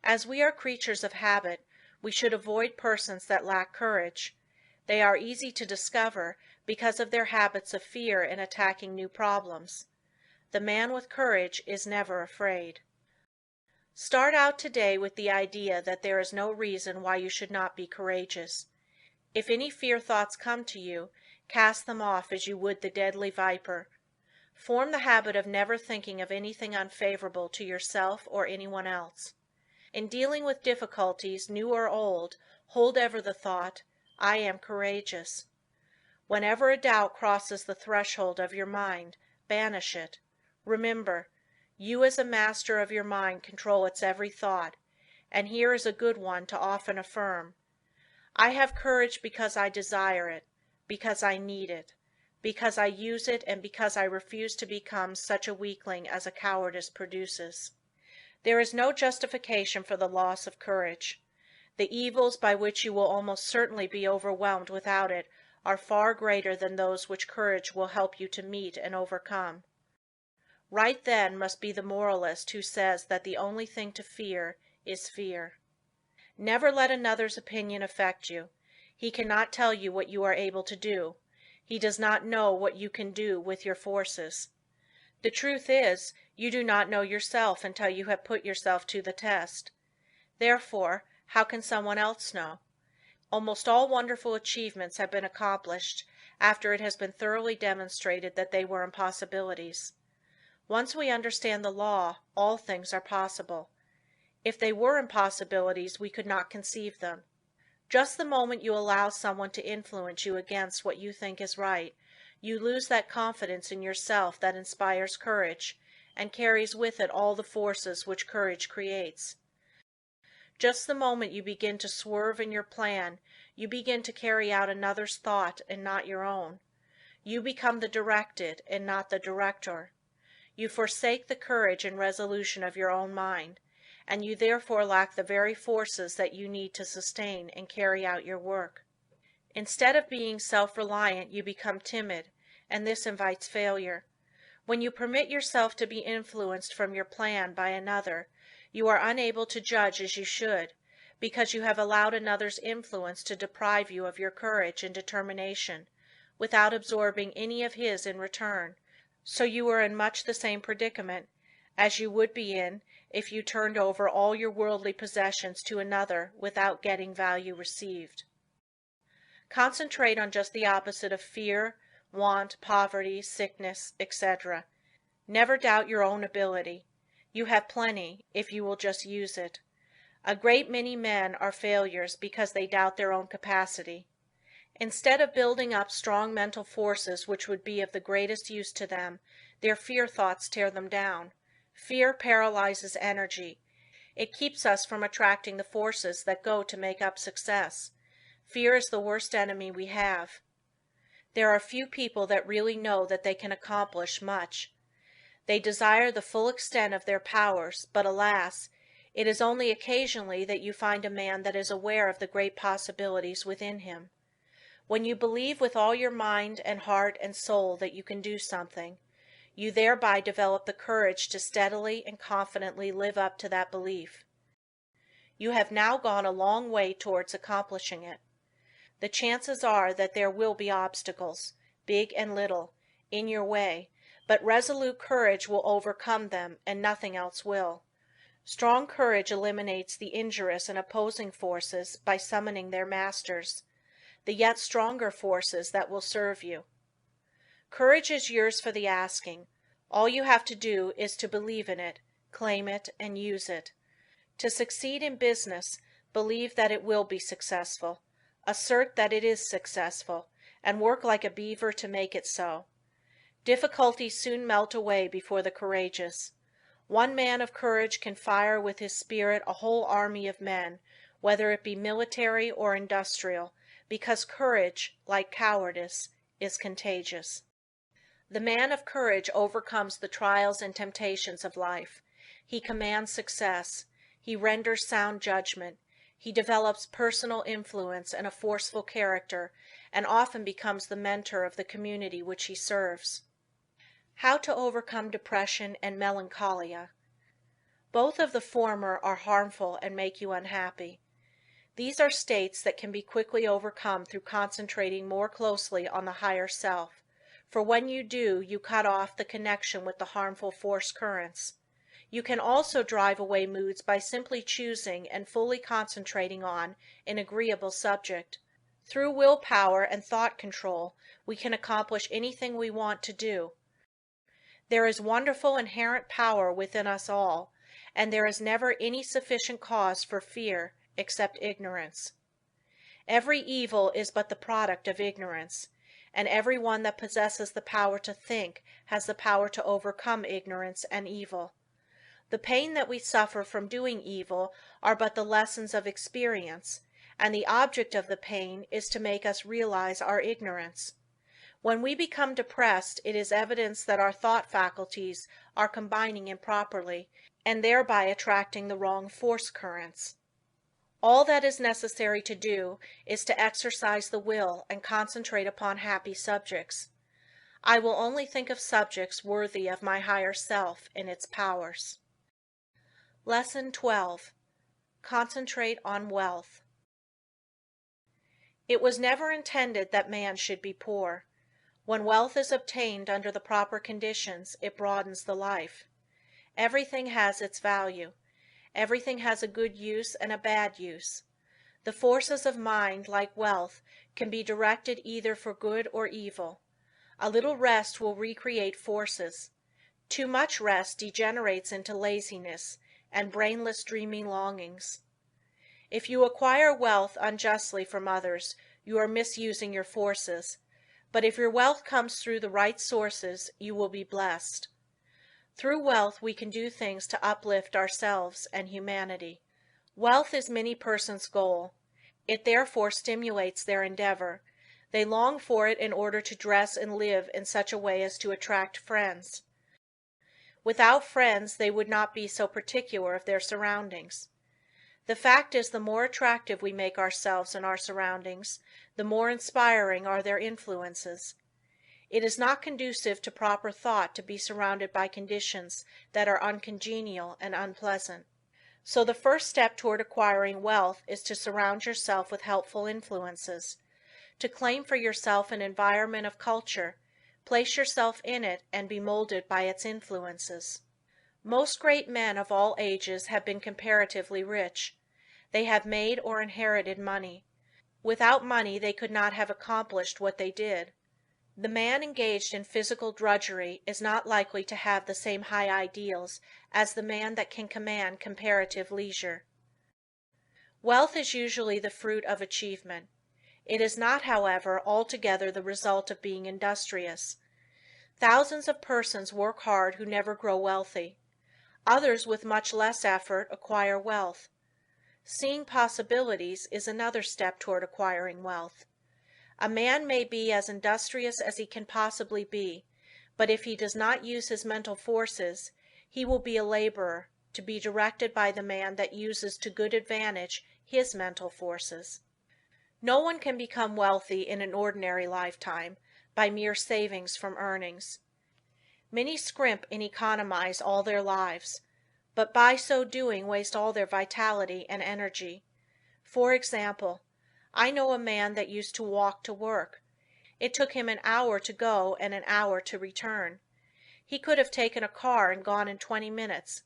As we are creatures of habit, we should avoid persons that lack courage. They are easy to discover because of their habits of fear in attacking new problems. The man with courage is never afraid. Start out today with the idea that there is no reason why you should not be courageous. If any fear thoughts come to you, cast them off as you would the deadly viper. Form the habit of never thinking of anything unfavorable to yourself or anyone else. In dealing with difficulties, new or old, hold ever the thought, I am courageous. Whenever a doubt crosses the threshold of your mind, banish it. Remember, you as a master of your mind control its every thought, and here is a good one to often affirm. I have courage because I desire it, because I need it, because I use it, and because I refuse to become such a weakling as a cowardice produces. There is no justification for the loss of courage. The evils by which you will almost certainly be overwhelmed without it are far greater than those which courage will help you to meet and overcome. Right then must be the moralist who says that the only thing to fear is fear. Never let another's opinion affect you. He cannot tell you what you are able to do. He does not know what you can do with your forces. The truth is, you do not know yourself until you have put yourself to the test. Therefore, how can someone else know? Almost all wonderful achievements have been accomplished after it has been thoroughly demonstrated that they were impossibilities. Once we understand the law, all things are possible. If they were impossibilities, we could not conceive them. Just the moment you allow someone to influence you against what you think is right, you lose that confidence in yourself that inspires courage, and carries with it all the forces which courage creates. Just the moment you begin to swerve in your plan, you begin to carry out another's thought and not your own. You become the directed and not the director. You forsake the courage and resolution of your own mind, and you therefore lack the very forces that you need to sustain and carry out your work. Instead of being self-reliant, you become timid, and this invites failure. When you permit yourself to be influenced from your plan by another, you are unable to judge as you should, because you have allowed another's influence to deprive you of your courage and determination, without absorbing any of his in return, so you are in much the same predicament as you would be in if you turned over all your worldly possessions to another without getting value received. Concentrate on just the opposite of fear, want, poverty, sickness, etc. Never doubt your own ability. You have plenty, if you will just use it. A great many men are failures because they doubt their own capacity. Instead of building up strong mental forces which would be of the greatest use to them, their fear thoughts tear them down. Fear paralyzes energy. It keeps us from attracting the forces that go to make up success. Fear is the worst enemy we have. There are few people that really know that they can accomplish much. They desire the full extent of their powers, but alas, it is only occasionally that you find a man that is aware of the great possibilities within him. When you believe with all your mind and heart and soul that you can do something, you thereby develop the courage to steadily and confidently live up to that belief. You have now gone a long way towards accomplishing it. The chances are that there will be obstacles, big and little, in your way, but resolute courage will overcome them and nothing else will. Strong courage eliminates the injurious and opposing forces by summoning their masters, the yet stronger forces that will serve you. Courage is yours for the asking. All you have to do is to believe in it, claim it, and use it. To succeed in business, believe that it will be successful, assert that it is successful, and work like a beaver to make it so. Difficulties soon melt away before the courageous. One man of courage can fire with his spirit a whole army of men, whether it be military or industrial, because courage, like cowardice, is contagious. The man of courage overcomes the trials and temptations of life. He commands success. He renders sound judgment. He develops personal influence and a forceful character, and often becomes the mentor of the community which he serves. How to overcome depression and melancholia. Both of the former are harmful and make you unhappy. These are states that can be quickly overcome through concentrating more closely on the higher self, for when you do, you cut off the connection with the harmful force currents. You can also drive away moods by simply choosing and fully concentrating on an agreeable subject. Through willpower and thought control, we can accomplish anything we want to do. There is wonderful inherent power within us all, and there is never any sufficient cause for fear except ignorance. Every evil is but the product of ignorance, and every one that possesses the power to think has the power to overcome ignorance and evil. The pain that we suffer from doing evil are but the lessons of experience, and the object of the pain is to make us realize our ignorance. When we become depressed, it is evidence that our thought faculties are combining improperly, and thereby attracting the wrong force currents. All that is necessary to do is to exercise the will and concentrate upon happy subjects. I will only think of subjects worthy of my higher self and its powers. Lesson 12. Concentrate on wealth. It was never intended that man should be poor. When wealth is obtained under the proper conditions, it broadens the life. Everything has its value. Everything has a good use and a bad use. The forces of mind, like wealth, can be directed either for good or evil. A little rest will recreate forces. Too much rest degenerates into laziness and brainless dreaming longings. If you acquire wealth unjustly from others, you are misusing your forces, but if your wealth comes through the right sources, you will be blessed. Through wealth we can do things to uplift ourselves and humanity. Wealth is many persons' goal. It therefore stimulates their endeavor. They long for it in order to dress and live in such a way as to attract friends. Without friends they would not be so particular of their surroundings. The fact is, the more attractive we make ourselves and our surroundings, the more inspiring are their influences. It is not conducive to proper thought to be surrounded by conditions that are uncongenial and unpleasant. So the first step toward acquiring wealth is to surround yourself with helpful influences. To claim for yourself an environment of culture, place yourself in it and be molded by its influences. Most great men of all ages have been comparatively rich. They have made or inherited money. Without money they could not have accomplished what they did. The man engaged in physical drudgery is not likely to have the same high ideals as the man that can command comparative leisure. Wealth is usually the fruit of achievement. It is not, however, altogether the result of being industrious. Thousands of persons work hard who never grow wealthy. Others with much less effort acquire wealth. Seeing possibilities is another step toward acquiring wealth. A man may be as industrious as he can possibly be, but if he does not use his mental forces, he will be a laborer, to be directed by the man that uses to good advantage his mental forces. No one can become wealthy in an ordinary lifetime by mere savings from earnings. Many scrimp and economize all their lives, but by so doing waste all their vitality and energy. For example, I know a man that used to walk to work. It took him an hour to go and an hour to return. He could have taken a car and gone in 20 minutes.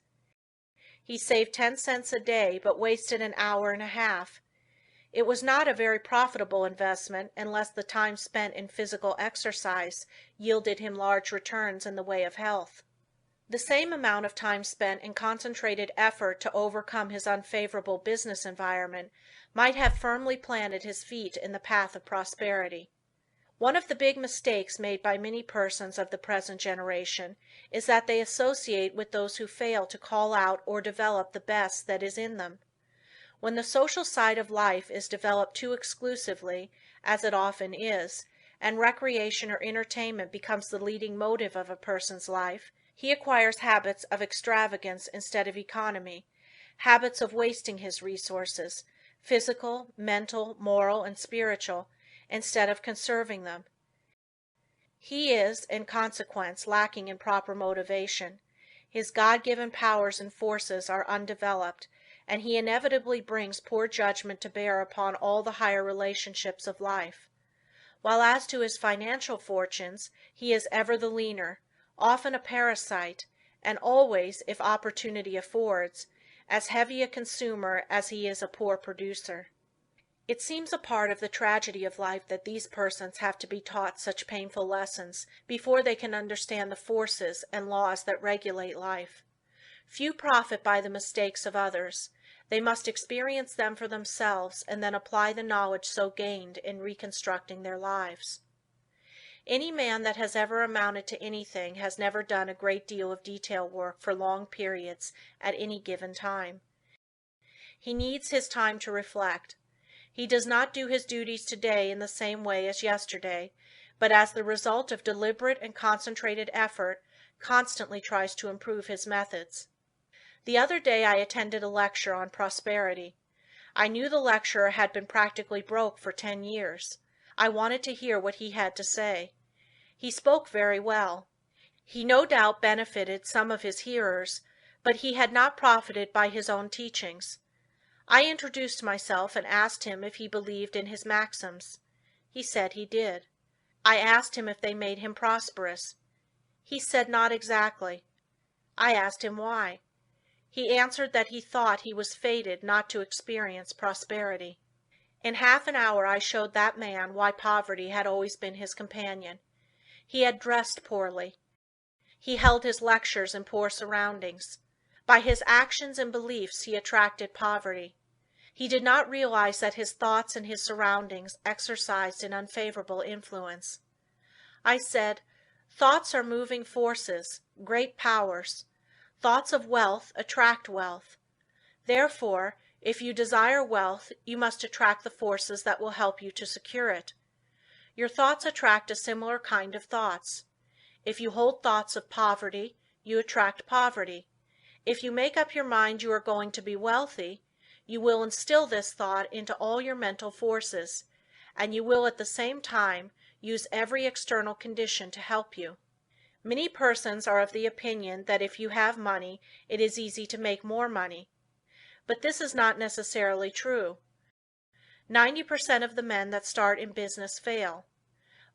He saved 10 cents a day but wasted an hour and a half. It was not a very profitable investment unless the time spent in physical exercise yielded him large returns in the way of health. The same amount of time spent in concentrated effort to overcome his unfavorable business environment might have firmly planted his feet in the path of prosperity. One of the big mistakes made by many persons of the present generation is that they associate with those who fail to call out or develop the best that is in them. When the social side of life is developed too exclusively, as it often is, and recreation or entertainment becomes the leading motive of a person's life, he acquires habits of extravagance instead of economy, habits of wasting his resources, physical, mental, moral, and spiritual, instead of conserving them. He is, in consequence, lacking in proper motivation. His God-given powers and forces are undeveloped, and he inevitably brings poor judgment to bear upon all the higher relationships of life. While as to his financial fortunes, he is ever the leaner, often a parasite, and always, if opportunity affords, as heavy a consumer as he is a poor producer. It seems a part of the tragedy of life that these persons have to be taught such painful lessons before they can understand the forces and laws that regulate life. Few profit by the mistakes of others. They must experience them for themselves and then apply the knowledge so gained in reconstructing their lives. Any man that has ever amounted to anything has never done a great deal of detail work for long periods at any given time. He needs his time to reflect. He does not do his duties today in the same way as yesterday, but as the result of deliberate and concentrated effort, constantly tries to improve his methods. The other day I attended a lecture on prosperity. I knew the lecturer had been practically broke for 10 years. I wanted to hear what he had to say. He spoke very well. He no doubt benefited some of his hearers, but he had not profited by his own teachings. I introduced myself and asked him if he believed in his maxims. He said he did. I asked him if they made him prosperous. He said not exactly. I asked him why. He answered that he thought he was fated not to experience prosperity. In half an hour I showed that man why poverty had always been his companion. He had dressed poorly. He held his lectures in poor surroundings. By his actions and beliefs he attracted poverty. He did not realize that his thoughts and his surroundings exercised an unfavorable influence. I said, thoughts are moving forces, great powers. Thoughts of wealth attract wealth. Therefore, if you desire wealth, you must attract the forces that will help you to secure it. Your thoughts attract a similar kind of thoughts. If you hold thoughts of poverty, you attract poverty. If you make up your mind you are going to be wealthy, you will instill this thought into all your mental forces, and you will at the same time use every external condition to help you. Many persons are of the opinion that if you have money, it is easy to make more money. But this is not necessarily true. 90% of the men that start in business fail.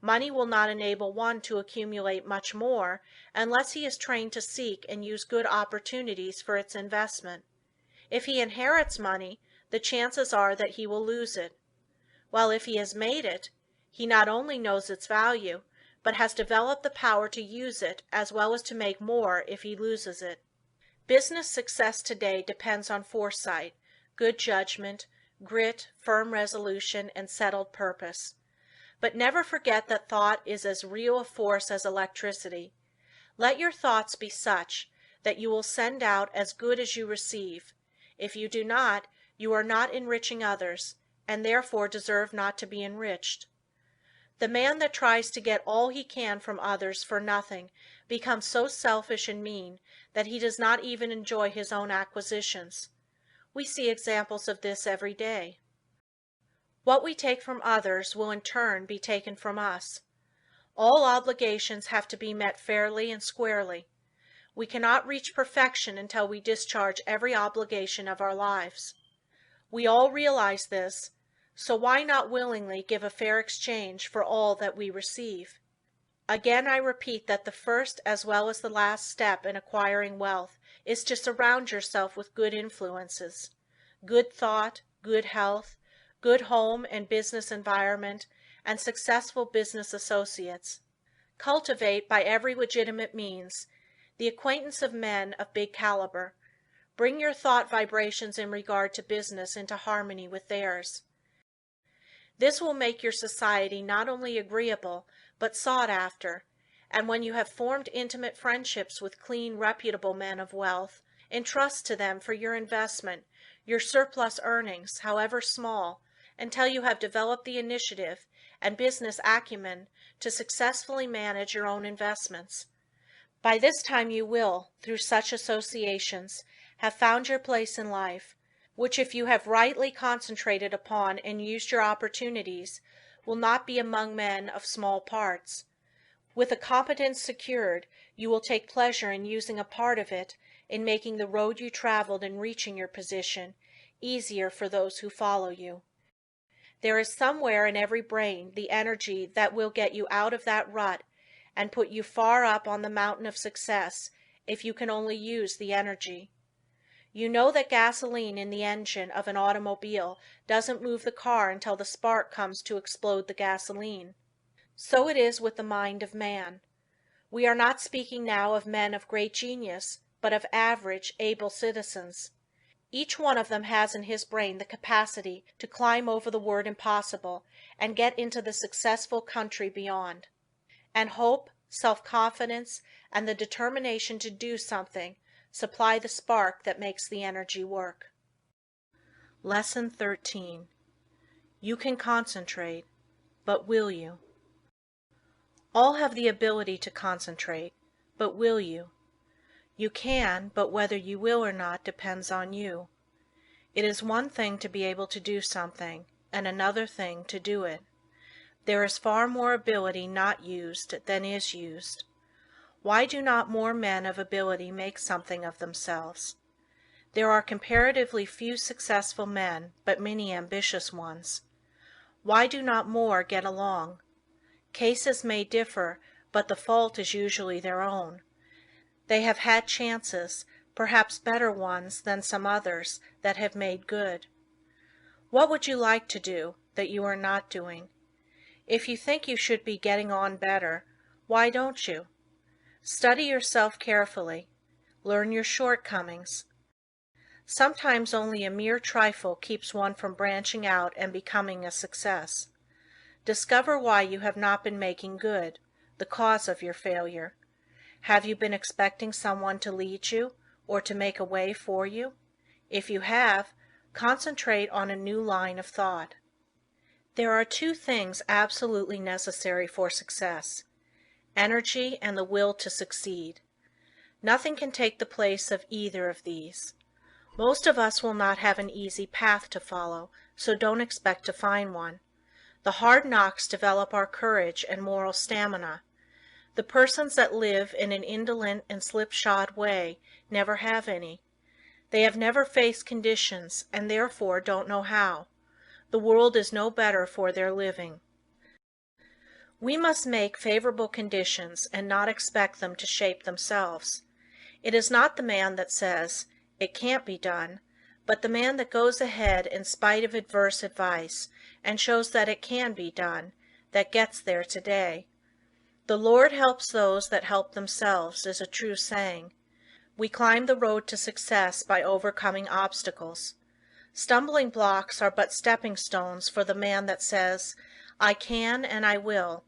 Money will not enable one to accumulate much more unless he is trained to seek and use good opportunities for its investment. If he inherits money, the chances are that he will lose it. While if he has made it, he not only knows its value, but has developed the power to use it as well as to make more if he loses it. Business success today depends on foresight, good judgment, grit, firm resolution, and settled purpose. But never forget that thought is as real a force as electricity. Let your thoughts be such that you will send out as good as you receive. If you do not, you are not enriching others, and therefore deserve not to be enriched. The man that tries to get all he can from others for nothing becomes so selfish and mean that he does not even enjoy his own acquisitions. We see examples of this every day. What we take from others will in turn be taken from us. All obligations have to be met fairly and squarely. We cannot reach perfection until we discharge every obligation of our lives. We all realize this, so why not willingly give a fair exchange for all that we receive? Again I repeat that the first as well as the last step in acquiring wealth is to surround yourself with good influences, good thought, good health, good home and business environment, and successful business associates. Cultivate by every legitimate means the acquaintance of men of big caliber. Bring your thought vibrations in regard to business into harmony with theirs. This will make your society not only agreeable, but sought after, and when you have formed intimate friendships with clean, reputable men of wealth, entrust to them for your investment your surplus earnings, however small, until you have developed the initiative and business acumen to successfully manage your own investments. By this time you will, through such associations, have found your place in life, which if you have rightly concentrated upon and used your opportunities, will not be among men of small parts. With a competence secured, you will take pleasure in using a part of it in making the road you traveled in reaching your position easier for those who follow you. There is somewhere in every brain the energy that will get you out of that rut and put you far up on the mountain of success if you can only use the energy. You know that gasoline in the engine of an automobile doesn't move the car until the spark comes to explode the gasoline. So it is with the mind of man. We are not speaking now of men of great genius, but of average, able citizens. Each one of them has in his brain the capacity to climb over the word impossible and get into the successful country beyond. And hope, self-confidence, and the determination to do something supply the spark that makes the energy work. Lesson 13. You can concentrate, but will you? All have the ability to concentrate, but will you? You can, but whether you will or not depends on you. It is one thing to be able to do something, and another thing to do it. There is far more ability not used than is used. Why do not more men of ability make something of themselves? There are comparatively few successful men, but many ambitious ones. Why do not more get along? Cases may differ, but the fault is usually their own. They have had chances, perhaps better ones than some others, that have made good. What would you like to do that you are not doing? If you think you should be getting on better, why don't you? Study yourself carefully. Learn your shortcomings. Sometimes only a mere trifle keeps one from branching out and becoming a success. Discover why you have not been making good, the cause of your failure. Have you been expecting someone to lead you, or to make a way for you? If you have, concentrate on a new line of thought. There are two things absolutely necessary for success: energy and the will to succeed. Nothing can take the place of either of these. Most of us will not have an easy path to follow, so don't expect to find one. The hard knocks develop our courage and moral stamina. The persons that live in an indolent and slipshod way never have any. They have never faced conditions and therefore don't know how. The world is no better for their living. We must make favorable conditions and not expect them to shape themselves. It is not the man that says, "It can't be done," but the man that goes ahead in spite of adverse advice and shows that it can be done, that gets there today. "The Lord helps those that help themselves" is a true saying. We climb the road to success by overcoming obstacles. Stumbling blocks are but stepping stones for the man that says, "I can and I will."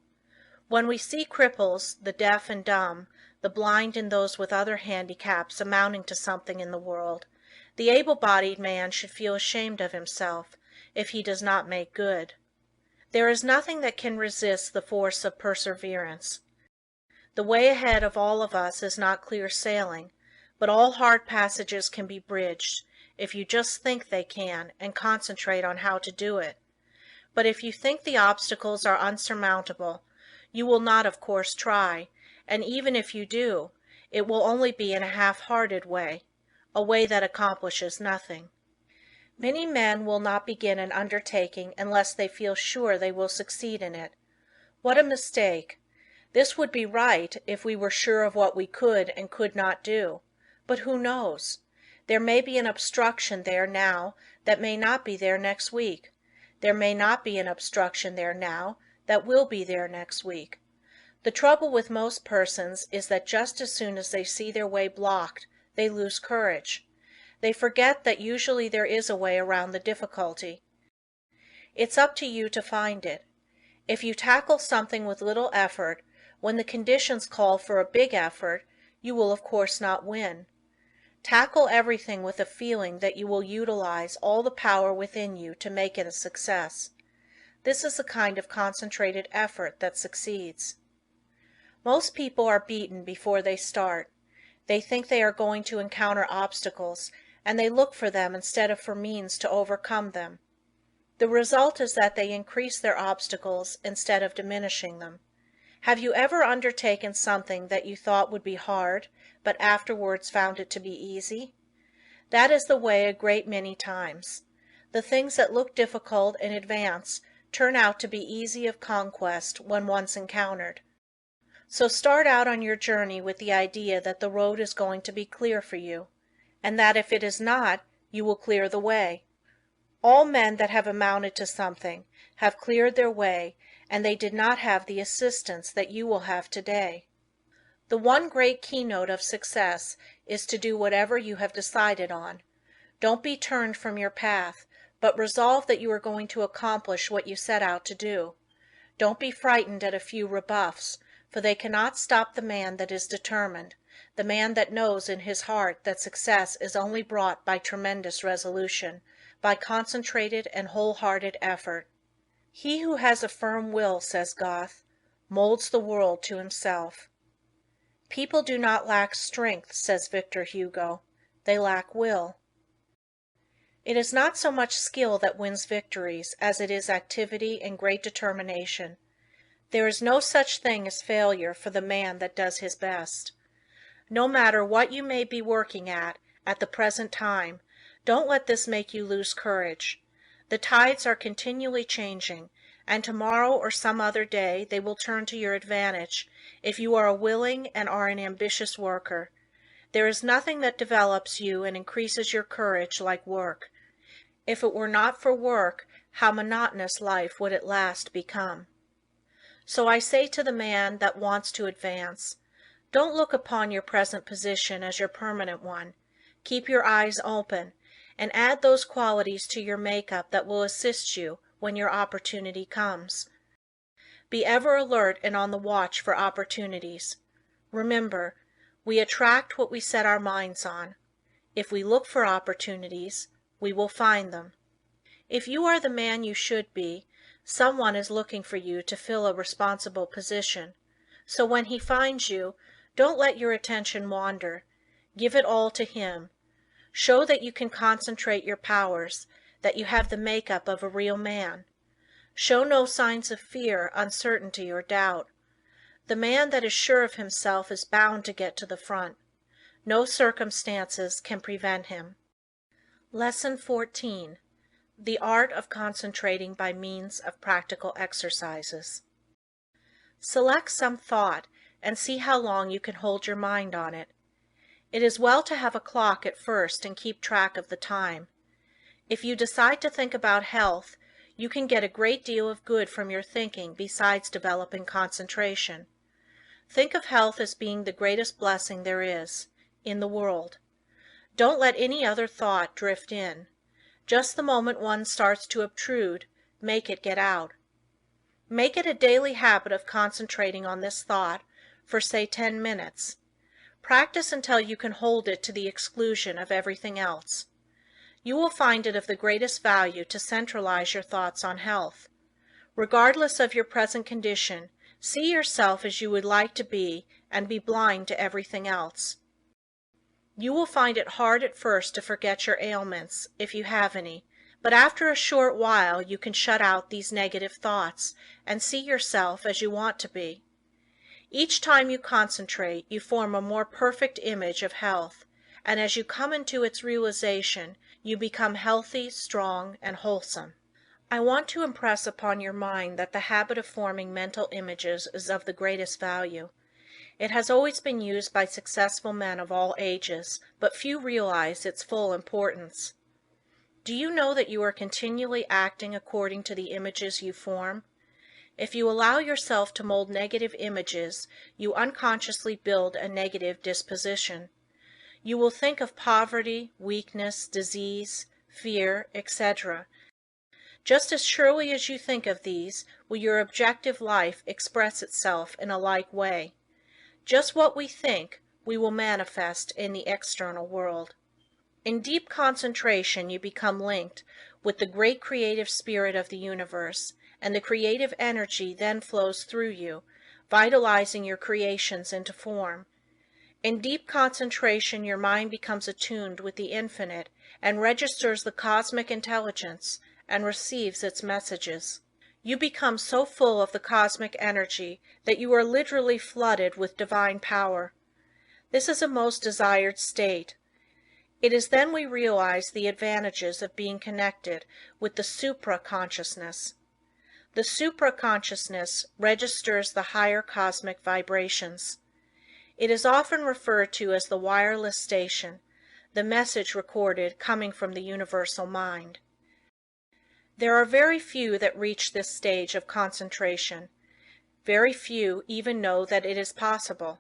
When we see cripples, the deaf and dumb, the blind and those with other handicaps amounting to something in the world, the able-bodied man should feel ashamed of himself if he does not make good. There is nothing that can resist the force of perseverance. The way ahead of all of us is not clear sailing, but all hard passages can be bridged if you just think they can and concentrate on how to do it. But if you think the obstacles are unsurmountable, you will not of course try, and even if you do, it will only be in a half-hearted way, a way that accomplishes nothing. Many men will not begin an undertaking unless they feel sure they will succeed in it. What a mistake! This would be right if we were sure of what we could and could not do. But who knows? There may be an obstruction there now that may not be there next week. There may not be an obstruction there now that will be there next week. The trouble with most persons is that just as soon as they see their way blocked, they lose courage. They forget that usually there is a way around the difficulty. It's up to you to find it. If you tackle something with little effort, when the conditions call for a big effort, you will of course not win. Tackle everything with a feeling that you will utilize all the power within you to make it a success. This is the kind of concentrated effort that succeeds. Most people are beaten before they start. They think they are going to encounter obstacles, and they look for them instead of for means to overcome them. The result is that they increase their obstacles instead of diminishing them. Have you ever undertaken something that you thought would be hard, but afterwards found it to be easy? That is the way a great many times. The things that look difficult in advance turn out to be easy of conquest when once encountered. So start out on your journey with the idea that the road is going to be clear for you, and that if it is not, you will clear the way. All men that have amounted to something have cleared their way, and they did not have the assistance that you will have today. The one great keynote of success is to do whatever you have decided on. Don't be turned from your path, but resolve that you are going to accomplish what you set out to do. Don't be frightened at a few rebuffs, for they cannot stop the man that is determined, the man that knows in his heart that success is only brought by tremendous resolution, by concentrated and wholehearted effort. He who has a firm will, says Goethe, molds the world to himself. People do not lack strength, says Victor Hugo, they lack will. It is not so much skill that wins victories as it is activity and great determination. There is no such thing as failure for the man that does his best. No matter what you may be working at the present time, don't let this make you lose courage. The tides are continually changing, and tomorrow or some other day they will turn to your advantage if you are a willing and are an ambitious worker. There is nothing that develops you and increases your courage like work. If it were not for work, how monotonous life would at last become. So I say to the man that wants to advance, don't look upon your present position as your permanent one. Keep your eyes open, and add those qualities to your makeup that will assist you when your opportunity comes. Be ever alert and on the watch for opportunities. Remember, we attract what we set our minds on. If we look for opportunities, we will find them. If you are the man you should be, someone is looking for you to fill a responsible position. So when he finds you, don't let your attention wander. Give it all to him. Show that you can concentrate your powers, that you have the makeup of a real man. Show no signs of fear, uncertainty, or doubt. The man that is sure of himself is bound to get to the front. No circumstances can prevent him. Lesson 14. The Art of Concentrating by Means of Practical Exercises. Select some thought and see how long you can hold your mind on it. It is well to have a clock at first and keep track of the time. If you decide to think about health, you can get a great deal of good from your thinking besides developing concentration. Think of health as being the greatest blessing there is in the world. Don't let any other thought drift in. Just the moment one starts to obtrude, make it get out. Make it a daily habit of concentrating on this thought for say 10 minutes. Practice until you can hold it to the exclusion of everything else. You will find it of the greatest value to centralize your thoughts on health. Regardless of your present condition, see yourself as you would like to be and be blind to everything else. You will find it hard at first to forget your ailments, if you have any, But after a short while you can shut out these negative thoughts and see yourself as you want to be. Each time you concentrate, you form a more perfect image of health, and as you come into its realization, you become healthy, strong, and wholesome. I want to impress upon your mind that the habit of forming mental images is of the greatest value. It has always been used by successful men of all ages, but few realize its full importance. Do you know that you are continually acting according to the images you form? If you allow yourself to mold negative images, you unconsciously build a negative disposition. You will think of poverty, weakness, disease, fear, etc. Just as surely as you think of these, will your objective life express itself in a like way. Just what we think, we will manifest in the external world. In deep concentration you become linked with the great creative spirit of the universe, and the creative energy then flows through you, vitalizing your creations into form. In deep concentration your mind becomes attuned with the infinite and registers the cosmic intelligence and receives its messages. You become so full of the cosmic energy that you are literally flooded with divine power. This is a most desired state. It is then we realize the advantages of being connected with the supra-consciousness. The supra-consciousness registers the higher cosmic vibrations. It is often referred to as the wireless station, the message recorded coming from the universal mind. There are very few that reach this stage of concentration. Very few even know that it is possible.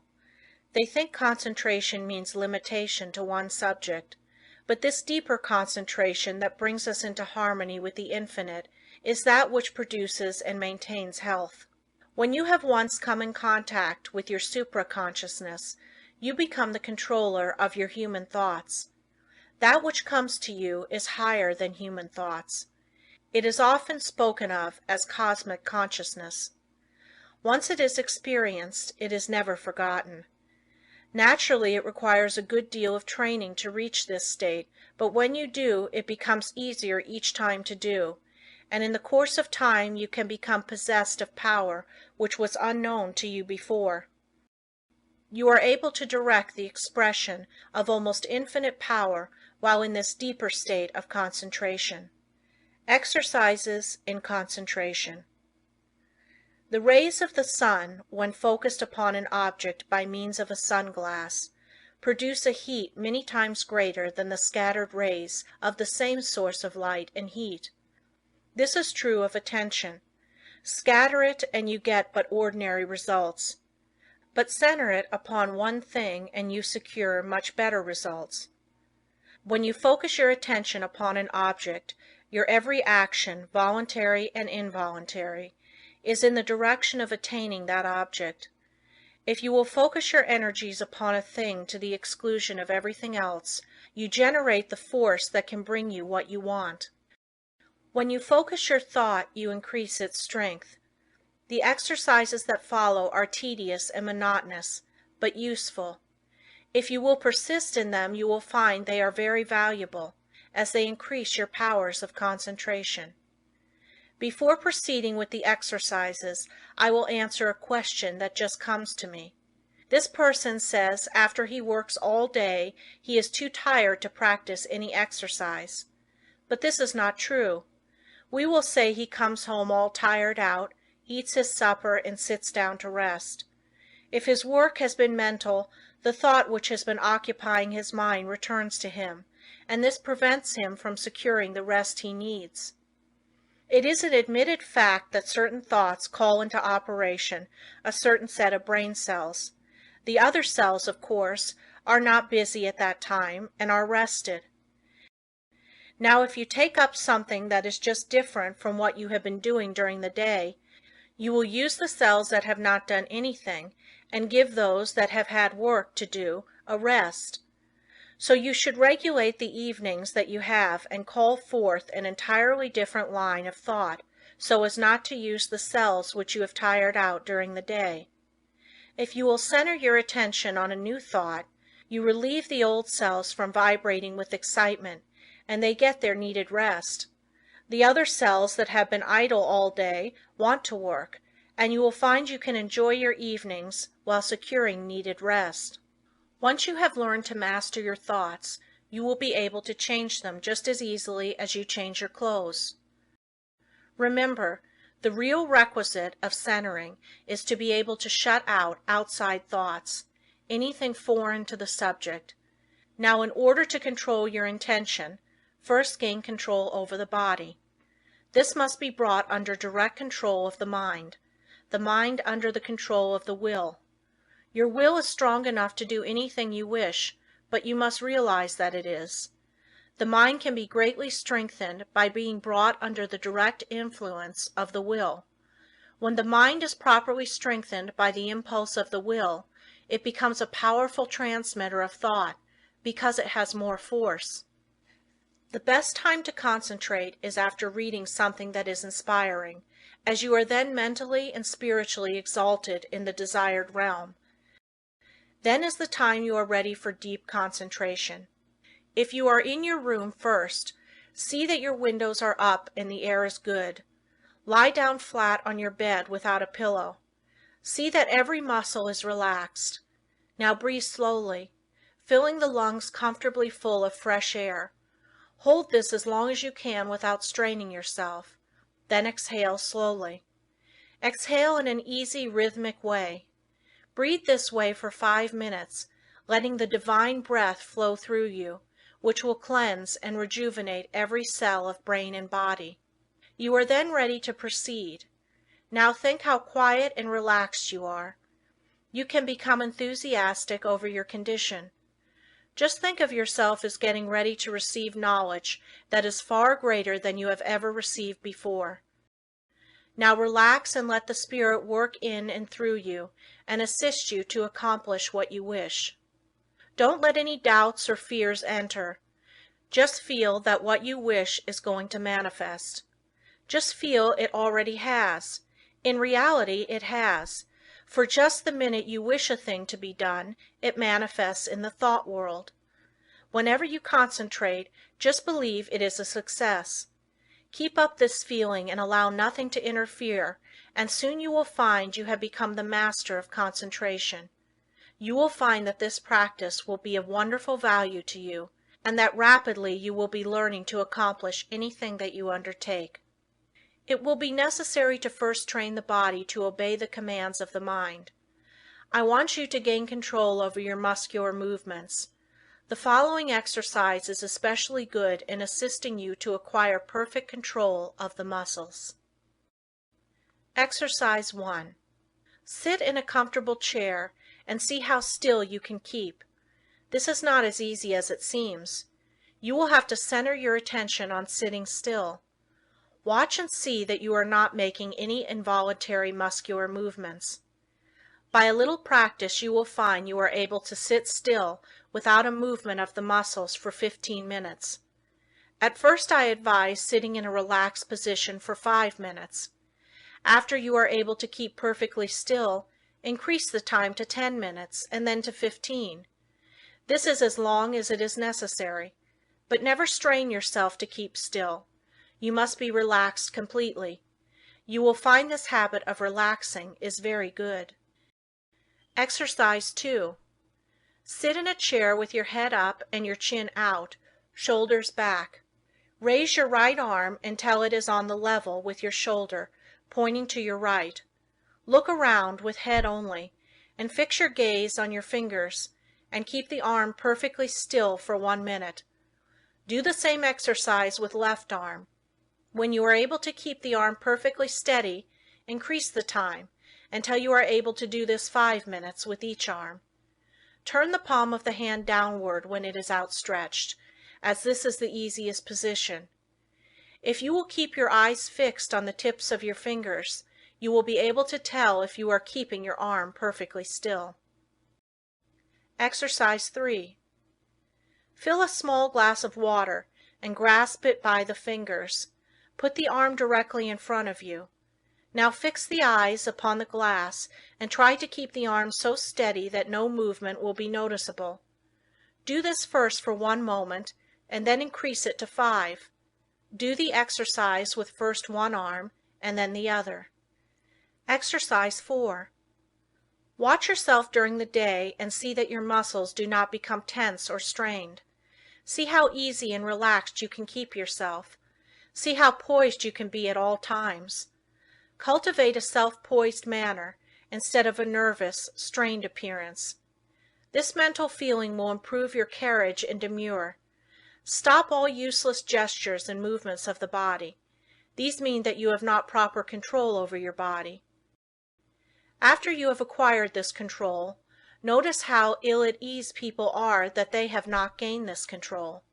They think concentration means limitation to one subject, but this deeper concentration that brings us into harmony with the infinite is that which produces and maintains health. When you have once come in contact with your supra-consciousness, you become the controller of your human thoughts. That which comes to you is higher than human thoughts. It is often spoken of as cosmic consciousness. Once it is experienced, it is never forgotten. Naturally, it requires a good deal of training to reach this state, but when you do, it becomes easier each time to do, and in the course of time you can become possessed of power which was unknown to you before. You are able to direct the expression of almost infinite power while in this deeper state of concentration. Exercises in concentration. The rays of the sun, when focused upon an object by means of a sun-glass, produce a heat many times greater than the scattered rays of the same source of light and heat. This is true of attention. Scatter it and you get but ordinary results. But center it upon one thing and you secure much better results. When you focus your attention upon an object, your every action, voluntary and involuntary, is in the direction of attaining that object. If you will focus your energies upon a thing to the exclusion of everything else, you generate the force that can bring you what you want. When you focus your thought, you increase its strength. The exercises that follow are tedious and monotonous, but useful. If you will persist in them, you will find they are very valuable, as they increase your powers of concentration. Before proceeding with the exercises, I will answer a question that just comes to me. This person says after he works all day, he is too tired to practice any exercise. But this is not true. We will say he comes home all tired out, eats his supper, and sits down to rest. If his work has been mental, the thought which has been occupying his mind returns to him, and this prevents him from securing the rest he needs. It is an admitted fact that certain thoughts call into operation a certain set of brain cells. The other cells, of course, are not busy at that time and are rested. Now, if you take up something that is just different from what you have been doing during the day, you will use the cells that have not done anything and give those that have had work to do a rest. So you should regulate the evenings that you have and call forth an entirely different line of thought so as not to use the cells which you have tired out during the day. If you will center your attention on a new thought, you relieve the old cells from vibrating with excitement, and they get their needed rest. The other cells that have been idle all day want to work, and you will find you can enjoy your evenings while securing needed rest. Once you have learned to master your thoughts, you will be able to change them just as easily as you change your clothes. Remember, the real requisite of centering is to be able to shut out outside thoughts, anything foreign to the subject. Now, in order to control your intention, first gain control over the body. This must be brought under direct control of the mind under the control of the will. Your will is strong enough to do anything you wish, but you must realize that it is. The mind can be greatly strengthened by being brought under the direct influence of the will. When the mind is properly strengthened by the impulse of the will, it becomes a powerful transmitter of thought, because it has more force. The best time to concentrate is after reading something that is inspiring, as you are then mentally and spiritually exalted in the desired realm. Then is the time you are ready for deep concentration. If you are in your room first, see that your windows are up and the air is good. Lie down flat on your bed without a pillow. See that every muscle is relaxed. Now breathe slowly, filling the lungs comfortably full of fresh air. Hold this as long as you can without straining yourself. Then exhale slowly. Exhale in an easy, rhythmic way. Breathe this way for 5 minutes, letting the divine breath flow through you, which will cleanse and rejuvenate every cell of brain and body. You are then ready to proceed. Now think how quiet and relaxed you are. You can become enthusiastic over your condition. Just think of yourself as getting ready to receive knowledge that is far greater than you have ever received before. Now relax and let the Spirit work in and through you and assist you to accomplish what you wish. Don't let any doubts or fears enter. Just feel that what you wish is going to manifest. Just feel it already has. In reality, it has. For just the minute you wish a thing to be done, it manifests in the thought world. Whenever you concentrate, just believe it is a success. Keep up this feeling and allow nothing to interfere, and soon you will find you have become the master of concentration. You will find that this practice will be of wonderful value to you, and that rapidly you will be learning to accomplish anything that you undertake. It will be necessary to first train the body to obey the commands of the mind. I want you to gain control over your muscular movements. The following exercise is especially good in assisting you to acquire perfect control of the muscles. Exercise 1. Sit in a comfortable chair and see how still you can keep. This is not as easy as it seems. You will have to center your attention on sitting still. Watch and see that you are not making any involuntary muscular movements. By a little practice you will find you are able to sit still without a movement of the muscles for 15 minutes. At first I advise sitting in a relaxed position for 5 minutes. After you are able to keep perfectly still, increase the time to 10 minutes and then to 15. This is as long as it is necessary, but never strain yourself to keep still. You must be relaxed completely. You will find this habit of relaxing is very good. Exercise 2. Sit in a chair with your head up and your chin out, shoulders back. Raise your right arm until it is on the level with your shoulder, pointing to your right. Look around with head only, and fix your gaze on your fingers, and keep the arm perfectly still for 1 minute. Do the same exercise with left arm. When you are able to keep the arm perfectly steady, increase the time until you are able to do this 5 minutes with each arm. Turn the palm of the hand downward when it is outstretched, as this is the easiest position. If you will keep your eyes fixed on the tips of your fingers, you will be able to tell if you are keeping your arm perfectly still. Exercise 3. Fill a small glass of water and grasp it by the fingers. Put the arm directly in front of you. Now fix the eyes upon the glass and try to keep the arm so steady that no movement will be noticeable. Do this first for 1 moment and then increase it to 5. Do the exercise with first one arm and then the other. Exercise 4. Watch yourself during the day and see that your muscles do not become tense or strained. See how easy and relaxed you can keep yourself. See how poised you can be at all times. Cultivate a self-poised manner instead of a nervous, strained appearance. This mental feeling will improve your carriage and demeanor. Stop all useless gestures and movements of the body. These mean that you have not proper control over your body. After you have acquired this control, notice how ill at ease people are that they have not gained this control.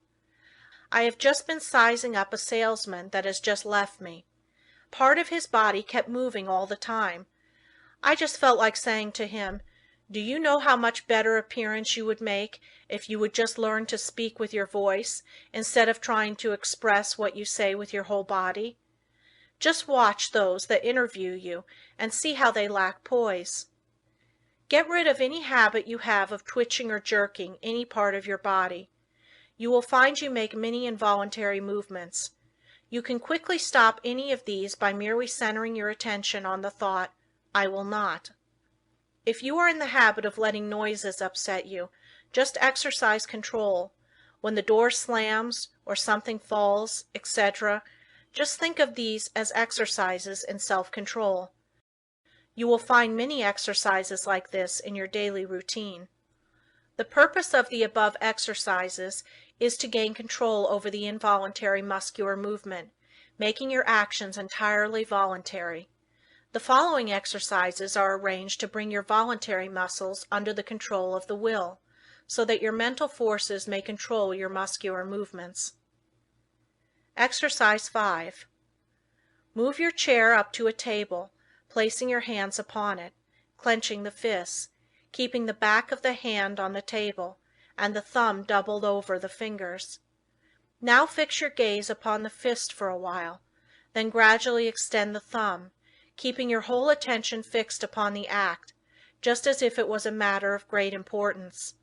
I have just been sizing up a salesman that has just left me. Part of his body kept moving all the time. I just felt like saying to him, "Do you know how much better appearance you would make if you would just learn to speak with your voice instead of trying to express what you say with your whole body?" Just watch those that interview you and see how they lack poise. Get rid of any habit you have of twitching or jerking any part of your body. You will find you make many involuntary movements. You can quickly stop any of these by merely centering your attention on the thought, "I will not." If you are in the habit of letting noises upset you, just exercise control. When the door slams or something falls, etc., just think of these as exercises in self-control. You will find many exercises like this in your daily routine. The purpose of the above exercises is to gain control over the involuntary muscular movement, making your actions entirely voluntary. The following exercises are arranged to bring your voluntary muscles under the control of the will, so that your mental forces may control your muscular movements. Exercise 5. Move your chair up to a table, placing your hands upon it, clenching the fists, keeping the back of the hand on the table, and the thumb doubled over the fingers. Now fix your gaze upon the fist for a while, then gradually extend the thumb, keeping your whole attention fixed upon the act, just as if it was a matter of great importance.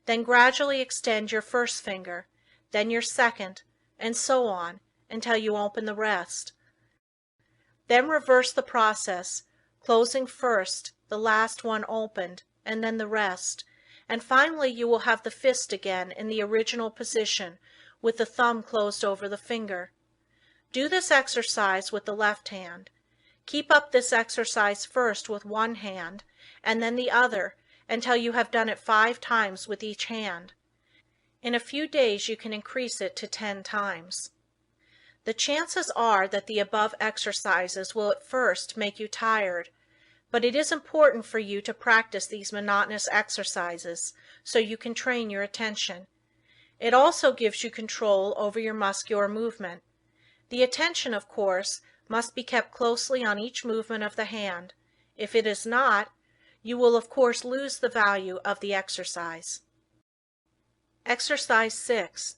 Then gradually extend your first finger, then your second, and so on, until you open the rest. Then reverse the process, closing first, the last one opened, and then the rest, and finally you will have the fist again in the original position with the thumb closed over the finger. Do this exercise with the left hand. Keep up this exercise first with one hand, and then the other, until you have done it 5 times with each hand. In a few days you can increase it to 10 times. The chances are that the above exercises will at first make you tired, but it is important for you to practice these monotonous exercises so you can train your attention. It also gives you control over your muscular movement. The attention, of course, must be kept closely on each movement of the hand. If it is not, you will of course lose the value of the exercise. Exercise 6.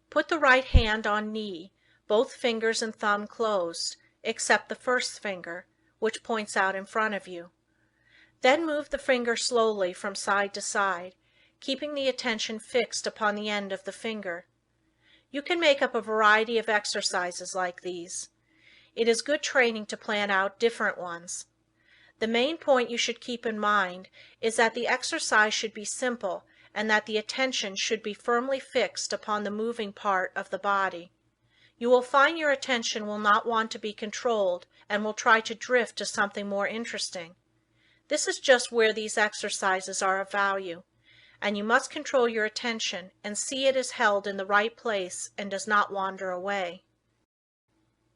Put the right hand on knee, both fingers and thumb closed, except the first finger, which points out in front of you. Then move the finger slowly from side to side, keeping the attention fixed upon the end of the finger. You can make up a variety of exercises like these. It is good training to plan out different ones. The main point you should keep in mind is that the exercise should be simple and that the attention should be firmly fixed upon the moving part of the body. You will find your attention will not want to be controlled and will try to drift to something more interesting. This is just where these exercises are of value, and you must control your attention and see it is held in the right place and does not wander away.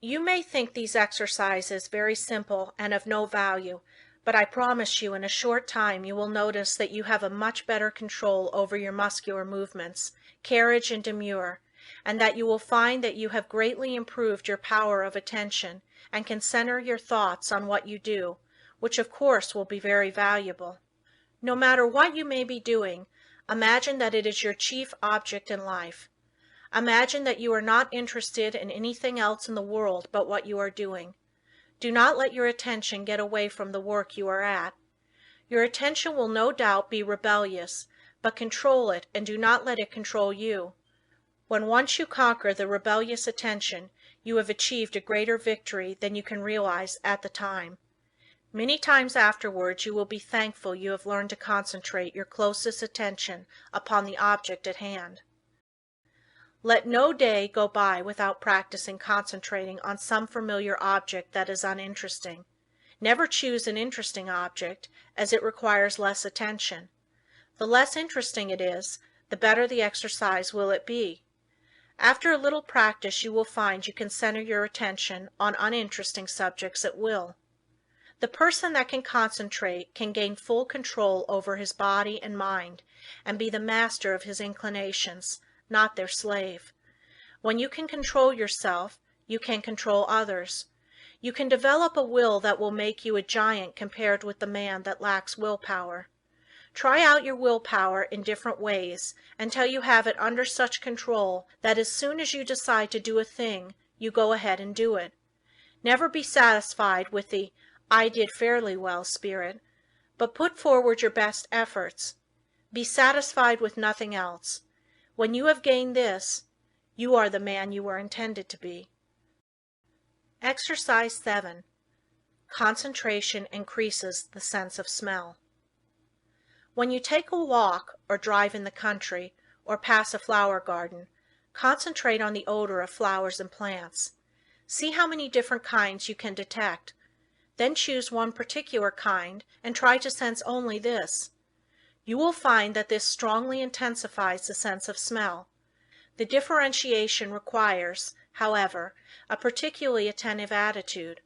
You may think these exercises very simple and of no value, but I promise you in a short time you will notice that you have a much better control over your muscular movements, carriage and demeanor, and that you will find that you have greatly improved your power of attention and can center your thoughts on what you do, which of course will be very valuable. No matter what you may be doing, imagine that it is your chief object in life. Imagine that you are not interested in anything else in the world but what you are doing. Do not let your attention get away from the work you are at. Your attention will no doubt be rebellious, but control it and do not let it control you. When once you conquer the rebellious attention, you have achieved a greater victory than you can realize at the time. Many times afterwards you will be thankful you have learned to concentrate your closest attention upon the object at hand. Let no day go by without practicing concentrating on some familiar object that is uninteresting. Never choose an interesting object, as it requires less attention. The less interesting it is, the better the exercise will it be. After a little practice you will find you can center your attention on uninteresting subjects at will. The person that can concentrate can gain full control over his body and mind, and be the master of his inclinations, not their slave. When you can control yourself, you can control others. You can develop a will that will make you a giant compared with the man that lacks willpower. Try out your willpower in different ways until you have it under such control that as soon as you decide to do a thing, you go ahead and do it. Never be satisfied with the "I did fairly well" spirit, but put forward your best efforts. Be satisfied with nothing else. When you have gained this, you are the man you were intended to be. Exercise 7. Concentration increases the sense of smell. When you take a walk, or drive in the country, or pass a flower garden, concentrate on the odor of flowers and plants. See how many different kinds you can detect. Then choose one particular kind and try to sense only this. You will find that this strongly intensifies the sense of smell. The differentiation requires, however, a particularly attentive attitude.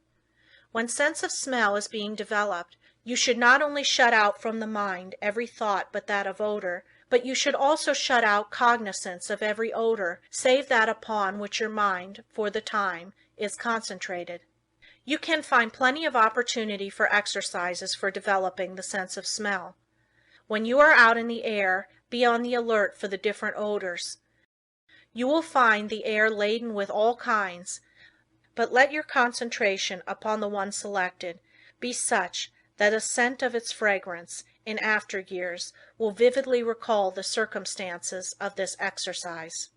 When sense of smell is being developed, you should not only shut out from the mind every thought but that of odor, but you should also shut out cognizance of every odor save that upon which your mind, for the time, is concentrated. You can find plenty of opportunity for exercises for developing the sense of smell. When you are out in the air, be on the alert for the different odors. You will find the air laden with all kinds, but let your concentration upon the one selected be such that a scent of its fragrance, in after years, will vividly recall the circumstances of this exercise.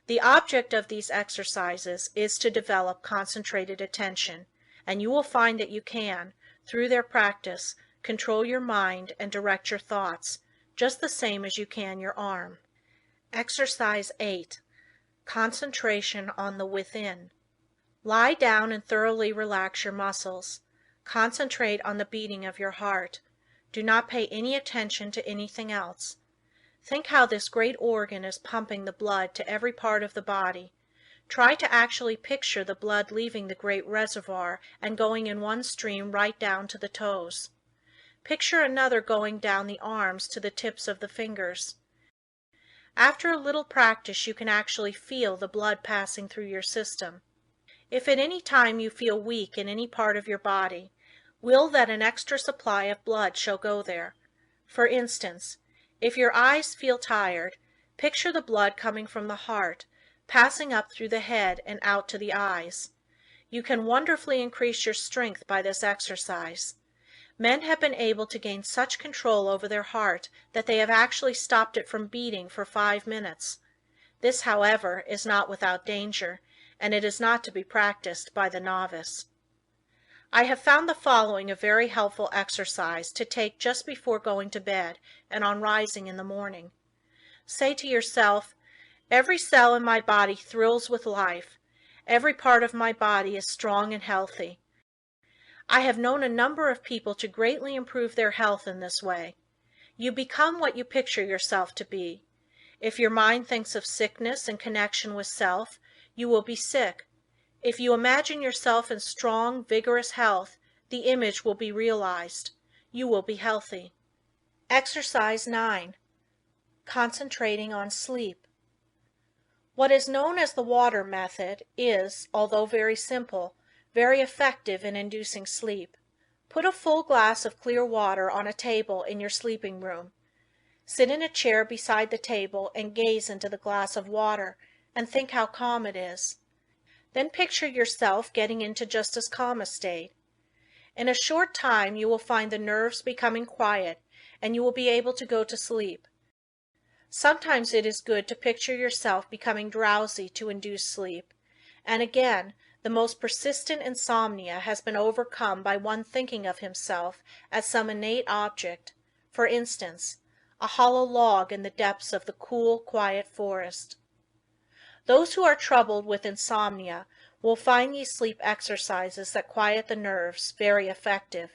The object of these exercises is to develop concentrated attention, and you will find that you can, through their practice, control your mind and direct your thoughts, just the same as you can your arm. Exercise 8. Concentration on the within. Lie down and thoroughly relax your muscles. Concentrate on the beating of your heart. Do not pay any attention to anything else. Think how this great organ is pumping the blood to every part of the body. Try to actually picture the blood leaving the great reservoir and going in one stream right down to the toes. Picture another going down the arms to the tips of the fingers. After a little practice you can actually feel the blood passing through your system. If at any time you feel weak in any part of your body, will that an extra supply of blood shall go there. For instance, if your eyes feel tired, picture the blood coming from the heart, passing up through the head and out to the eyes. You can wonderfully increase your strength by this exercise. Men have been able to gain such control over their heart that they have actually stopped it from beating for 5 minutes. This, however, is not without danger, and it is not to be practiced by the novice. I have found the following a very helpful exercise to take just before going to bed and on rising in the morning. Say to yourself, "Every cell in my body thrills with life. Every part of my body is strong and healthy." I have known a number of people to greatly improve their health in this way. You become what you picture yourself to be. If your mind thinks of sickness in connection with self, you will be sick. If you imagine yourself in strong, vigorous health, the image will be realized. You will be healthy. Exercise 9. Concentrating on sleep. What is known as the water method is, although very simple, very effective in inducing sleep. Put a full glass of clear water on a table in your sleeping room. Sit in a chair beside the table and gaze into the glass of water and think how calm it is. Then picture yourself getting into just as calm a state. In a short time you will find the nerves becoming quiet and you will be able to go to sleep. Sometimes it is good to picture yourself becoming drowsy to induce sleep, and again, the most persistent insomnia has been overcome by one thinking of himself as some innate object, for instance, a hollow log in the depths of the cool, quiet forest. Those who are troubled with insomnia will find these sleep exercises that quiet the nerves very effective.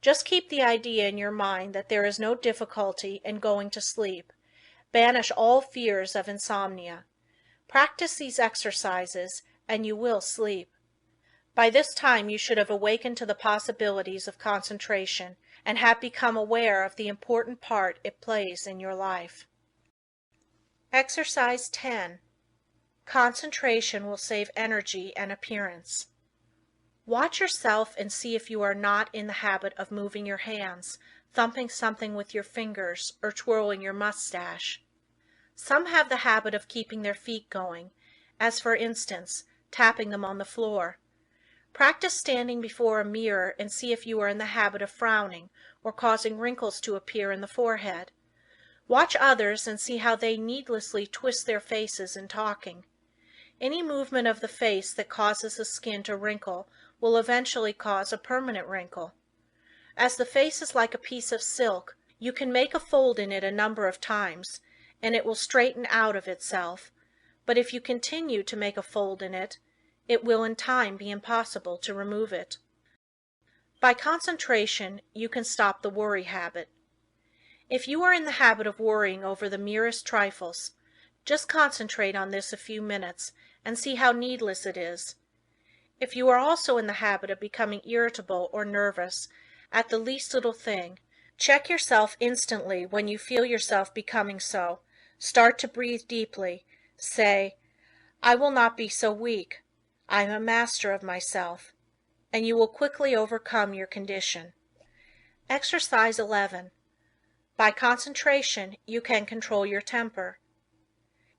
Just keep the idea in your mind that there is no difficulty in going to sleep. Banish all fears of insomnia. Practice these exercises and you will sleep. By this time you should have awakened to the possibilities of concentration and have become aware of the important part it plays in your life. Exercise 10. Concentration will save energy and appearance. Watch yourself and see if you are not in the habit of moving your hands, thumping something with your fingers, or twirling your mustache. Some have the habit of keeping their feet going, as for instance, tapping them on the floor. Practice standing before a mirror and see if you are in the habit of frowning or causing wrinkles to appear in the forehead. Watch others and see how they needlessly twist their faces in talking. Any movement of the face that causes the skin to wrinkle will eventually cause a permanent wrinkle. As the face is like a piece of silk, you can make a fold in it a number of times, and it will straighten out of itself, but if you continue to make a fold in it, it will in time be impossible to remove it. By concentration, you can stop the worry habit. If you are in the habit of worrying over the merest trifles, just concentrate on this a few minutes and see how needless it is. If you are also in the habit of becoming irritable or nervous at the least little thing, check yourself instantly when you feel yourself becoming so. Start to breathe deeply. Say, "I will not be so weak. I am a master of myself," and you will quickly overcome your condition. Exercise 11. By concentration, you can control your temper.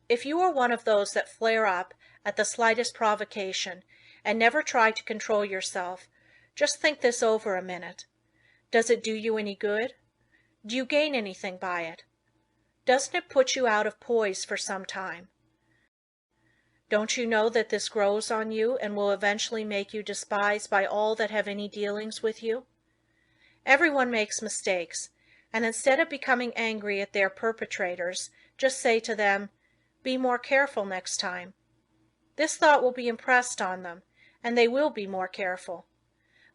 If you are one of those that flare up at the slightest provocation and never try to control yourself, just think this over a minute. Does it do you any good? Do you gain anything by it? Doesn't it put you out of poise for some time? Don't you know that this grows on you and will eventually make you despised by all that have any dealings with you? Everyone makes mistakes, and instead of becoming angry at their perpetrators, just say to them, "Be more careful next time." This thought will be impressed on them, and they will be more careful.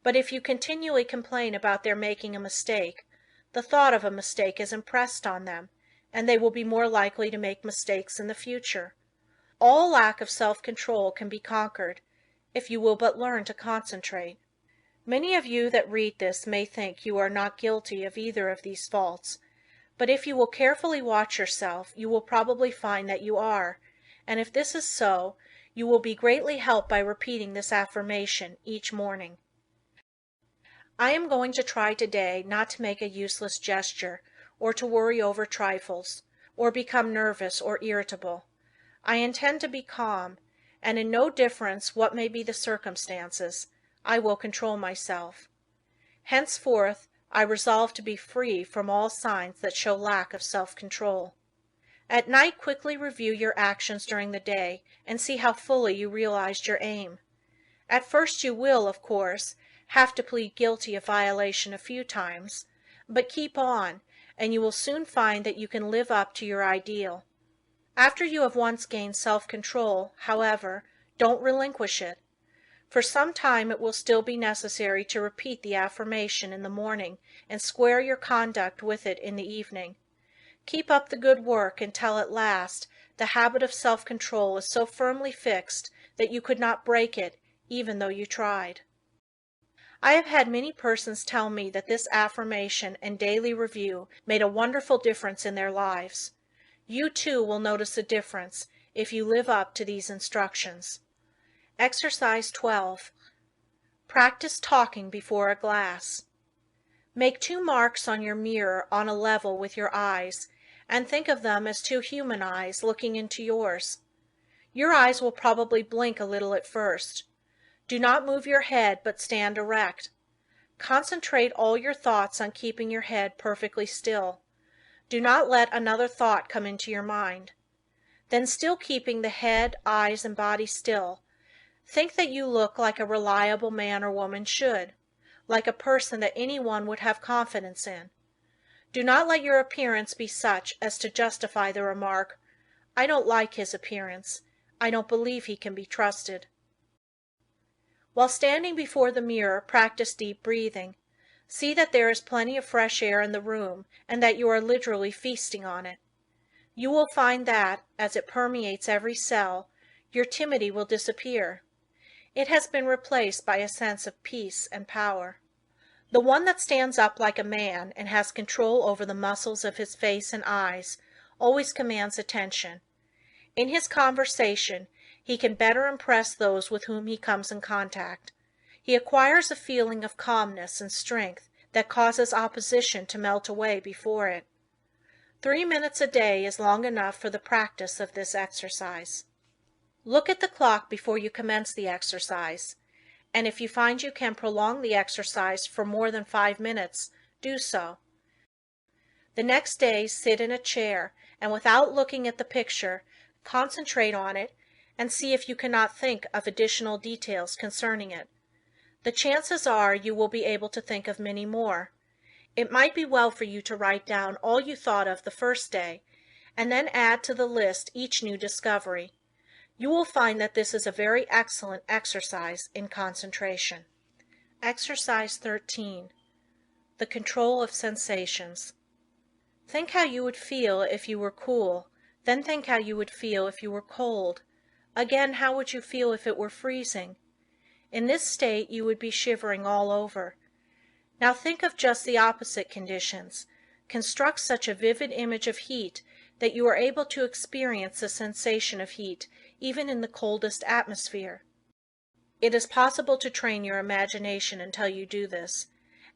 But if you continually complain about their making a mistake, the thought of a mistake is impressed on them, and they will be more likely to make mistakes in the future. All lack of self-control can be conquered, if you will but learn to concentrate. Many of you that read this may think you are not guilty of either of these faults, but if you will carefully watch yourself, you will probably find that you are, and if this is so, you will be greatly helped by repeating this affirmation each morning. I am going to try today not to make a useless gesture, or to worry over trifles, or become nervous or irritable. I intend to be calm, and in no difference what may be the circumstances, I will control myself. Henceforth, I resolve to be free from all signs that show lack of self-control. At night, quickly review your actions during the day and see how fully you realized your aim. At first you will, of course, have to plead guilty of violation a few times, but keep on, and you will soon find that you can live up to your ideal. After you have once gained self-control, however, don't relinquish it. For some time it will still be necessary to repeat the affirmation in the morning and square your conduct with it in the evening. Keep up the good work until at last the habit of self-control is so firmly fixed that you could not break it even though you tried. I have had many persons tell me that this affirmation and daily review made a wonderful difference in their lives. You too will notice a difference if you live up to these instructions. Exercise 12. Practice talking before a glass. Make 2 marks on your mirror on a level with your eyes, and think of them as 2 human eyes looking into yours. Your eyes will probably blink a little at first. Do not move your head, but stand erect. Concentrate all your thoughts on keeping your head perfectly still. Do not let another thought come into your mind. Then, still keeping the head, eyes, and body still, think that you look like a reliable man or woman should, like a person that anyone would have confidence in. Do not let your appearance be such as to justify the remark, "I don't like his appearance. I don't believe he can be trusted." While standing before the mirror, practice deep breathing. See that there is plenty of fresh air in the room and that you are literally feasting on it. You will find that, as it permeates every cell, your timidity will disappear. It has been replaced by a sense of peace and power. The one that stands up like a man and has control over the muscles of his face and eyes always commands attention. In his conversation, he can better impress those with whom he comes in contact. He acquires a feeling of calmness and strength that causes opposition to melt away before it. 3 minutes a day is long enough for the practice of this exercise. Look at the clock before you commence the exercise, and if you find you can prolong the exercise for more than 5 minutes, do so. The next day sit in a chair and, without looking at the picture, concentrate on it and see if you cannot think of additional details concerning it. The chances are you will be able to think of many more. It might be well for you to write down all you thought of the first day, and then add to the list each new discovery. You will find that this is a very excellent exercise in concentration. Exercise 13. The control of sensations. Think how you would feel if you were cool, then think how you would feel if you were cold. Again, how would you feel if it were freezing? In this state you would be shivering all over. Now think of just the opposite conditions. Construct such a vivid image of heat that you are able to experience the sensation of heat even in the coldest atmosphere. It is possible to train your imagination until you do this,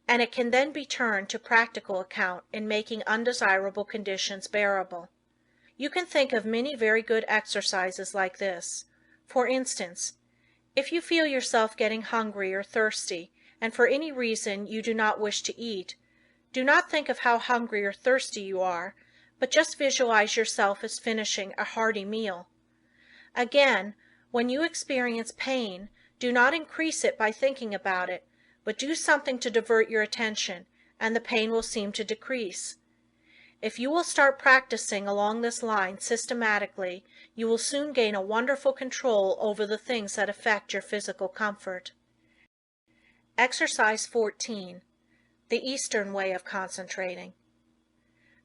and it can then be turned to practical account in making undesirable conditions bearable. You can think of many very good exercises like this. For instance, if you feel yourself getting hungry or thirsty, and for any reason you do not wish to eat, do not think of how hungry or thirsty you are, but just visualize yourself as finishing a hearty meal. Again, when you experience pain, do not increase it by thinking about it, but do something to divert your attention, and the pain will seem to decrease. If you will start practicing along this line systematically, you will soon gain a wonderful control over the things that affect your physical comfort. Exercise 14. The Eastern way of concentrating.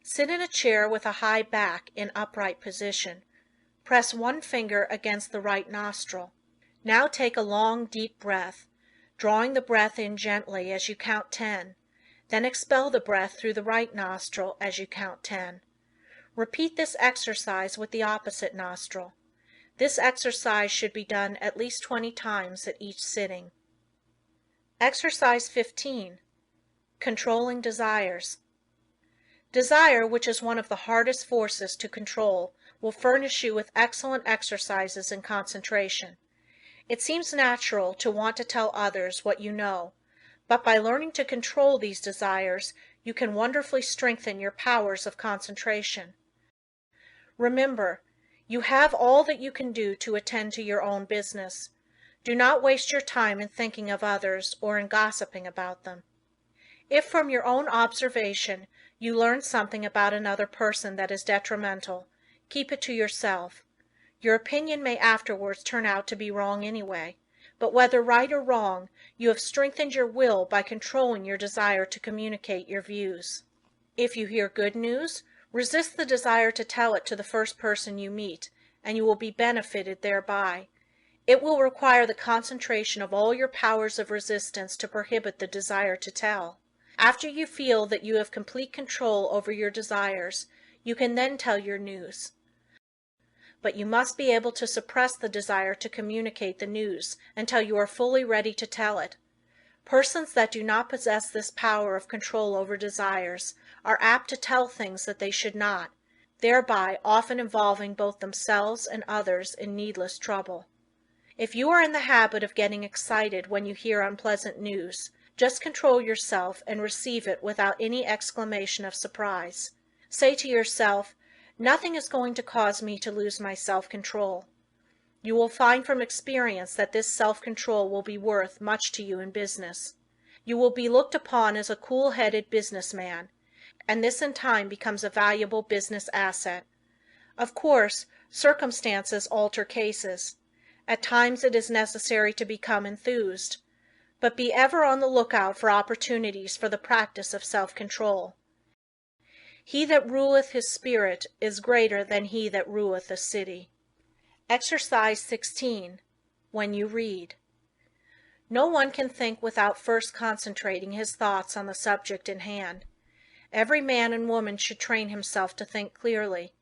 Sit in a chair with a high back in upright position. Press one finger against the right nostril. Now take a long, deep breath, drawing the breath in gently as you count 10. Then expel the breath through the right nostril as you count 10. Repeat this exercise with the opposite nostril. This exercise should be done at least 20 times at each sitting. Exercise 15. Controlling desires. Desire, which is one of the hardest forces to control, will furnish you with excellent exercises in concentration. It seems natural to want to tell others what you know, but by learning to control these desires, you can wonderfully strengthen your powers of concentration. Remember, you have all that you can do to attend to your own business. Do not waste your time in thinking of others or in gossiping about them. If from your own observation you learn something about another person that is detrimental, keep it to yourself. Your opinion may afterwards turn out to be wrong anyway, but whether right or wrong, you have strengthened your will by controlling your desire to communicate your views. If you hear good news, resist the desire to tell it to the first person you meet, and you will be benefited thereby. It will require the concentration of all your powers of resistance to prohibit the desire to tell. After you feel that you have complete control over your desires, you can then tell your news. But you must be able to suppress the desire to communicate the news until you are fully ready to tell it. Persons that do not possess this power of control over desires are apt to tell things that they should not, thereby often involving both themselves and others in needless trouble. If you are in the habit of getting excited when you hear unpleasant news, just control yourself and receive it without any exclamation of surprise. Say to yourself, "Nothing is going to cause me to lose my self-control." You will find from experience that this self-control will be worth much to you in business. You will be looked upon as a cool-headed businessman, and this in time becomes a valuable business asset. Of course, circumstances alter cases. At times it is necessary to become enthused, but be ever on the lookout for opportunities for the practice of self-control. He that ruleth his spirit is greater than he that ruleth a city. Exercise 16. When you read. No one can think without first concentrating his thoughts on the subject in hand. Every man and woman should train himself to think clearly.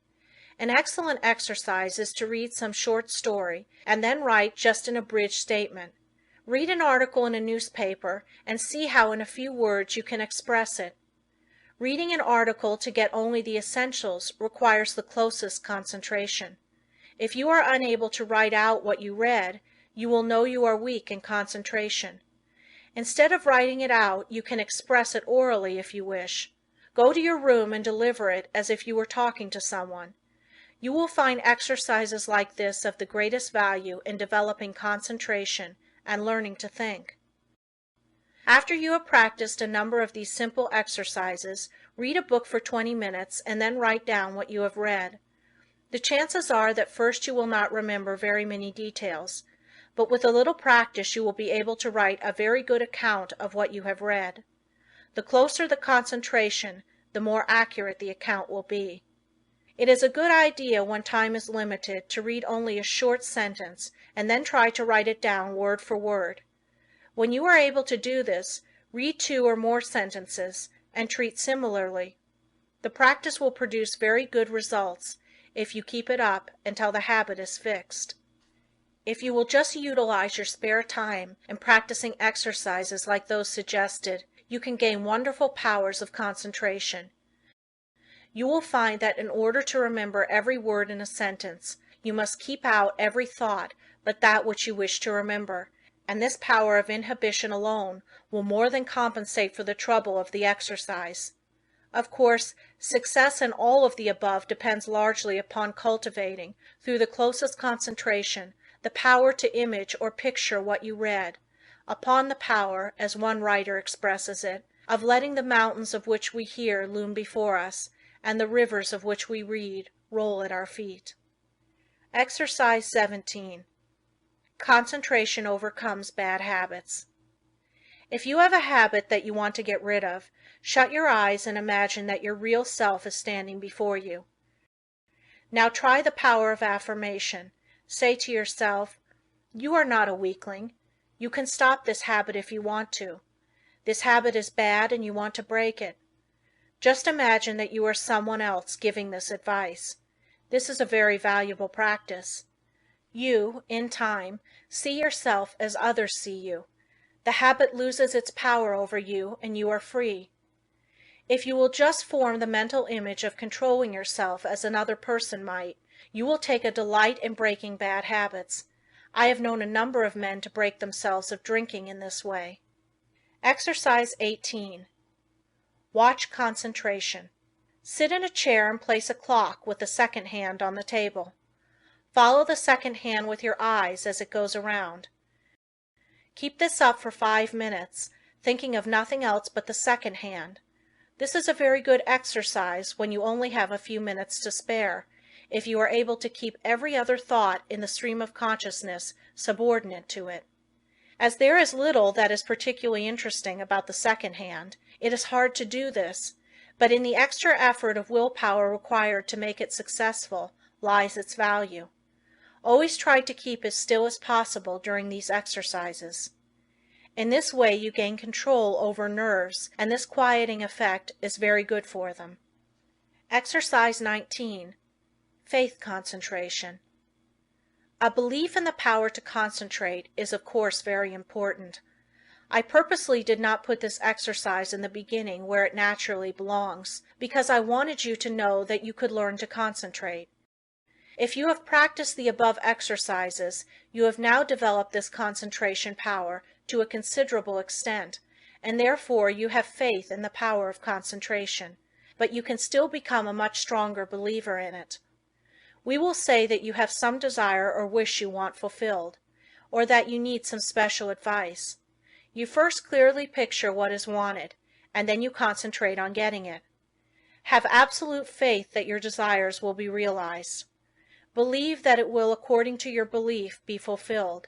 An excellent exercise is to read some short story and then write just an abridged statement. Read an article in a newspaper and see how in a few words you can express it. Reading an article to get only the essentials requires the closest concentration. If you are unable to write out what you read, you will know you are weak in concentration. Instead of writing it out, you can express it orally if you wish. Go to your room and deliver it as if you were talking to someone. You will find exercises like this of the greatest value in developing concentration and learning to think. After you have practiced a number of these simple exercises, read a book for 20 minutes and then write down what you have read. The chances are that first you will not remember very many details, but with a little practice you will be able to write a very good account of what you have read. The closer the concentration, the more accurate the account will be. It is a good idea when time is limited to read only a short sentence and then try to write it down word for word. When you are able to do this, read 2 or more sentences and treat similarly. The practice will produce very good results if you keep it up until the habit is fixed. If you will just utilize your spare time in practicing exercises like those suggested, you can gain wonderful powers of concentration. You will find that in order to remember every word in a sentence, you must keep out every thought but that which you wish to remember, and this power of inhibition alone will more than compensate for the trouble of the exercise. Of course, success in all of the above depends largely upon cultivating, through the closest concentration, the power to image or picture what you read, upon the power, as one writer expresses it, of letting the mountains of which we hear loom before us, and the rivers of which we read roll at our feet. Exercise 17. Concentration overcomes bad habits. If you have a habit that you want to get rid of, shut your eyes and imagine that your real self is standing before you. Now try the power of affirmation. Say to yourself, "You are not a weakling. You can stop this habit if you want to. This habit is bad and you want to break it." Just imagine that you are someone else giving this advice. This is a very valuable practice. You, in time, see yourself as others see you. The habit loses its power over you and you are free. If you will just form the mental image of controlling yourself as another person might, you will take a delight in breaking bad habits. I have known a number of men to break themselves of drinking in this way. Exercise 18. Watch concentration. Sit in a chair and place a clock with the second hand on the table. Follow the second hand with your eyes as it goes around. Keep this up for 5 minutes, thinking of nothing else but the second hand. This is a very good exercise when you only have a few minutes to spare, if you are able to keep every other thought in the stream of consciousness subordinate to it. As there is little that is particularly interesting about the second hand, it is hard to do this, but in the extra effort of willpower required to make it successful lies its value. Always try to keep as still as possible during these exercises. In this way you gain control over nerves, and this quieting effect is very good for them. Exercise 19. Faith concentration. A belief in the power to concentrate is of course very important. I purposely did not put this exercise in the beginning where it naturally belongs, because I wanted you to know that you could learn to concentrate. If you have practiced the above exercises, you have now developed this concentration power to a considerable extent, and therefore you have faith in the power of concentration. but you can still become a much stronger believer in it. We will say that you have some desire or wish you want fulfilled, or that you need some special advice. You first clearly picture what is wanted, and then you concentrate on getting it. Have absolute faith that your desires will be realized. Believe that it will, according to your belief, be fulfilled.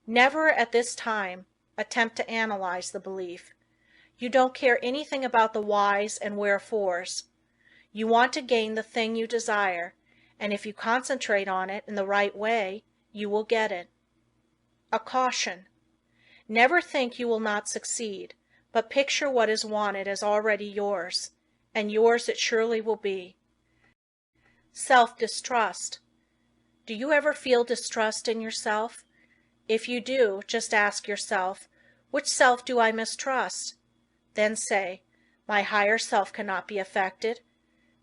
Never at this time attempt to analyze the belief. You don't care anything about the whys and wherefores. You want to gain the thing you desire, and if you concentrate on it in the right way, you will get it. A caution. Never think you will not succeed, but picture what is wanted as already yours, and yours it surely will be. Self-distrust. Do you ever feel distrust in yourself? If you do, just ask yourself, which self do I mistrust? Then say, my higher self cannot be affected.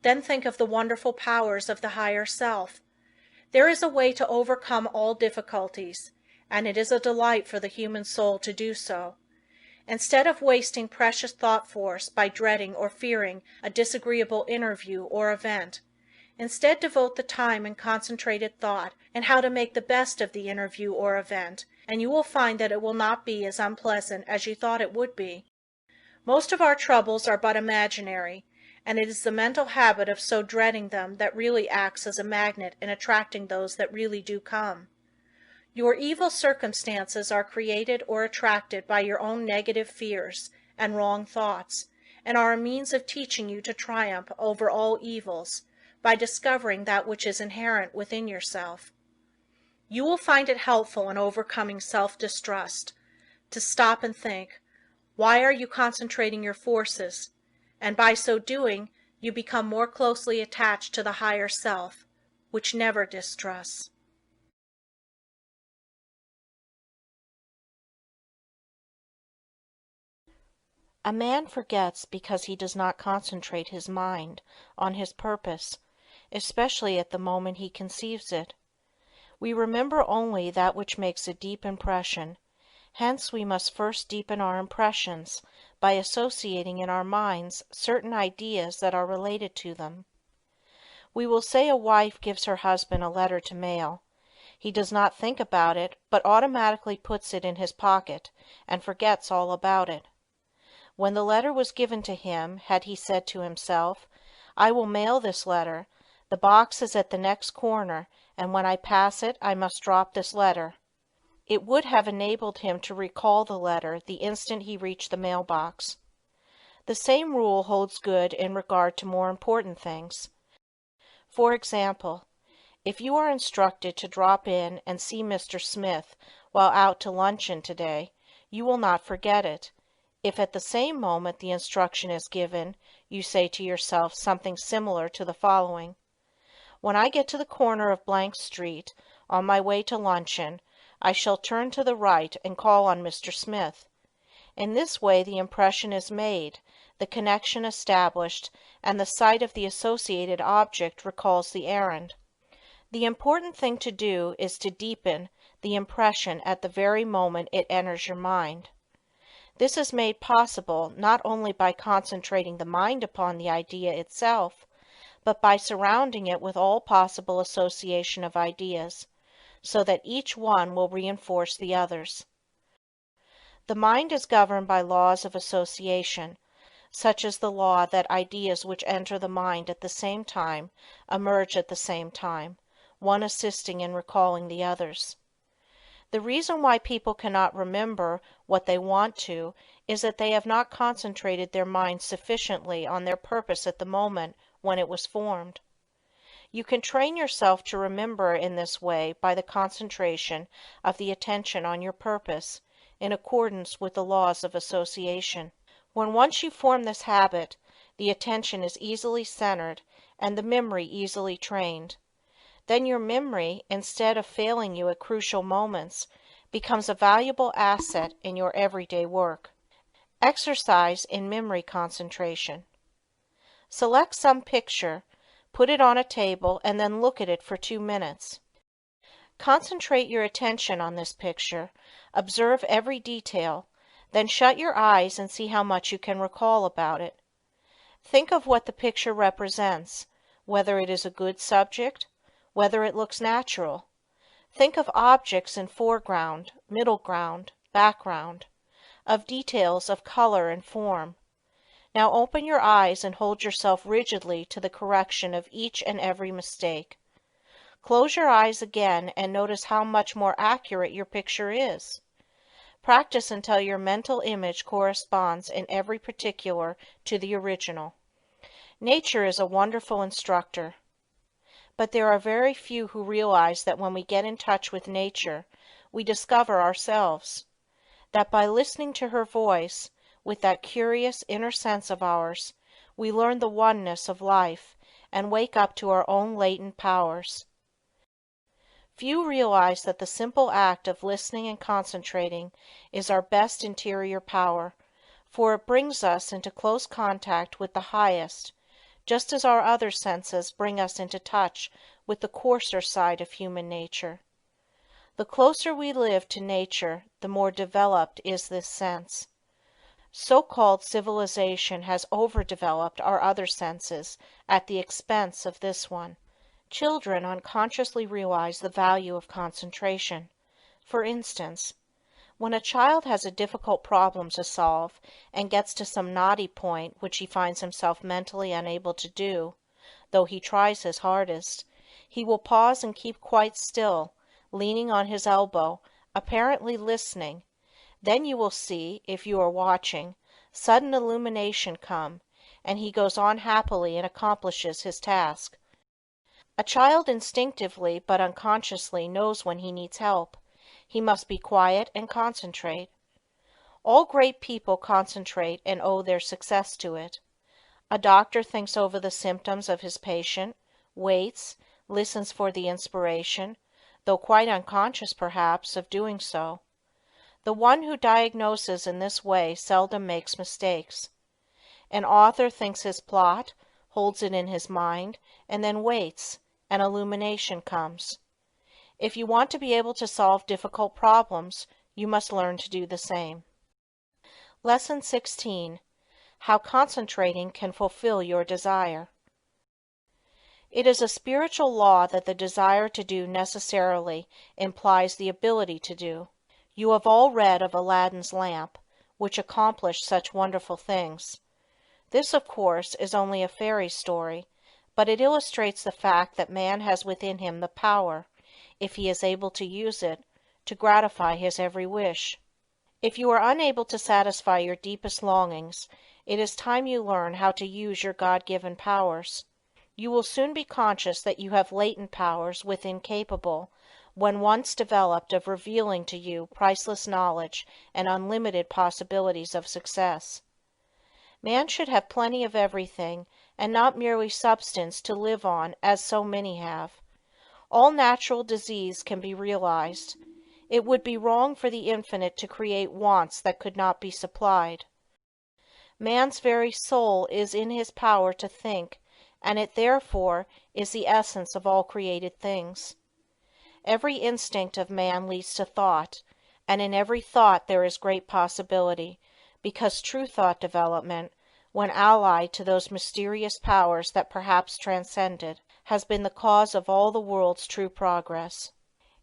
Then think of the wonderful powers of the higher self. There is a way to overcome all difficulties, and it is a delight for the human soul to do so. Instead of wasting precious thought force by dreading or fearing a disagreeable interview or event, instead devote the time in concentrated thought and how to make the best of the interview or event, and you will find that it will not be as unpleasant as you thought it would be. Most of our troubles are but imaginary, and it is the mental habit of so dreading them that really acts as a magnet in attracting those that really do come. Your evil circumstances are created or attracted by your own negative fears and wrong thoughts, and are a means of teaching you to triumph over all evils by discovering that which is inherent within yourself. You will find it helpful in overcoming self-distrust to stop and think, why are you concentrating your forces? And by so doing, you become more closely attached to the higher self, which never distrusts. A man forgets because he does not concentrate his mind on his purpose, especially at the moment he conceives it. We remember only that which makes a deep impression. Hence we must first deepen our impressions by associating in our minds certain ideas that are related to them. We will say a wife gives her husband a letter to mail. He does not think about it, but automatically puts it in his pocket and forgets all about it. When the letter was given to him, had he said to himself, I will mail this letter, the box is at the next corner, and when I pass it I must drop this letter, it would have enabled him to recall the letter the instant he reached the mailbox. The same rule holds good in regard to more important things. For example, if you are instructed to drop in and see Mr. Smith while out to luncheon today, you will not forget it. If at the same moment the instruction is given, you say to yourself something similar to the following: when I get to the corner of blank street, on my way to luncheon, I shall turn to the right and call on Mr. Smith. In this way the impression is made, the connection established, and the sight of the associated object recalls the errand. The important thing to do is to deepen the impression at the very moment it enters your mind. This is made possible not only by concentrating the mind upon the idea itself, but by surrounding it with all possible association of ideas, so that each one will reinforce the others. The mind is governed by laws of association, such as the law that ideas which enter the mind at the same time emerge at the same time, one assisting in recalling the others. The reason why people cannot remember what they want to is that they have not concentrated their minds sufficiently on their purpose at the moment when it was formed. You can train yourself to remember in this way by the concentration of the attention on your purpose, in accordance with the laws of association. When once you form this habit, the attention is easily centered and the memory easily trained. Then your memory, instead of failing you at crucial moments, becomes a valuable asset in your everyday work. Exercise in memory concentration. Select some picture, put it on a table, and then look at it for 2 minutes. Concentrate your attention on this picture, observe every detail, then shut your eyes and see how much you can recall about it. Think of what the picture represents, whether it is a good subject, whether it looks natural. Think of objects in foreground, middle ground, background, of details of color and form. Now open your eyes and hold yourself rigidly to the correction of each and every mistake. Close your eyes again and notice how much more accurate your picture is. Practice until your mental image corresponds in every particular to the original. Nature is a wonderful instructor, but there are very few who realize that when we get in touch with nature, we discover ourselves. That by listening to her voice, with that curious inner sense of ours, we learn the oneness of life and wake up to our own latent powers. Few realize that the simple act of listening and concentrating is our best interior power, for it brings us into close contact with the highest, just as our other senses bring us into touch with the coarser side of human nature. The closer we live to nature, the more developed is this sense. So-called civilization has overdeveloped our other senses at the expense of this one. Children unconsciously realize the value of concentration. For instance, when a child has a difficult problem to solve and gets to some knotty point which he finds himself mentally unable to do, though he tries his hardest, he will pause and keep quite still, leaning on his elbow, apparently listening. Then you will see, if you are watching, sudden illumination come, and he goes on happily and accomplishes his task. A child instinctively but unconsciously knows when he needs help. He must be quiet and concentrate. All great people concentrate and owe their success to it. A doctor thinks over the symptoms of his patient, waits, listens for the inspiration, though quite unconscious perhaps of doing so. The one who diagnoses in this way seldom makes mistakes. An author thinks his plot, holds it in his mind, and then waits, and illumination comes. If you want to be able to solve difficult problems, you must learn to do the same. Lesson 16. How concentrating can fulfill your desire. It is a spiritual law that the desire to do necessarily implies the ability to do. You have all read of Aladdin's lamp, which accomplished such wonderful things. This, of course, is only a fairy story, but it illustrates the fact that man has within him the power, if he is able to use it, to gratify his every wish. If you are unable to satisfy your deepest longings, it is time you learn how to use your God-given powers. You will soon be conscious that you have latent powers within capable, when once developed, of revealing to you priceless knowledge and unlimited possibilities of success. Man should have plenty of everything, and not merely substance to live on as so many have. All natural disease can be realized. It would be wrong for the Infinite to create wants that could not be supplied. Man's very soul is in his power to think, and it therefore is the essence of all created things. Every instinct of man leads to thought, and in every thought there is great possibility, because true thought development, when allied to those mysterious powers that perhaps transcend it, has been the cause of all the world's true progress.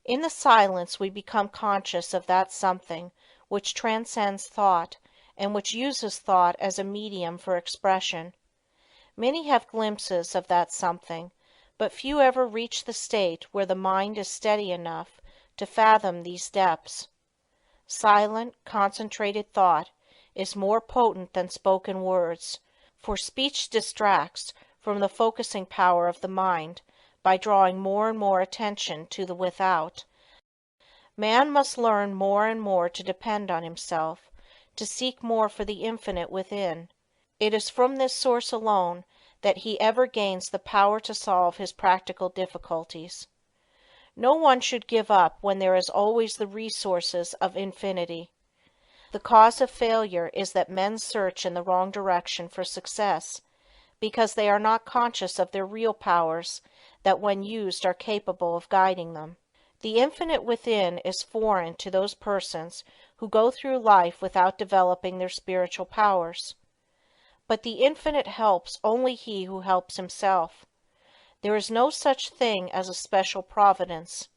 In the silence we become conscious of that something which transcends thought, and which uses thought as a medium for expression. Many have glimpses of that something, but few ever reach the state where the mind is steady enough to fathom these depths. Silent, concentrated thought is more potent than spoken words, for speech distracts from the focusing power of the mind by drawing more and more attention to the without. Man must learn more and more to depend on himself, to seek more for the infinite within. It is from this source alone that he ever gains the power to solve his practical difficulties. No one should give up when there is always the resources of infinity. The cause of failure is that men search in the wrong direction for success, because they are not conscious of their real powers that when used are capable of guiding them. The infinite within is foreign to those persons who go through life without developing their spiritual powers. But the infinite helps only he who helps himself. There is no such thing as a special providence.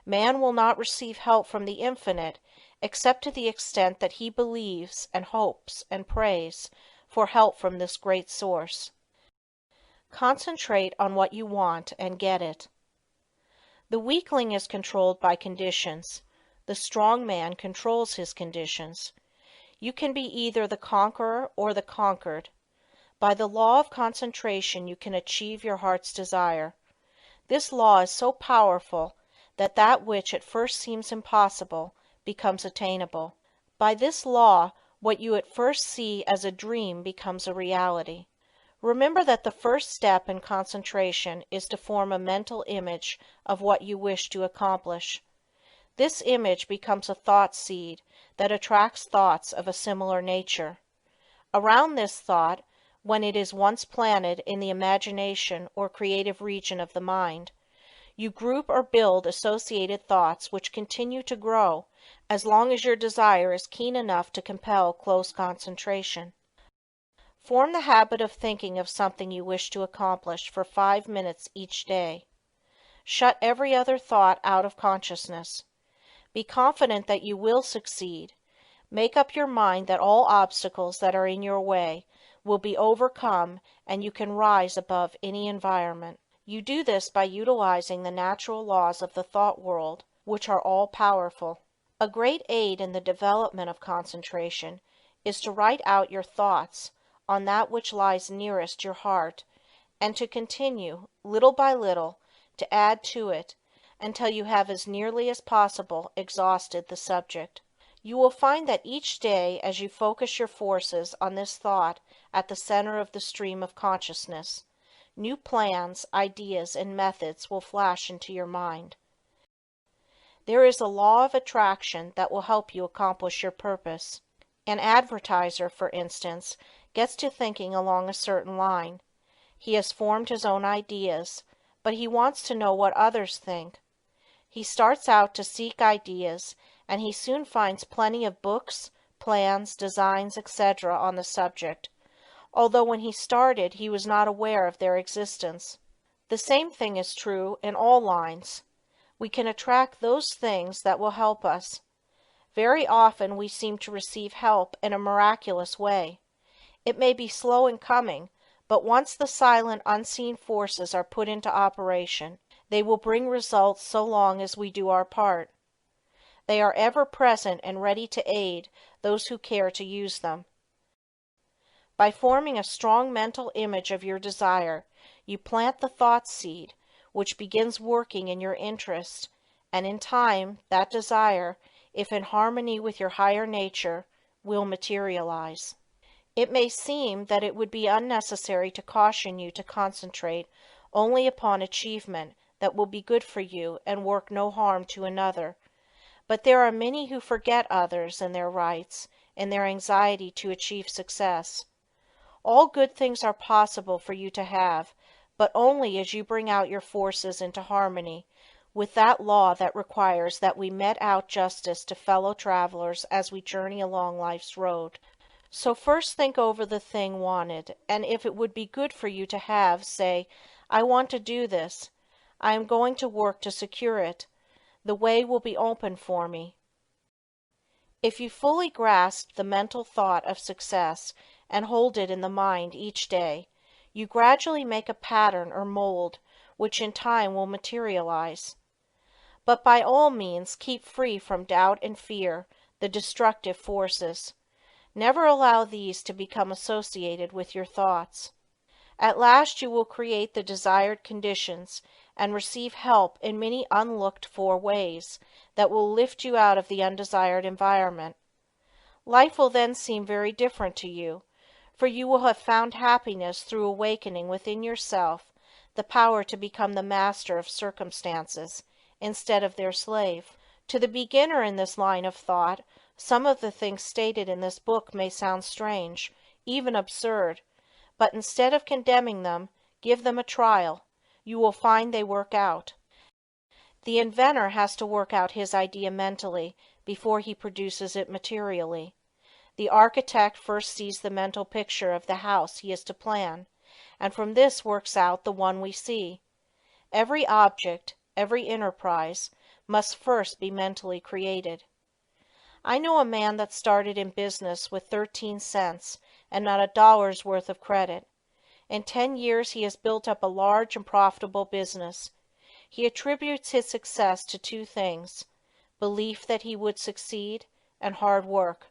Man will not receive help from the infinite except to the extent that he believes and hopes and prays for help from this great source. Concentrate on what you want and get it. The weakling is controlled by conditions. The strong man controls his conditions. You can be either the conqueror or the conquered. By the law of concentration you can achieve your heart's desire. This law is so powerful that which at first seems impossible becomes attainable. By this law, what you at first see as a dream becomes a reality. Remember that the first step in concentration is to form a mental image of what you wish to accomplish. This image becomes a thought seed that attracts thoughts of a similar nature. Around this thought, when it is once planted in the imagination or creative region of the mind, you group or build associated thoughts which continue to grow as long as your desire is keen enough to compel close concentration. Form the habit of thinking of something you wish to accomplish for 5 minutes each day. Shut every other thought out of consciousness. Be confident that you will succeed. Make up your mind that all obstacles that are in your way will be overcome and you can rise above any environment. You do this by utilizing the natural laws of the thought world, which are all powerful. A great aid in the development of concentration is to write out your thoughts on that which lies nearest your heart, and to continue, little by little, to add to it until you have as nearly as possible exhausted the subject. You will find that each day as you focus your forces on this thought at the center of the stream of consciousness, new plans, ideas, and methods will flash into your mind. There is a law of attraction that will help you accomplish your purpose. An advertiser, for instance, gets to thinking along a certain line. He has formed his own ideas, but he wants to know what others think. He starts out to seek ideas, and he soon finds plenty of books, plans, designs, etc. on the subject, although when he started he was not aware of their existence. The same thing is true in all lines. We can attract those things that will help us. Very often we seem to receive help in a miraculous way. It may be slow in coming, but once the silent, unseen forces are put into operation, they will bring results so long as we do our part. They are ever present and ready to aid those who care to use them. By forming a strong mental image of your desire, you plant the thought seed, which begins working in your interest, and in time, that desire, if in harmony with your higher nature, will materialize. It may seem that it would be unnecessary to caution you to concentrate only upon achievement that will be good for you and work no harm to another, but there are many who forget others and their rights in their anxiety to achieve success. All good things are possible for you to have, but only as you bring out your forces into harmony with that law that requires that we mete out justice to fellow travelers as we journey along life's road. So first think over the thing wanted, and if it would be good for you to have, say, I want to do this. I am going to work to secure it. The way will be open for me. If you fully grasp the mental thought of success and hold it in the mind each day, you gradually make a pattern or mold which in time will materialize. But by all means keep free from doubt and fear, the destructive forces. Never allow these to become associated with your thoughts. At last you will create the desired conditions and receive help in many unlooked-for ways that will lift you out of the undesired environment. Life will then seem very different to you, for you will have found happiness through awakening within yourself the power to become the master of circumstances instead of their slave. To the beginner in this line of thought, some of the things stated in this book may sound strange, even absurd, but instead of condemning them, give them a trial. You will find they work out. The inventor has to work out his idea mentally before he produces it materially. The architect first sees the mental picture of the house he is to plan, and from this works out the one we see. Every object, every enterprise, must first be mentally created. I know a man that started in business with 13 cents and not a dollar's worth of credit. In 10 years he has built up a large and profitable business. He attributes his success to two things: belief that he would succeed, and hard work.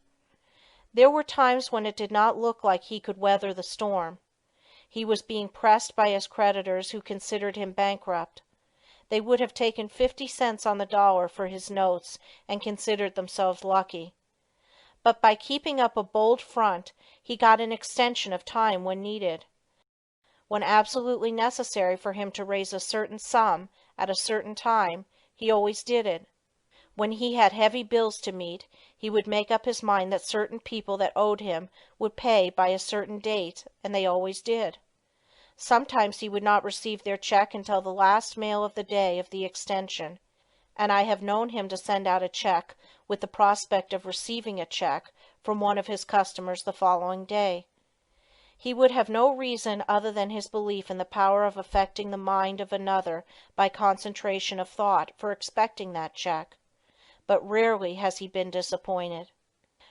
There were times when it did not look like he could weather the storm. He was being pressed by his creditors, who considered him bankrupt. They would have taken 50 cents on the dollar for his notes and considered themselves lucky. But by keeping up a bold front he got an extension of time when needed. When absolutely necessary for him to raise a certain sum at a certain time, he always did it. When he had heavy bills to meet, he would make up his mind that certain people that owed him would pay by a certain date, and they always did. Sometimes he would not receive their check until the last mail of the day of the extension, and I have known him to send out a check with the prospect of receiving a check from one of his customers the following day. He would have no reason other than his belief in the power of affecting the mind of another by concentration of thought for expecting that check, but rarely has he been disappointed.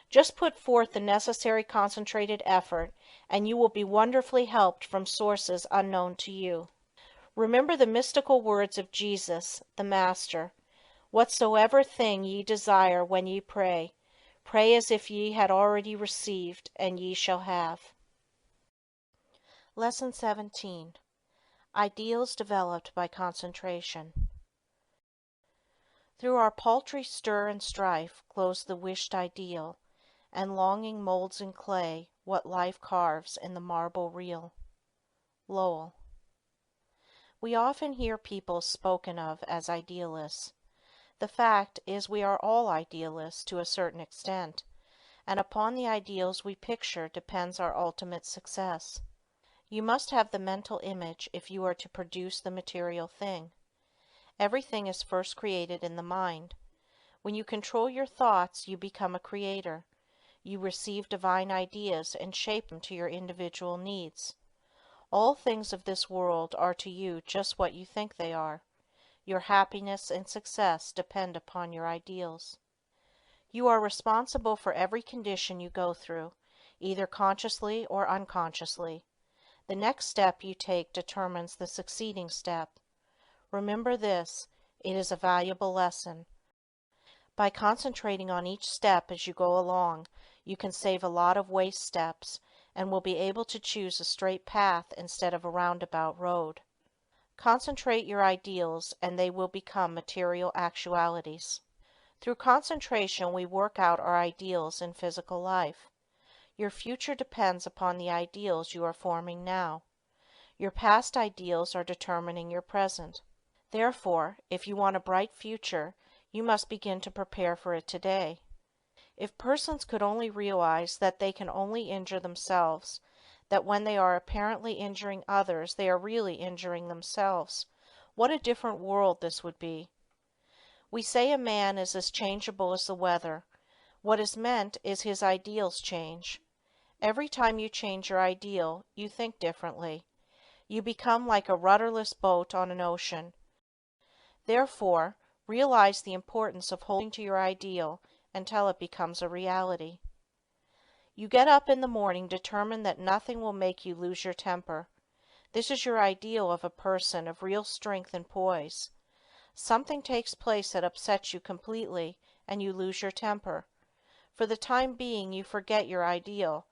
Just put forth the necessary concentrated effort, and you will be wonderfully helped from sources unknown to you. Remember the mystical words of Jesus, the Master: "Whatsoever thing ye desire when ye pray, pray as if ye had already received, and ye shall have." Lesson 17. Ideals Developed by Concentration. Through our paltry stir and strife glows the wished ideal, and longing molds in clay what life carves in the marble real. Lowell. We often hear people spoken of as idealists. The fact is we are all idealists to a certain extent, and upon the ideals we picture depends our ultimate success. You must have the mental image if you are to produce the material thing. Everything is first created in the mind. When you control your thoughts, you become a creator. You receive divine ideas and shape them to your individual needs. All things of this world are to you just what you think they are. Your happiness and success depend upon your ideals. You are responsible for every condition you go through, either consciously or unconsciously. The next step you take determines the succeeding step. Remember this, it is a valuable lesson. By concentrating on each step as you go along, you can save a lot of waste steps and will be able to choose a straight path instead of a roundabout road. Concentrate your ideals and they will become material actualities. Through concentration we work out our ideals in physical life. Your future depends upon the ideals you are forming now. Your past ideals are determining your present. Therefore, if you want a bright future, you must begin to prepare for it today. If persons could only realize that they can only injure themselves, that when they are apparently injuring others they are really injuring themselves, what a different world this would be. We say a man is as changeable as the weather. What is meant is his ideals change. Every time you change your ideal, you think differently. You become like a rudderless boat on an ocean. Therefore, realize the importance of holding to your ideal until it becomes a reality. You get up in the morning determined that nothing will make you lose your temper. This is your ideal of a person of real strength and poise. Something takes place that upsets you completely, and you lose your temper. For the time being you forget your ideal.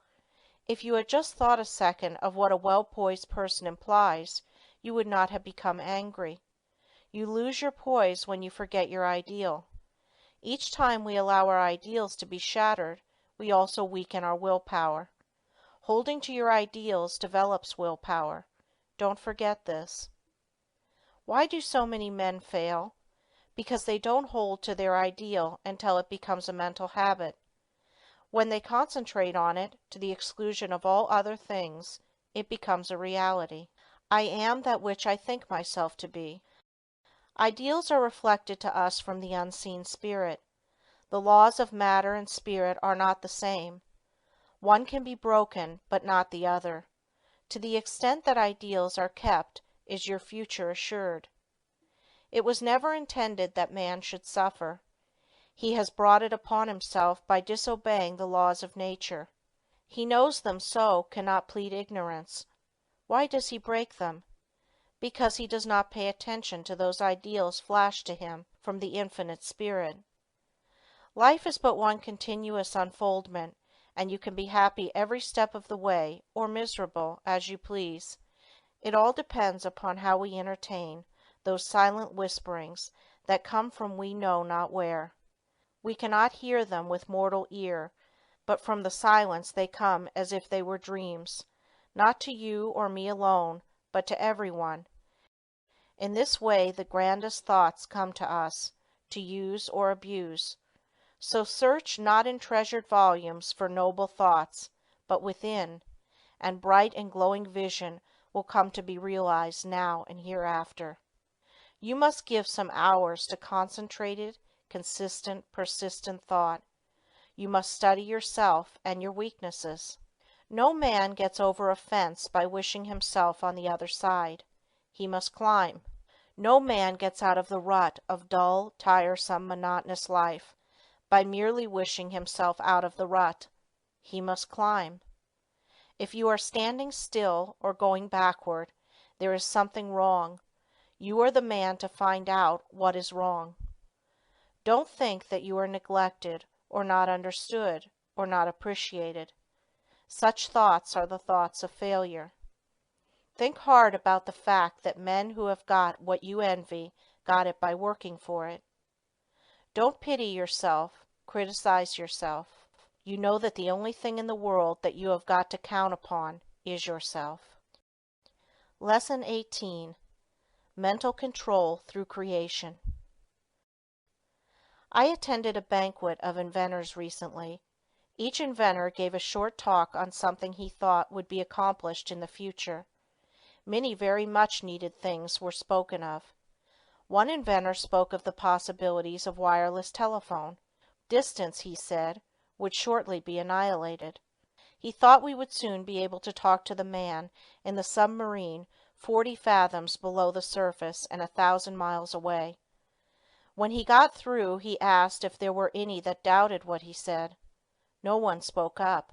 If you had just thought a second of what a well-poised person implies, you would not have become angry. You lose your poise when you forget your ideal. Each time we allow our ideals to be shattered, we also weaken our willpower. Holding to your ideals develops willpower. Don't forget this. Why do so many men fail? Because they don't hold to their ideal until it becomes a mental habit. When they concentrate on it, to the exclusion of all other things, it becomes a reality. I am that which I think myself to be. Ideals are reflected to us from the unseen spirit. The laws of matter and spirit are not the same. One can be broken, but not the other. To the extent that ideals are kept is your future assured. It was never intended that man should suffer. He has brought it upon himself by disobeying the laws of nature. He knows them, so cannot plead ignorance. Why does he break them? Because he does not pay attention to those ideals flashed to him from the Infinite Spirit. Life is but one continuous unfoldment, and you can be happy every step of the way, or miserable, as you please. It all depends upon how we entertain those silent whisperings that come from we know not where. We cannot hear them with mortal ear, but from the silence they come as if they were dreams, not to you or me alone, but to everyone. In this way the grandest thoughts come to us, to use or abuse. So search not in treasured volumes for noble thoughts, but within, and bright and glowing vision will come to be realized now and hereafter. You must give some hours to concentrated, consistent, persistent thought. You must study yourself and your weaknesses. No man gets over a fence by wishing himself on the other side. He must climb. No man gets out of the rut of dull, tiresome, monotonous life by merely wishing himself out of the rut. He must climb. If you are standing still or going backward, there is something wrong. You are the man to find out what is wrong. Don't think that you are neglected, or not understood, or not appreciated. Such thoughts are the thoughts of failure. Think hard about the fact that men who have got what you envy got it by working for it. Don't pity yourself, criticize yourself. You know that the only thing in the world that you have got to count upon is yourself. Lesson 18. Mental Control Through Creation. I attended a banquet of inventors recently. Each inventor gave a short talk on something he thought would be accomplished in the future. Many very much needed things were spoken of. One inventor spoke of the possibilities of wireless telephone. Distance, he said, would shortly be annihilated. He thought we would soon be able to talk to the man in the submarine 40 fathoms below the surface and 1,000 miles away. When he got through, he asked if there were any that doubted what he said. No one spoke up.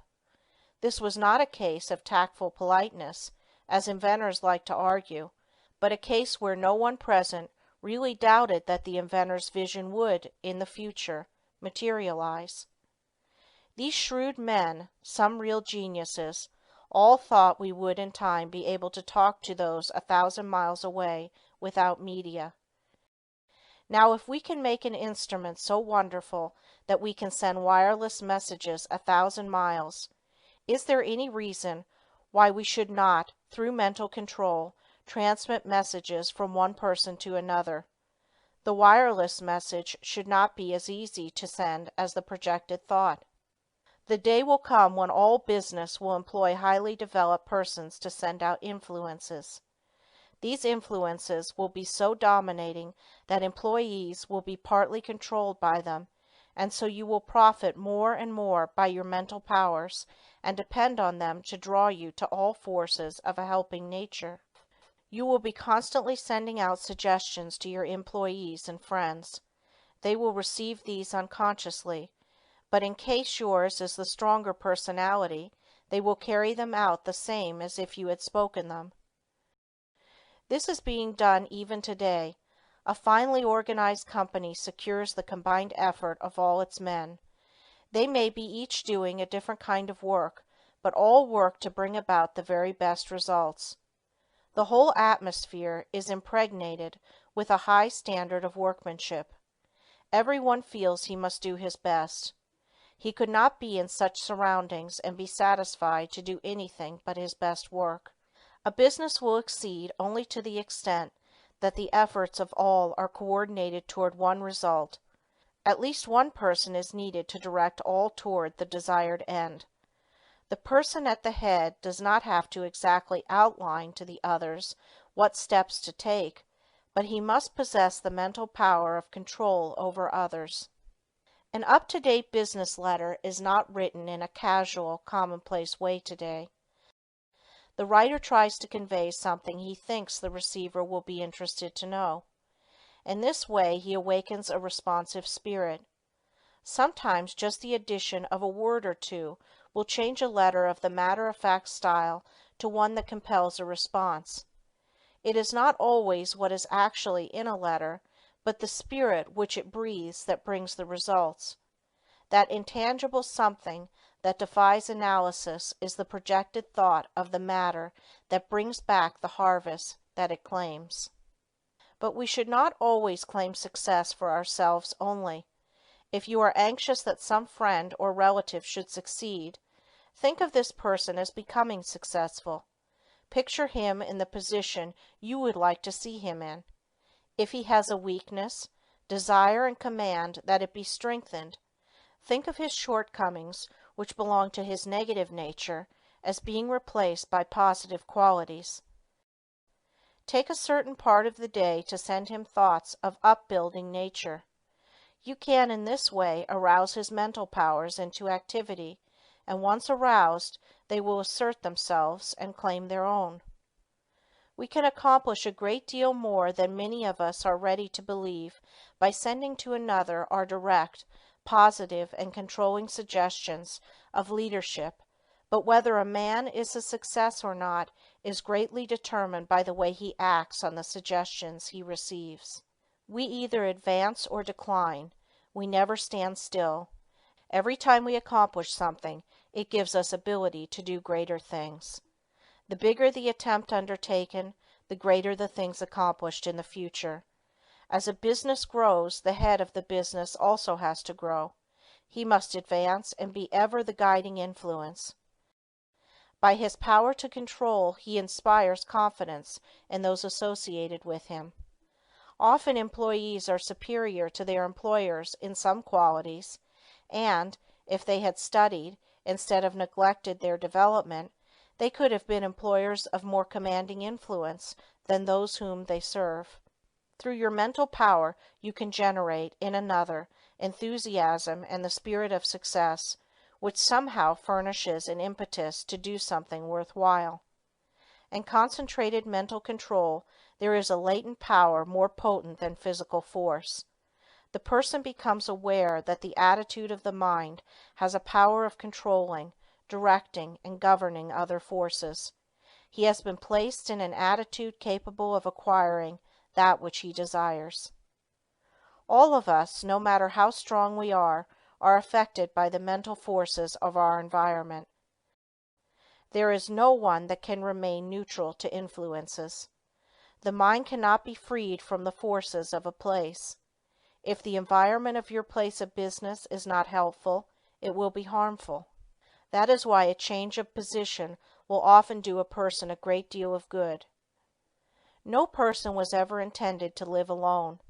This was not a case of tactful politeness, as inventors like to argue, but a case where no one present really doubted that the inventor's vision would, in the future, materialize. These shrewd men, some real geniuses, all thought we would in time be able to talk to those 1,000 miles away without media. Now, if we can make an instrument so wonderful that we can send wireless messages 1,000 miles, is there any reason why we should not, through mental control, transmit messages from one person to another? The wireless message should not be as easy to send as the projected thought. The day will come when all business will employ highly developed persons to send out influences. These influences will be so dominating that employees will be partly controlled by them, and so you will profit more and more by your mental powers and depend on them to draw you to all forces of a helping nature. You will be constantly sending out suggestions to your employees and friends. They will receive these unconsciously, but in case yours is the stronger personality, they will carry them out the same as if you had spoken them. This is being done even today. A finely organized company secures the combined effort of all its men. They may be each doing a different kind of work, but all work to bring about the very best results. The whole atmosphere is impregnated with a high standard of workmanship. Everyone feels he must do his best. He could not be in such surroundings and be satisfied to do anything but his best work. A business will succeed only to the extent that the efforts of all are coordinated toward one result. At least one person is needed to direct all toward the desired end. The person at the head does not have to exactly outline to the others what steps to take, but he must possess the mental power of control over others. An up-to-date business letter is not written in a casual, commonplace way today. The writer tries to convey something he thinks the receiver will be interested to know. In this way he awakens a responsive spirit. Sometimes just the addition of a word or two will change a letter of the matter-of-fact style to one that compels a response. It is not always what is actually in a letter, but the spirit which it breathes that brings the results. That intangible something that defies analysis is the projected thought of the matter that brings back the harvest that it claims. But we should not always claim success for ourselves only. If you are anxious that some friend or relative should succeed, think of this person as becoming successful. Picture him in the position you would like to see him in. If he has a weakness, desire and command that it be strengthened. Think of his shortcomings, which belong to his negative nature, as being replaced by positive qualities. Take a certain part of the day to send him thoughts of upbuilding nature. You can in this way arouse his mental powers into activity, and once aroused, they will assert themselves and claim their own. We can accomplish a great deal more than many of us are ready to believe by sending to another our direct, positive and controlling suggestions of leadership, but whether a man is a success or not is greatly determined by the way he acts on the suggestions he receives. We either advance or decline. We never stand still. Every time we accomplish something, it gives us ability to do greater things. The bigger the attempt undertaken, the greater the things accomplished in the future. As a business grows, the head of the business also has to grow. He must advance and be ever the guiding influence. By his power to control, he inspires confidence in those associated with him. Often employees are superior to their employers in some qualities, and, if they had studied, instead of neglected their development, they could have been employers of more commanding influence than those whom they serve. Through your mental power you can generate, in another, enthusiasm and the spirit of success, which somehow furnishes an impetus to do something worth while. In concentrated mental control there is a latent power more potent than physical force. The person becomes aware that the attitude of the mind has a power of controlling, directing, and governing other forces. He has been placed in an attitude capable of acquiring that which he desires. All of us, no matter how strong we are affected by the mental forces of our environment. There is no one that can remain neutral to influences. The mind cannot be freed from the forces of a place. If the environment of your place of business is not helpful, it will be harmful. That is why a change of position will often do a person a great deal of good. No person was ever intended to live alone.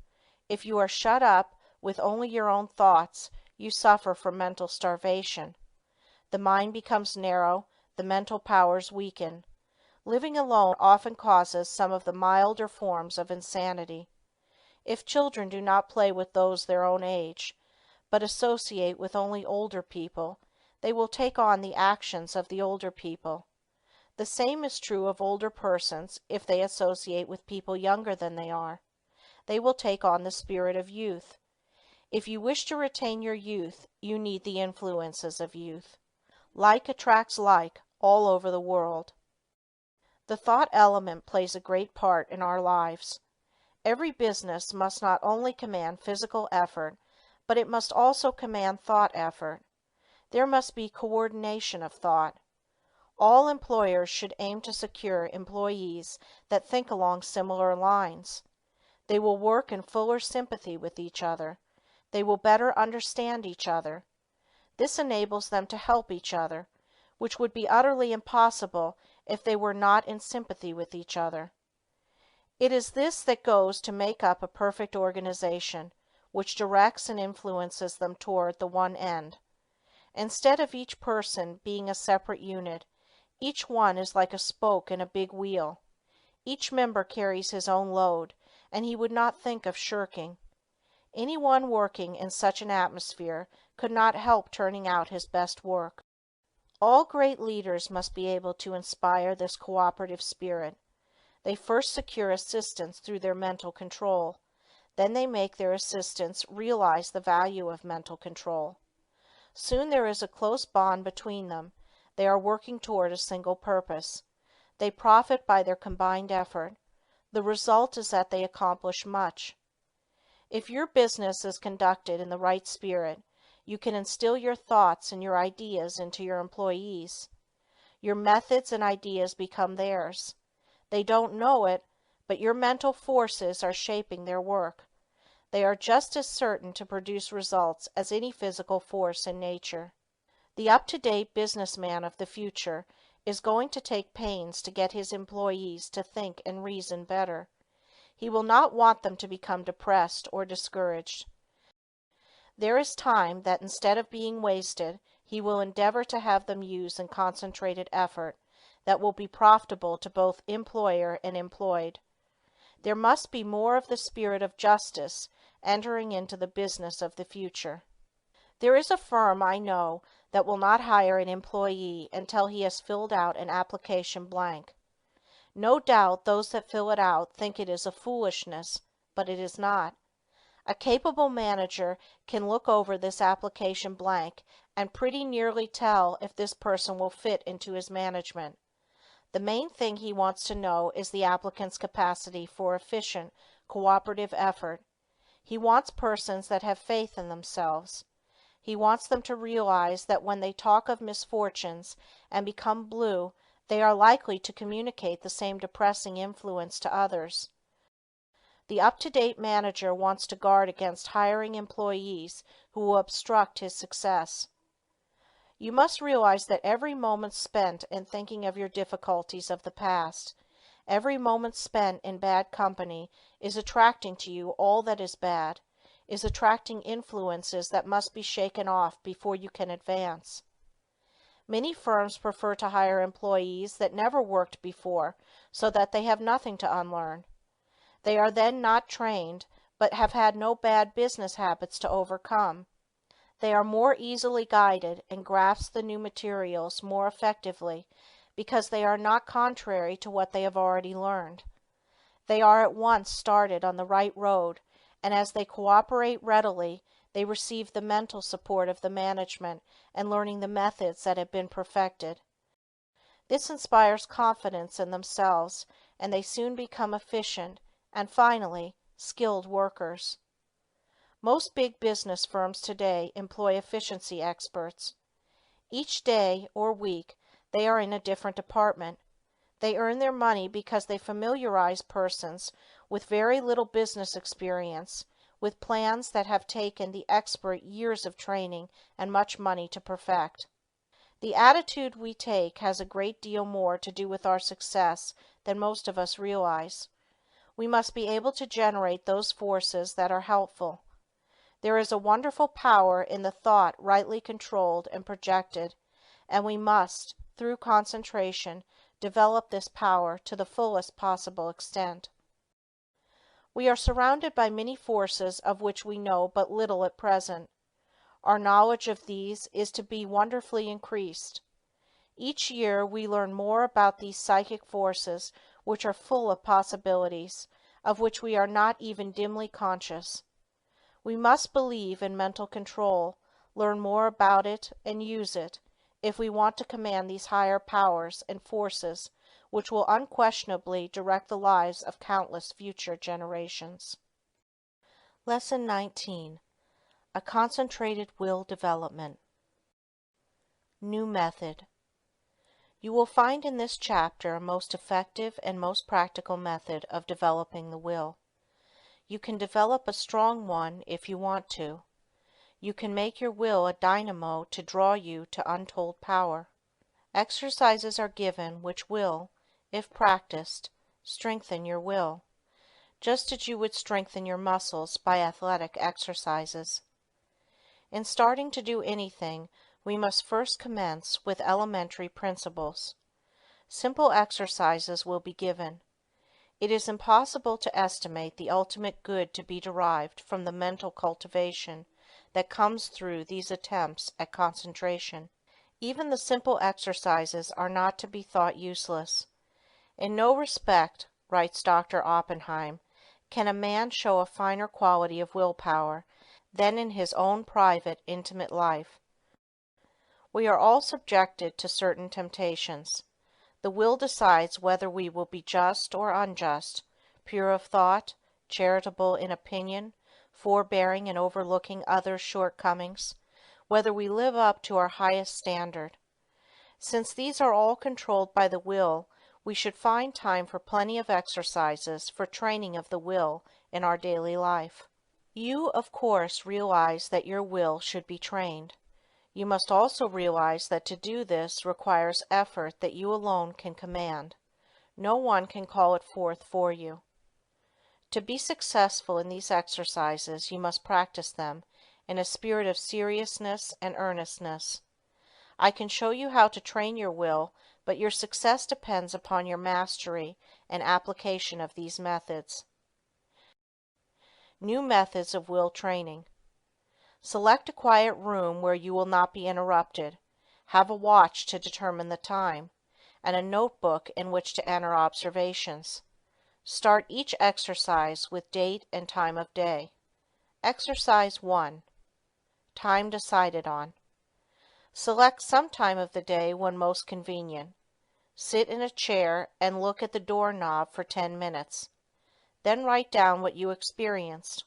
If you are shut up with only your own thoughts, you suffer from mental starvation. The mind becomes narrow, the mental powers weaken. Living alone often causes some of the milder forms of insanity. If children do not play with those their own age, but associate with only older people, they will take on the actions of the older people. The same is true of older persons if they associate with people younger than they are. They will take on the spirit of youth. If you wish to retain your youth, you need the influences of youth. Like attracts like all over the world. The thought element plays a great part in our lives. Every business must not only command physical effort, but it must also command thought effort. There must be coordination of thought. All employers should aim to secure employees that think along similar lines. They will work in fuller sympathy with each other. They will better understand each other. This enables them to help each other, which would be utterly impossible if they were not in sympathy with each other. It is this that goes to make up a perfect organization, which directs and influences them toward the one end. Instead of each person being a separate unit, each one is like a spoke in a big wheel. Each member carries his own load, and he would not think of shirking. Anyone working in such an atmosphere could not help turning out his best work. All great leaders must be able to inspire this cooperative spirit. They first secure assistants through their mental control. Then they make their assistants realize the value of mental control. Soon there is a close bond between them. They are working toward a single purpose. They profit by their combined effort. The result is that they accomplish much. If your business is conducted in the right spirit, you can instill your thoughts and your ideas into your employees. Your methods and ideas become theirs. They don't know it, but your mental forces are shaping their work. They are just as certain to produce results as any physical force in nature. The up-to-date businessman of the future is going to take pains to get his employees to think and reason better. He will not want them to become depressed or discouraged. There is time that instead of being wasted, he will endeavor to have them use in concentrated effort that will be profitable to both employer and employed. There must be more of the spirit of justice entering into the business of the future. There is a firm I know that will not hire an employee until he has filled out an application blank. No doubt those that fill it out think it is a foolishness, but it is not. A capable manager can look over this application blank and pretty nearly tell if this person will fit into his management. The main thing he wants to know is the applicant's capacity for efficient, cooperative effort. He wants persons that have faith in themselves. He wants them to realize that when they talk of misfortunes and become blue, they are likely to communicate the same depressing influence to others. The up-to-date manager wants to guard against hiring employees who will obstruct his success. You must realize that every moment spent in thinking of your difficulties of the past, every moment spent in bad company, is attracting to you all that is bad, is attracting influences that must be shaken off before you can advance. Many firms prefer to hire employees that never worked before so that they have nothing to unlearn. They are then not trained, but have had no bad business habits to overcome. They are more easily guided and grasp the new materials more effectively because they are not contrary to what they have already learned. They are at once started on the right road, and as they cooperate readily, they receive the mental support of the management and learning the methods that have been perfected. This inspires confidence in themselves, and they soon become efficient and finally skilled workers. Most big business firms today employ efficiency experts. Each day or week they are in a different department. They earn their money because they familiarize persons with very little business experience with plans that have taken the expert years of training and much money to perfect. The attitude we take has a great deal more to do with our success than most of us realize. We must be able to generate those forces that are helpful. There is a wonderful power in the thought rightly controlled and projected, and we must, through concentration, develop this power to the fullest possible extent. We are surrounded by many forces of which we know but little at present. Our knowledge of these is to be wonderfully increased. Each year we learn more about these psychic forces which are full of possibilities, of which we are not even dimly conscious. We must believe in mental control, learn more about it, and use it, if we want to command these higher powers and forces which will unquestionably direct the lives of countless future generations. Lesson 19. A Concentrated Will Development. New Method. You will find in this chapter a most effective and most practical method of developing the will. You can develop a strong one if you want to. You can make your will a dynamo to draw you to untold power. Exercises are given which will, if practiced, strengthen your will, just as you would strengthen your muscles by athletic exercises. In starting to do anything, we must first commence with elementary principles. Simple exercises will be given. It is impossible to estimate the ultimate good to be derived from the mental cultivation that comes through these attempts at concentration. Even the simple exercises are not to be thought useless. In no respect, writes Dr. Oppenheim, can a man show a finer quality of will power than in his own private, intimate life. We are all subjected to certain temptations. The will decides whether we will be just or unjust, pure of thought, charitable in opinion, forbearing in overlooking others' shortcomings, whether we live up to our highest standard. Since these are all controlled by the will, we should find time for plenty of exercises for training of the will in our daily life. You, of course, realize that your will should be trained. You must also realize that to do this requires effort that you alone can command. No one can call it forth for you. To be successful in these exercises, you must practice them in a spirit of seriousness and earnestness. I can show you how to train your will, but your success depends upon your mastery and application of these methods. New methods of will training. Select a quiet room where you will not be interrupted. Have a watch to determine the time, and a notebook in which to enter observations. Start each exercise with date and time of day. Exercise 1. Time decided on. Select some time of the day when most convenient. Sit in a chair and look at the doorknob for 10 minutes. Then write down what you experienced.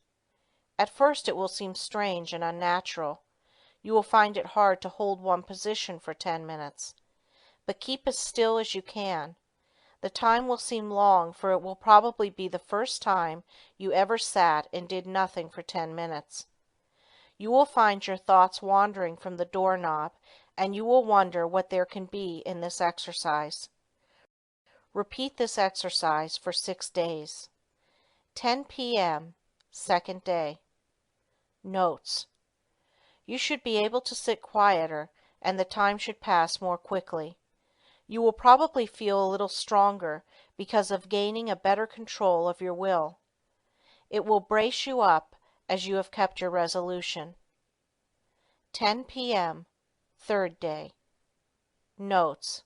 At first it will seem strange and unnatural. You will find it hard to hold one position for 10 minutes. But keep as still as you can. The time will seem long, for it will probably be the first time you ever sat and did nothing for 10 minutes. You will find your thoughts wandering from the doorknob, and you will wonder what there can be in this exercise. Repeat this exercise for 6 days. 10 p.m., second day. Notes. You should be able to sit quieter, and the time should pass more quickly. You will probably feel a little stronger because of gaining a better control of your will. It will brace you up as you have kept your resolution. 10 p.m., third day. Notes.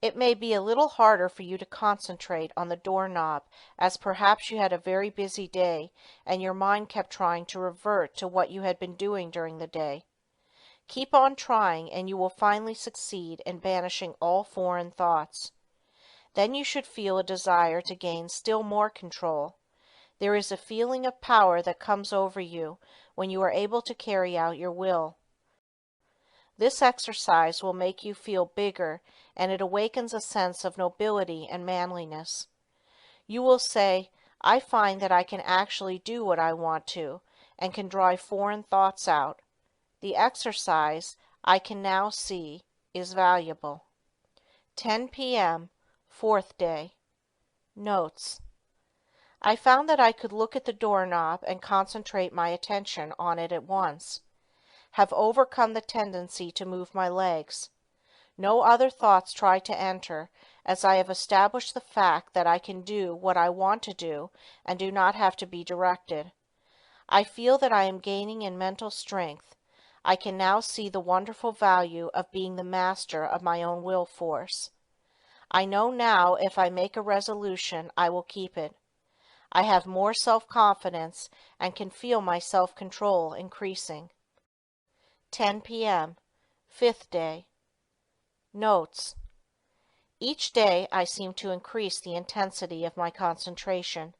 It may be a little harder for you to concentrate on the doorknob, as perhaps you had a very busy day and your mind kept trying to revert to what you had been doing during the day. Keep on trying and you will finally succeed in banishing all foreign thoughts. Then you should feel a desire to gain still more control. There is a feeling of power that comes over you when you are able to carry out your will. This exercise will make you feel bigger, and it awakens a sense of nobility and manliness. You will say, I find that I can actually do what I want to, and can drive foreign thoughts out. The exercise, I can now see, is valuable. 10 p.m., fourth day. Notes. I found that I could look at the doorknob and concentrate my attention on it at once. Have overcome the tendency to move my legs. No other thoughts try to enter, as I have established the fact that I can do what I want to do and do not have to be directed. I feel that I am gaining in mental strength. I can now see the wonderful value of being the master of my own will force. I know now if I make a resolution, I will keep it. I have more self-confidence and can feel my self-control increasing. 10 p.m., fifth day. Notes. Each day I seem to increase the intensity of my concentration.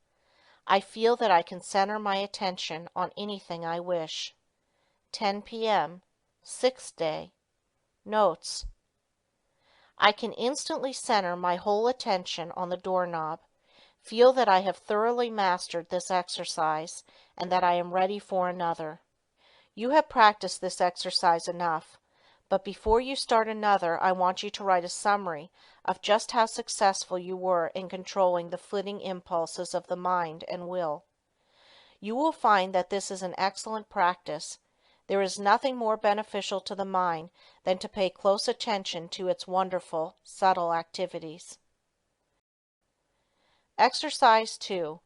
I feel that I can center my attention on anything I wish. 10 p.m., sixth day. Notes. I can instantly center my whole attention on the doorknob. Feel that I have thoroughly mastered this exercise and that I am ready for another. You have practiced this exercise enough, but before you start another, I want you to write a summary of just how successful you were in controlling the flitting impulses of the mind and will. You will find that this is an excellent practice. There is nothing more beneficial to the mind than to pay close attention to its wonderful, subtle activities. Exercise 2.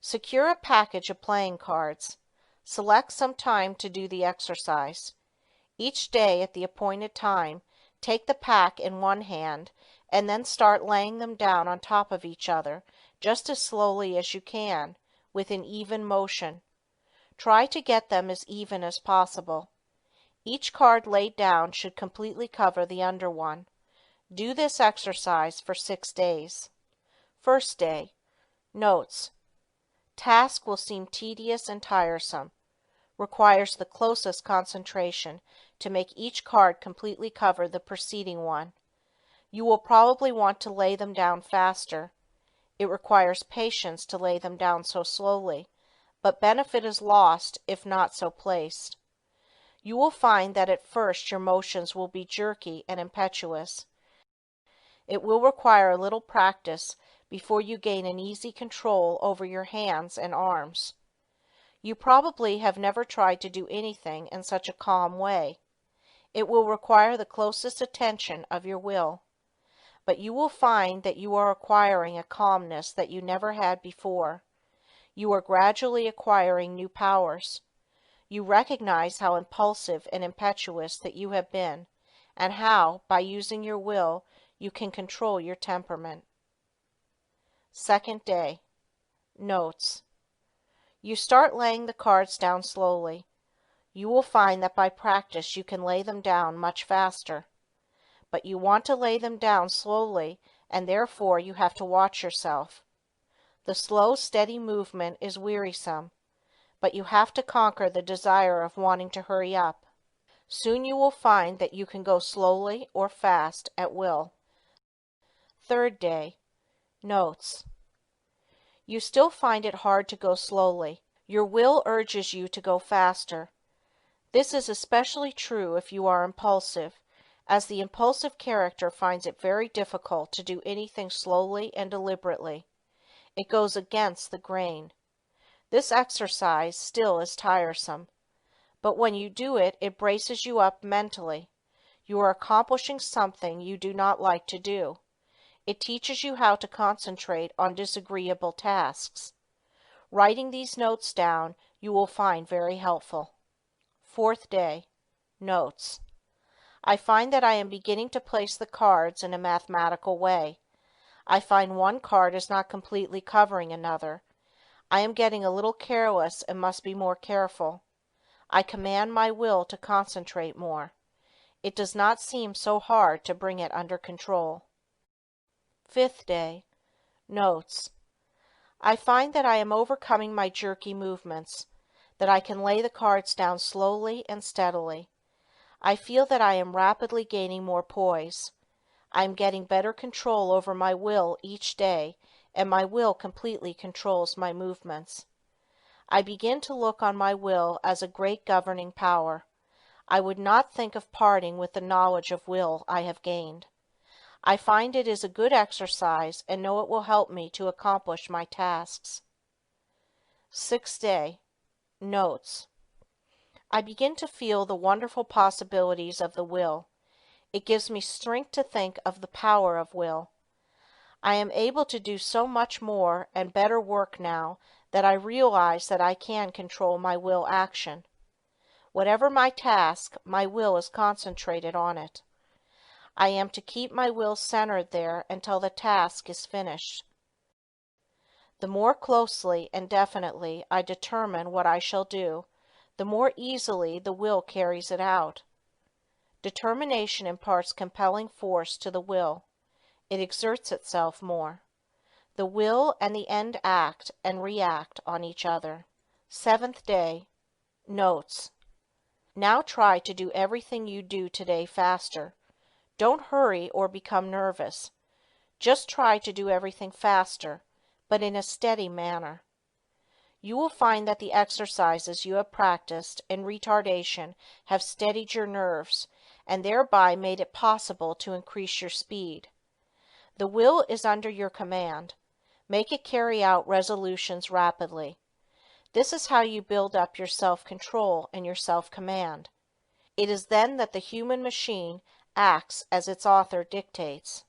Secure a package of playing cards. Select some time to do the exercise. Each day at the appointed time, take the pack in one hand and then start laying them down on top of each other just as slowly as you can, with an even motion. Try to get them as even as possible. Each card laid down should completely cover the under one. Do this exercise for 6 days. First day. Notes. Task will seem tedious and tiresome. Requires the closest concentration to make each card completely cover the preceding one. You will probably want to lay them down faster. It requires patience to lay them down so slowly, but benefit is lost if not so placed. You will find that at first your motions will be jerky and impetuous. It will require a little practice before you gain an easy control over your hands and arms. You probably have never tried to do anything in such a calm way. It will require the closest attention of your will. But you will find that you are acquiring a calmness that you never had before. You are gradually acquiring new powers. You recognize how impulsive and impetuous that you have been, and how, by using your will, you can control your temperament. Second day. Notes. You start laying the cards down slowly. You will find that by practice you can lay them down much faster. But you want to lay them down slowly, and therefore you have to watch yourself. The slow, steady movement is wearisome, but you have to conquer the desire of wanting to hurry up. Soon you will find that you can go slowly or fast at will. Third day. Notes. You still find it hard to go slowly. Your will urges you to go faster. This is especially true if you are impulsive, as the impulsive character finds it very difficult to do anything slowly and deliberately. It goes against the grain. This exercise still is tiresome, but when you do it, it braces you up mentally. You are accomplishing something you do not like to do. It teaches you how to concentrate on disagreeable tasks. Writing these notes down you will find very helpful. Fourth day. Notes. I find that I am beginning to place the cards in a mathematical way. I find one card is not completely covering another. I am getting a little careless and must be more careful. I command my will to concentrate more. It does not seem so hard to bring it under control. Fifth day. Notes. I find that I am overcoming my jerky movements, that I can lay the cards down slowly and steadily. I feel that I am rapidly gaining more poise. I am getting better control over my will each day, and my will completely controls my movements. I begin to look on my will as a great governing power. I would not think of parting with the knowledge of will I have gained. I find it is a good exercise and know it will help me to accomplish my tasks. Sixth day. Notes. I begin to feel the wonderful possibilities of the will. It gives me strength to think of the power of will. I am able to do so much more and better work now that I realize that I can control my will action. Whatever my task, my will is concentrated on it. I am to keep my will centered there until the task is finished. The more closely and definitely I determine what I shall do, the more easily the will carries it out. Determination imparts compelling force to the will. It exerts itself more. The will and the end act and react on each other. Seventh day. Notes. Now try to do everything you do today faster. Don't hurry or become nervous. Just try to do everything faster, but in a steady manner. You will find that the exercises you have practiced in retardation have steadied your nerves, and thereby made it possible to increase your speed. The will is under your command. Make it carry out resolutions rapidly. This is how you build up your self-control and your self-command. It is then that the human machine acts as its author dictates.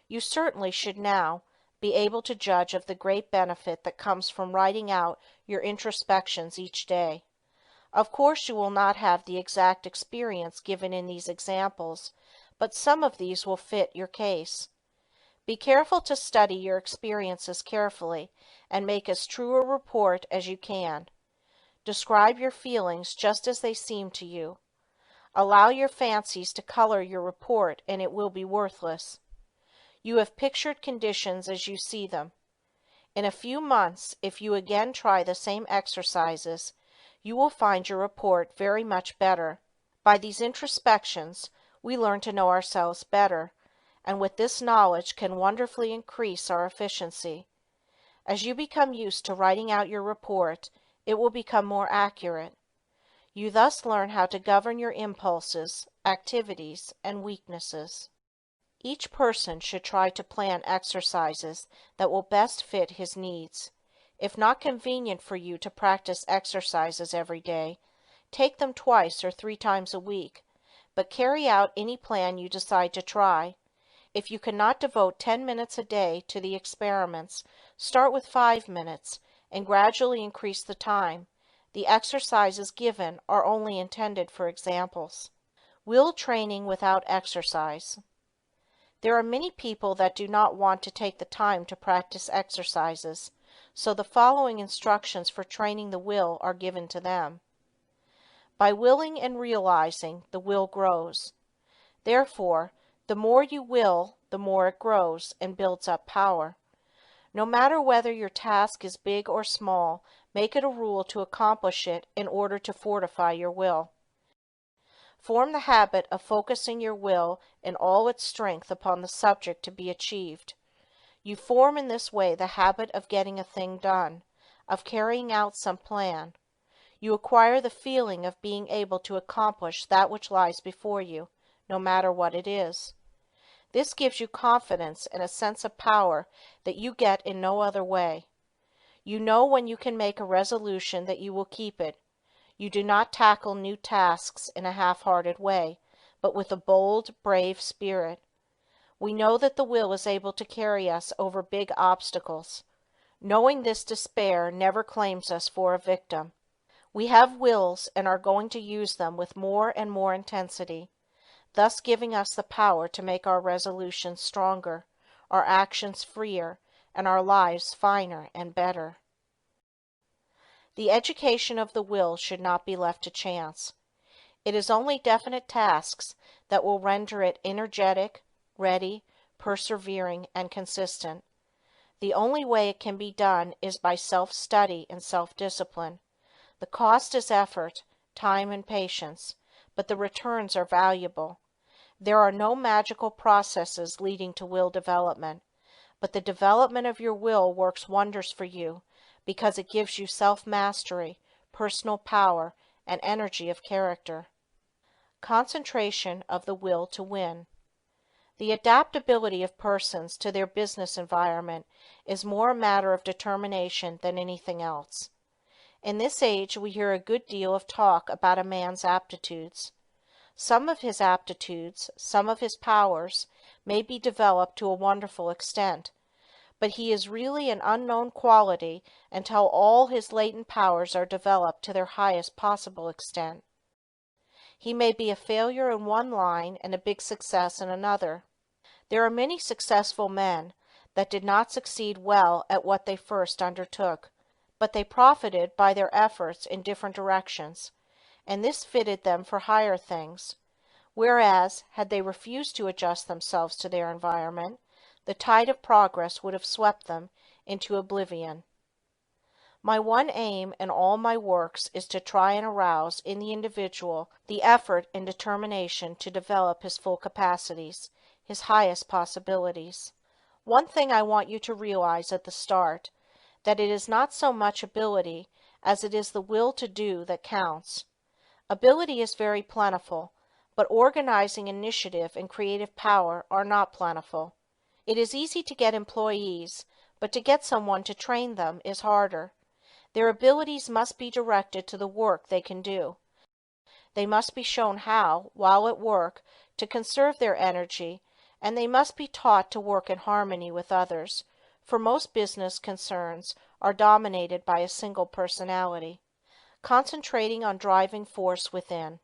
You certainly should now, be able to judge of the great benefit that comes from writing out your introspections each day. Of course you will not have the exact experience given in these examples, but some of these will fit your case. Be careful to study your experiences carefully and make as true a report as you can. Describe your feelings just as they seem to you. Allow your fancies to color your report and it will be worthless. You have pictured conditions as you see them. In a few months, if you again try the same exercises, you will find your report very much better. By these introspections, we learn to know ourselves better, and with this knowledge can wonderfully increase our efficiency. As you become used to writing out your report, it will become more accurate. You thus learn how to govern your impulses, activities, and weaknesses. Each person should try to plan exercises that will best fit his needs. If not convenient for you to practice exercises every day, take them 2 or 3 times a week, but carry out any plan you decide to try. If you cannot devote 10 minutes a day to the experiments, start with 5 minutes and gradually increase the time. The exercises given are only intended for examples. Will training without exercise. There are many people that do not want to take the time to practice exercises, so the following instructions for training the will are given to them. By willing and realizing, the will grows. Therefore, the more you will, the more it grows and builds up power. No matter whether your task is big or small, make it a rule to accomplish it in order to fortify your will. Form the habit of focusing your will in all its strength upon the subject to be achieved. You form in this way the habit of getting a thing done, of carrying out some plan. You acquire the feeling of being able to accomplish that which lies before you, no matter what it is. This gives you confidence and a sense of power that you get in no other way. You know when you can make a resolution that you will keep it. You do not tackle new tasks in a half-hearted way, but with a bold, brave spirit. We know that the will is able to carry us over big obstacles. Knowing this, despair never claims us for a victim. We have wills and are going to use them with more and more intensity, thus giving us the power to make our resolutions stronger, our actions freer, and our lives finer and better. The education of the will should not be left to chance. It is only definite tasks that will render it energetic, ready, persevering, and consistent. The only way it can be done is by self-study and self-discipline. The cost is effort, time, and patience, but the returns are valuable. There are no magical processes leading to will development, but the development of your will works wonders for you because it gives you self-mastery, personal power, and energy of character. Concentration of the will to win. The adaptability of persons to their business environment is more a matter of determination than anything else. In this age we hear a good deal of talk about a man's aptitudes. Some of his aptitudes, some of his powers, may be developed to a wonderful extent, but he is really an unknown quality until all his latent powers are developed to their highest possible extent. He may be a failure in one line and a big success in another. There are many successful men that did not succeed well at what they first undertook, but they profited by their efforts in different directions, and this fitted them for higher things, whereas, had they refused to adjust themselves to their environment, the tide of progress would have swept them into oblivion. My one aim in all my works is to try and arouse in the individual the effort and determination to develop his full capacities, his highest possibilities. One thing I want you to realize at the start, that it is not so much ability as it is the will to do that counts. Ability is very plentiful, but organizing initiative and creative power are not plentiful. It is easy to get employees, but to get someone to train them is harder. Their abilities must be directed to the work they can do. They must be shown how, while at work, to conserve their energy, and they must be taught to work in harmony with others, for most business concerns are dominated by a single personality. Concentrating on driving force within.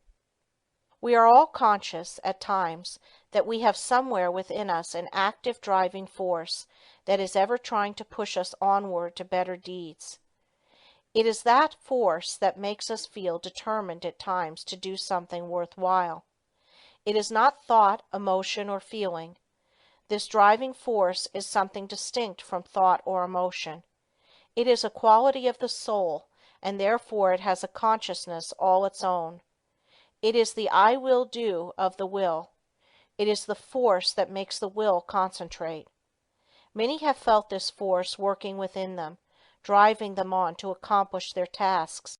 We are all conscious, at times, that we have somewhere within us an active driving force that is ever trying to push us onward to better deeds. It is that force that makes us feel determined at times to do something worthwhile. It is not thought, emotion, or feeling. This driving force is something distinct from thought or emotion. It is a quality of the soul, and therefore it has a consciousness all its own. It is the "I will do" of the will. It is the force that makes the will concentrate. Many have felt this force working within them, driving them on to accomplish their tasks.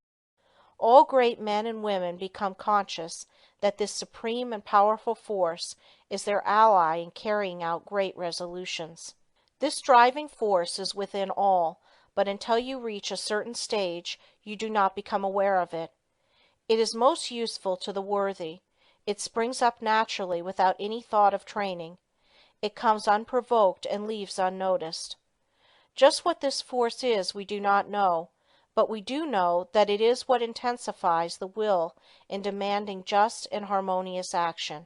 All great men and women become conscious that this supreme and powerful force is their ally in carrying out great resolutions. This driving force is within all, but until you reach a certain stage you do not become aware of it. It is most useful to the worthy. It springs up naturally without any thought of training. It comes unprovoked and leaves unnoticed. Just what this force is we do not know, but we do know that it is what intensifies the will in demanding just and harmonious action.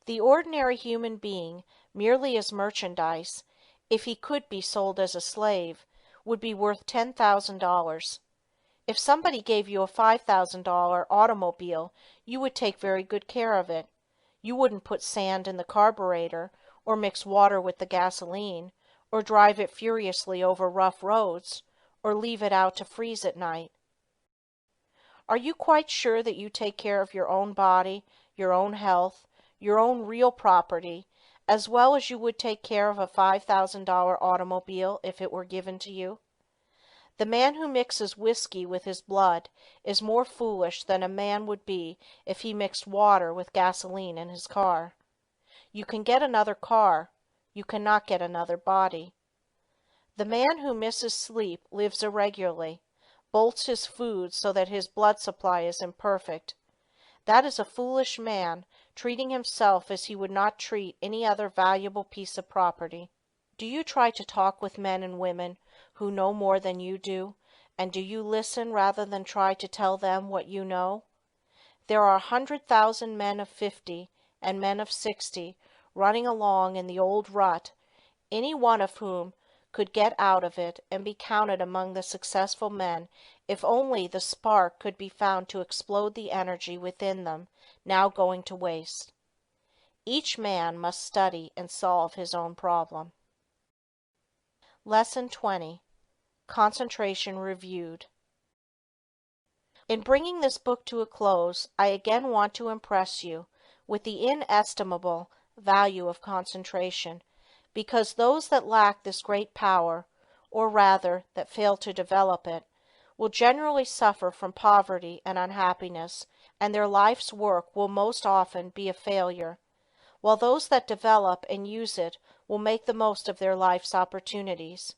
The ordinary human being, merely as merchandise, if he could be sold as a slave, would be worth $10,000. If somebody gave you a $5,000 automobile, you would take very good care of it. You wouldn't put sand in the carburetor, or mix water with the gasoline, or drive it furiously over rough roads, or leave it out to freeze at night. Are you quite sure that you take care of your own body, your own health, your own real property, as well as you would take care of a $5,000 automobile if it were given to you? The man who mixes whiskey with his blood is more foolish than a man would be if he mixed water with gasoline in his car. You can get another car, you cannot get another body. The man who misses sleep lives irregularly, bolts his food so that his blood supply is imperfect. That is a foolish man, treating himself as he would not treat any other valuable piece of property. Do you try to talk with men and women who know more than you do, and do you listen rather than try to tell them what you know? There are 100,000 men of 50 and men of 60 running along in the old rut, any one of whom could get out of it and be counted among the successful men if only the spark could be found to explode the energy within them now going to waste. Each man must study and solve his own problem. Lesson 20. Concentration Reviewed. In bringing this book to a close, I again want to impress you with the inestimable value of concentration, because those that lack this great power, or rather, that fail to develop it, will generally suffer from poverty and unhappiness, and their life's work will most often be a failure, while those that develop and use it will make the most of their life's opportunities.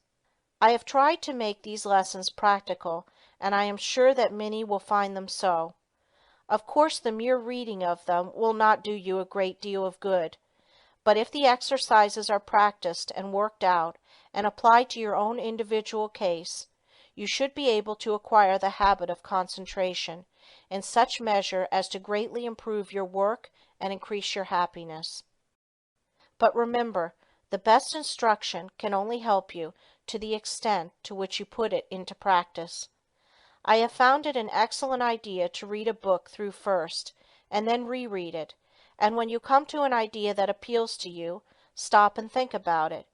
I have tried to make these lessons practical, and I am sure that many will find them so. Of course, the mere reading of them will not do you a great deal of good, but if the exercises are practiced and worked out and applied to your own individual case, you should be able to acquire the habit of concentration in such measure as to greatly improve your work and increase your happiness. But remember, the best instruction can only help you to the extent to which you put it into practice. I have found it an excellent idea to read a book through first, and then reread it, and when you come to an idea that appeals to you, stop and think about it.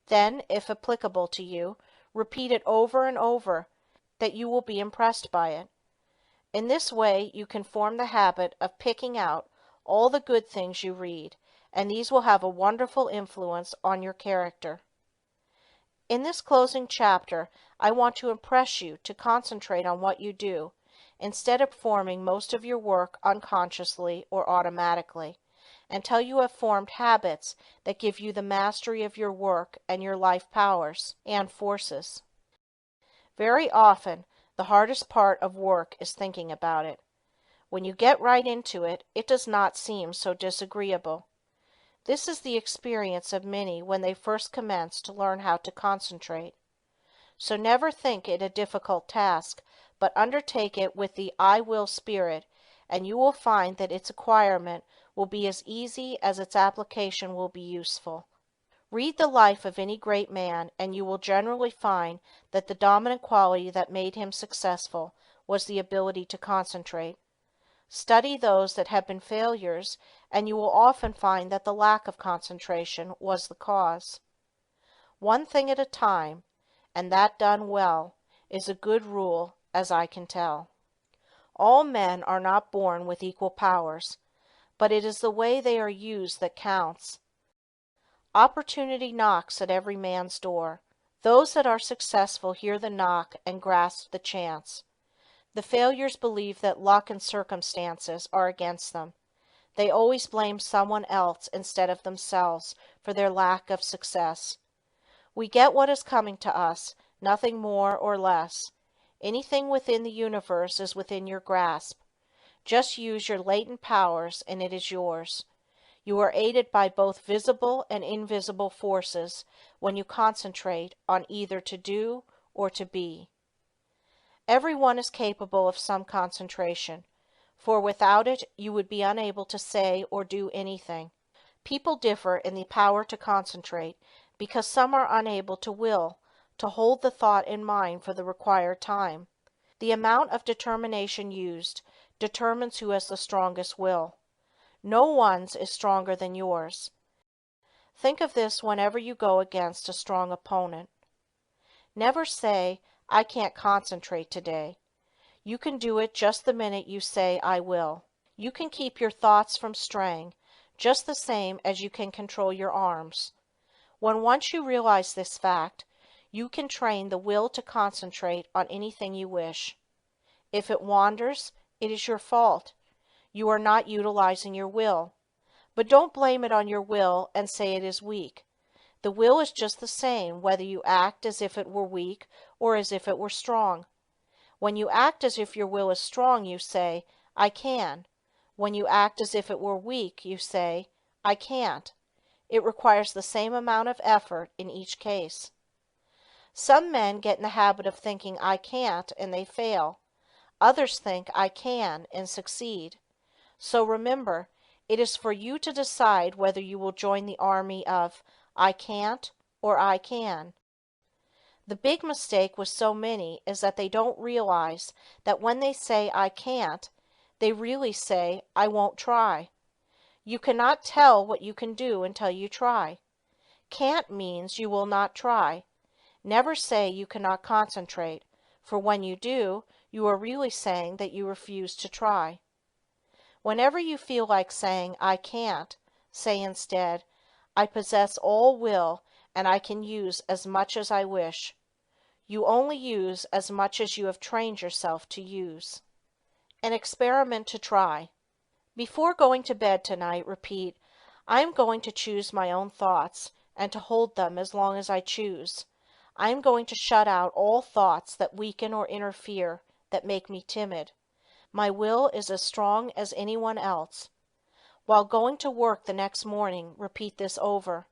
Then, if applicable to you, repeat it over and over, that you will be impressed by it. In this way you can form the habit of picking out all the good things you read, and these will have a wonderful influence on your character. In this closing chapter, I want to impress you to concentrate on what you do, instead of performing most of your work unconsciously or automatically, until you have formed habits that give you the mastery of your work and your life powers and forces. Very often, the hardest part of work is thinking about it. When you get right into it, it does not seem so disagreeable. This is the experience of many when they first commence to learn how to concentrate. So never think it a difficult task, but undertake it with the "I will" spirit, and you will find that its acquirement will be as easy as its application will be useful. Read the life of any great man, and you will generally find that the dominant quality that made him successful was the ability to concentrate. Study those that have been failures, and you will often find that the lack of concentration was the cause. One thing at a time, and that done well, is a good rule, as I can tell. All men are not born with equal powers, but it is the way they are used that counts. Opportunity knocks at every man's door. Those that are successful hear the knock and grasp the chance. The failures believe that luck and circumstances are against them. They always blame someone else instead of themselves for their lack of success. We get what is coming to us, nothing more or less. Anything within the universe is within your grasp. Just use your latent powers and it is yours. You are aided by both visible and invisible forces when you concentrate on either to do or to be. Everyone is capable of some concentration, for without it you would be unable to say or do anything. People differ in the power to concentrate because some are unable to will, to hold the thought in mind for the required time. The amount of determination used determines who has the strongest will. No one's is stronger than yours. Think of this whenever you go against a strong opponent. Never say, "I can't concentrate today." You can do it just the minute you say, "I will." You can keep your thoughts from straying just the same as you can control your arms. When once you realize this fact, you can train the will to concentrate on anything you wish. If it wanders, it is your fault. You are not utilizing your will. But don't blame it on your will and say it is weak. The will is just the same whether you act as if it were weak or as if it were strong. When you act as if your will is strong, you say, "I can." When you act as if it were weak, you say, "I can't." It requires the same amount of effort in each case. Some men get in the habit of thinking "I can't" and they fail. Others think "I can" and succeed. So remember, it is for you to decide whether you will join the army of "I can't" or "I can." The big mistake with so many is that they don't realize that when they say "I can't," they really say "I won't try." You cannot tell what you can do until you try. Can't means you will not try. Never say you cannot concentrate, for when you do, you are really saying that you refuse to try. Whenever you feel like saying "I can't," say instead, "I possess all will and I can use as much as I wish." You only use as much as you have trained yourself to use. An experiment to try. Before going to bed tonight, repeat, "I am going to choose my own thoughts and to hold them as long as I choose. I am going to shut out all thoughts that weaken or interfere, that make me timid. My will is as strong as anyone else." While going to work the next morning, repeat this over.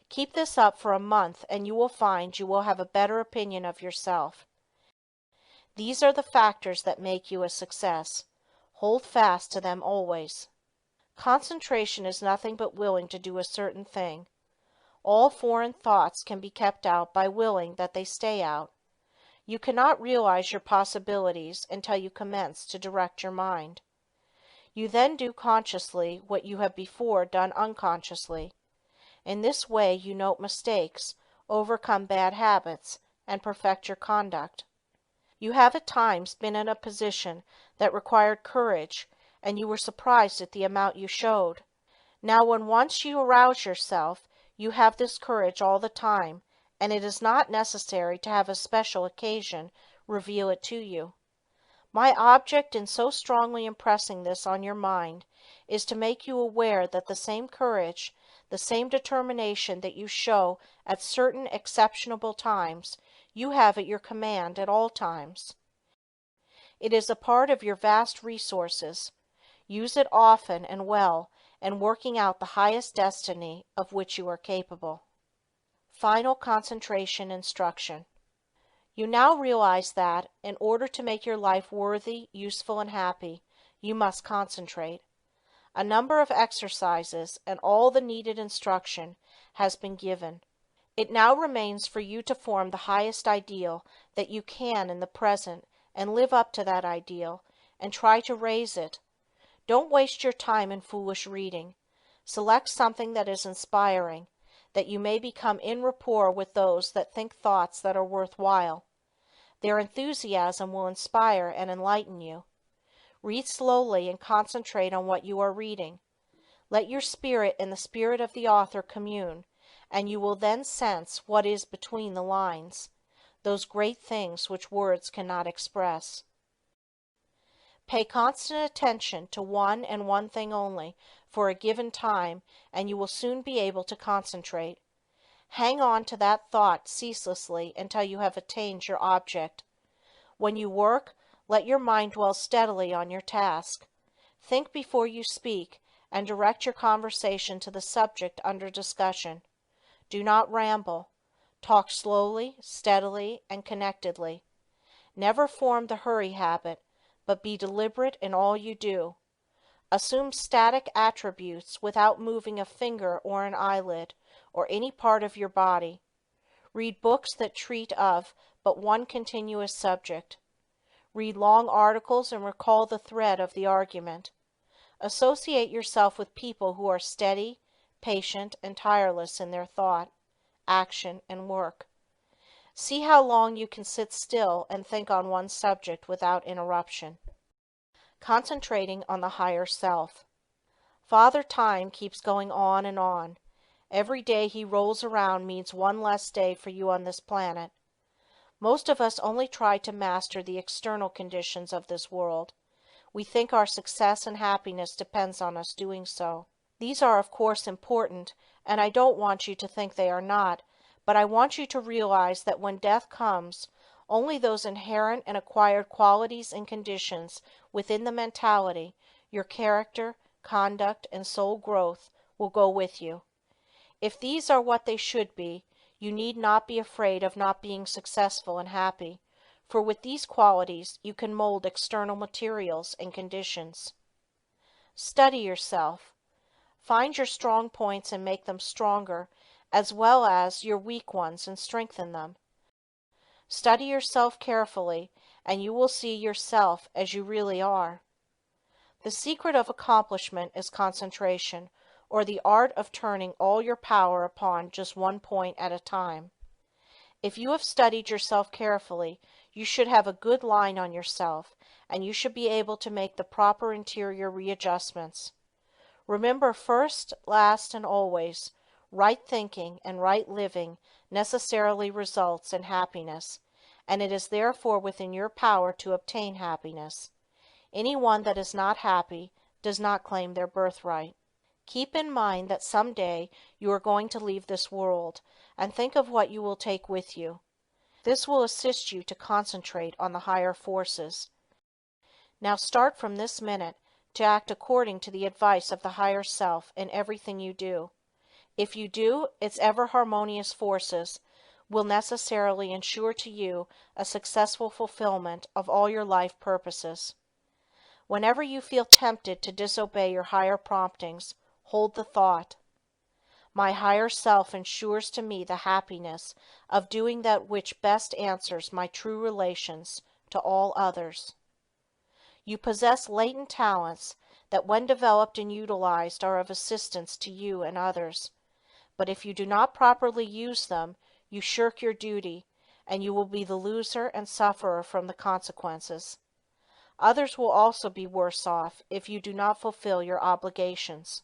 Keep this up for a month and you will find you will have a better opinion of yourself. These are the factors that make you a success. Hold fast to them always. Concentration is nothing but willing to do a certain thing. All foreign thoughts can be kept out by willing that they stay out. You cannot realize your possibilities until you commence to direct your mind. You then do consciously what you have before done unconsciously. In this way you note mistakes, overcome bad habits, and perfect your conduct. You have at times been in a position that required courage, and you were surprised at the amount you showed. Now when once you arouse yourself, you have this courage all the time, and it is not necessary to have a special occasion reveal it to you. My object in so strongly impressing this on your mind is to make you aware that the same courage, the same determination that you show at certain exceptional times, you have at your command at all times. It is a part of your vast resources. Use it often and well, and working out the highest destiny of which you are capable. Final concentration instruction. You now realize that, in order to make your life worthy, useful, and happy, you must concentrate. A number of exercises and all the needed instruction has been given. It now remains for you to form the highest ideal that you can in the present and live up to that ideal and try to raise it. Don't waste your time in foolish reading. Select something that is inspiring, that you may become in rapport with those that think thoughts that are worthwhile. Their enthusiasm will inspire and enlighten you. Read slowly and concentrate on what you are reading. Let your spirit and the spirit of the author commune, and you will then sense what is between the lines, those great things which words cannot express. Pay constant attention to one and one thing only for a given time, and you will soon be able to concentrate. Hang on to that thought ceaselessly until you have attained your object. When you work, let your mind dwell steadily on your task. Think before you speak, and direct your conversation to the subject under discussion. Do not ramble. Talk slowly, steadily, and connectedly. Never form the hurry habit, but be deliberate in all you do. Assume static attributes without moving a finger or an eyelid, or any part of your body. Read books that treat of but one continuous subject. Read long articles and recall the thread of the argument. Associate yourself with people who are steady, patient, and tireless in their thought, action, and work. See how long you can sit still and think on one subject without interruption. Concentrating on the higher self. Father Time keeps going on and on. Every day he rolls around means one less day for you on this planet. Most of us only try to master the external conditions of this world. We think our success and happiness depends on us doing so. These are of course important, and I don't want you to think they are not, but I want you to realize that when death comes, only those inherent and acquired qualities and conditions within the mentality, your character, conduct, and soul growth, will go with you. If these are what they should be, you need not be afraid of not being successful and happy, for with these qualities you can mold external materials and conditions. Study yourself. Find your strong points and make them stronger, as well as your weak ones and strengthen them. Study yourself carefully, and you will see yourself as you really are. The secret of accomplishment is concentration, or the art of turning all your power upon just one point at a time. If you have studied yourself carefully, you should have a good line on yourself, and you should be able to make the proper interior readjustments. Remember first, last, and always, right thinking and right living necessarily results in happiness, and it is therefore within your power to obtain happiness. Anyone that is not happy does not claim their birthright. Keep in mind that some day you are going to leave this world, and think of what you will take with you. This will assist you to concentrate on the higher forces. Now start from this minute to act according to the advice of the higher self in everything you do. If you do, its ever harmonious forces will necessarily ensure to you a successful fulfillment of all your life purposes. Whenever you feel tempted to disobey your higher promptings, hold the thought, my higher self ensures to me the happiness of doing that which best answers my true relations to all others. You possess latent talents that when developed and utilized are of assistance to you and others. But if you do not properly use them, you shirk your duty, and you will be the loser and sufferer from the consequences. Others will also be worse off if you do not fulfill your obligations.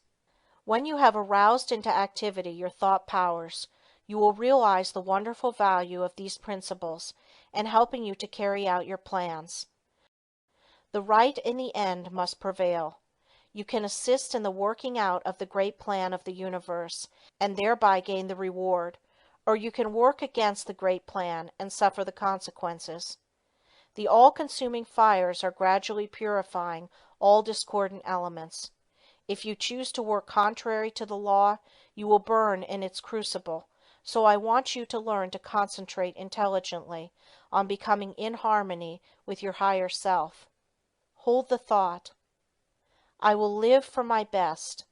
When you have aroused into activity your thought powers, you will realize the wonderful value of these principles in helping you to carry out your plans. The right in the end must prevail. You can assist in the working out of the great plan of the universe, and thereby gain the reward, or you can work against the great plan and suffer the consequences. The all-consuming fires are gradually purifying all discordant elements. If you choose to work contrary to the law, you will burn in its crucible. So I want you to learn to concentrate intelligently on becoming in harmony with your higher self. Hold the thought, I will live for my best.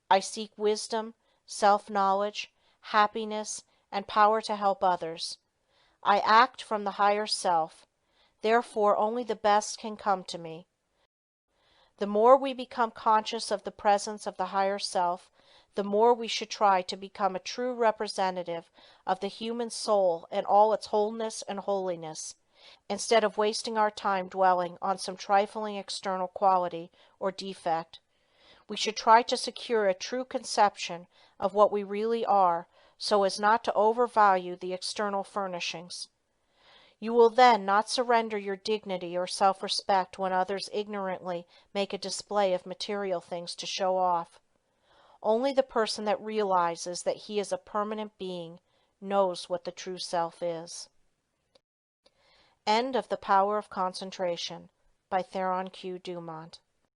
I seek wisdom, self-knowledge, happiness, and power to help others. I act from the higher self. Therefore, only the best can come to me. The more we become conscious of the presence of the higher self, the more we should try to become a true representative of the human soul in all its wholeness and holiness, instead of wasting our time dwelling on some trifling external quality or defect. We should try to secure a true conception of what we really are, so as not to overvalue the external furnishings. You will then not surrender your dignity or self-respect when others ignorantly make a display of material things to show off. Only the person that realizes that he is a permanent being knows what the true self is. End of The Power of Concentration by Theron Q. Dumont.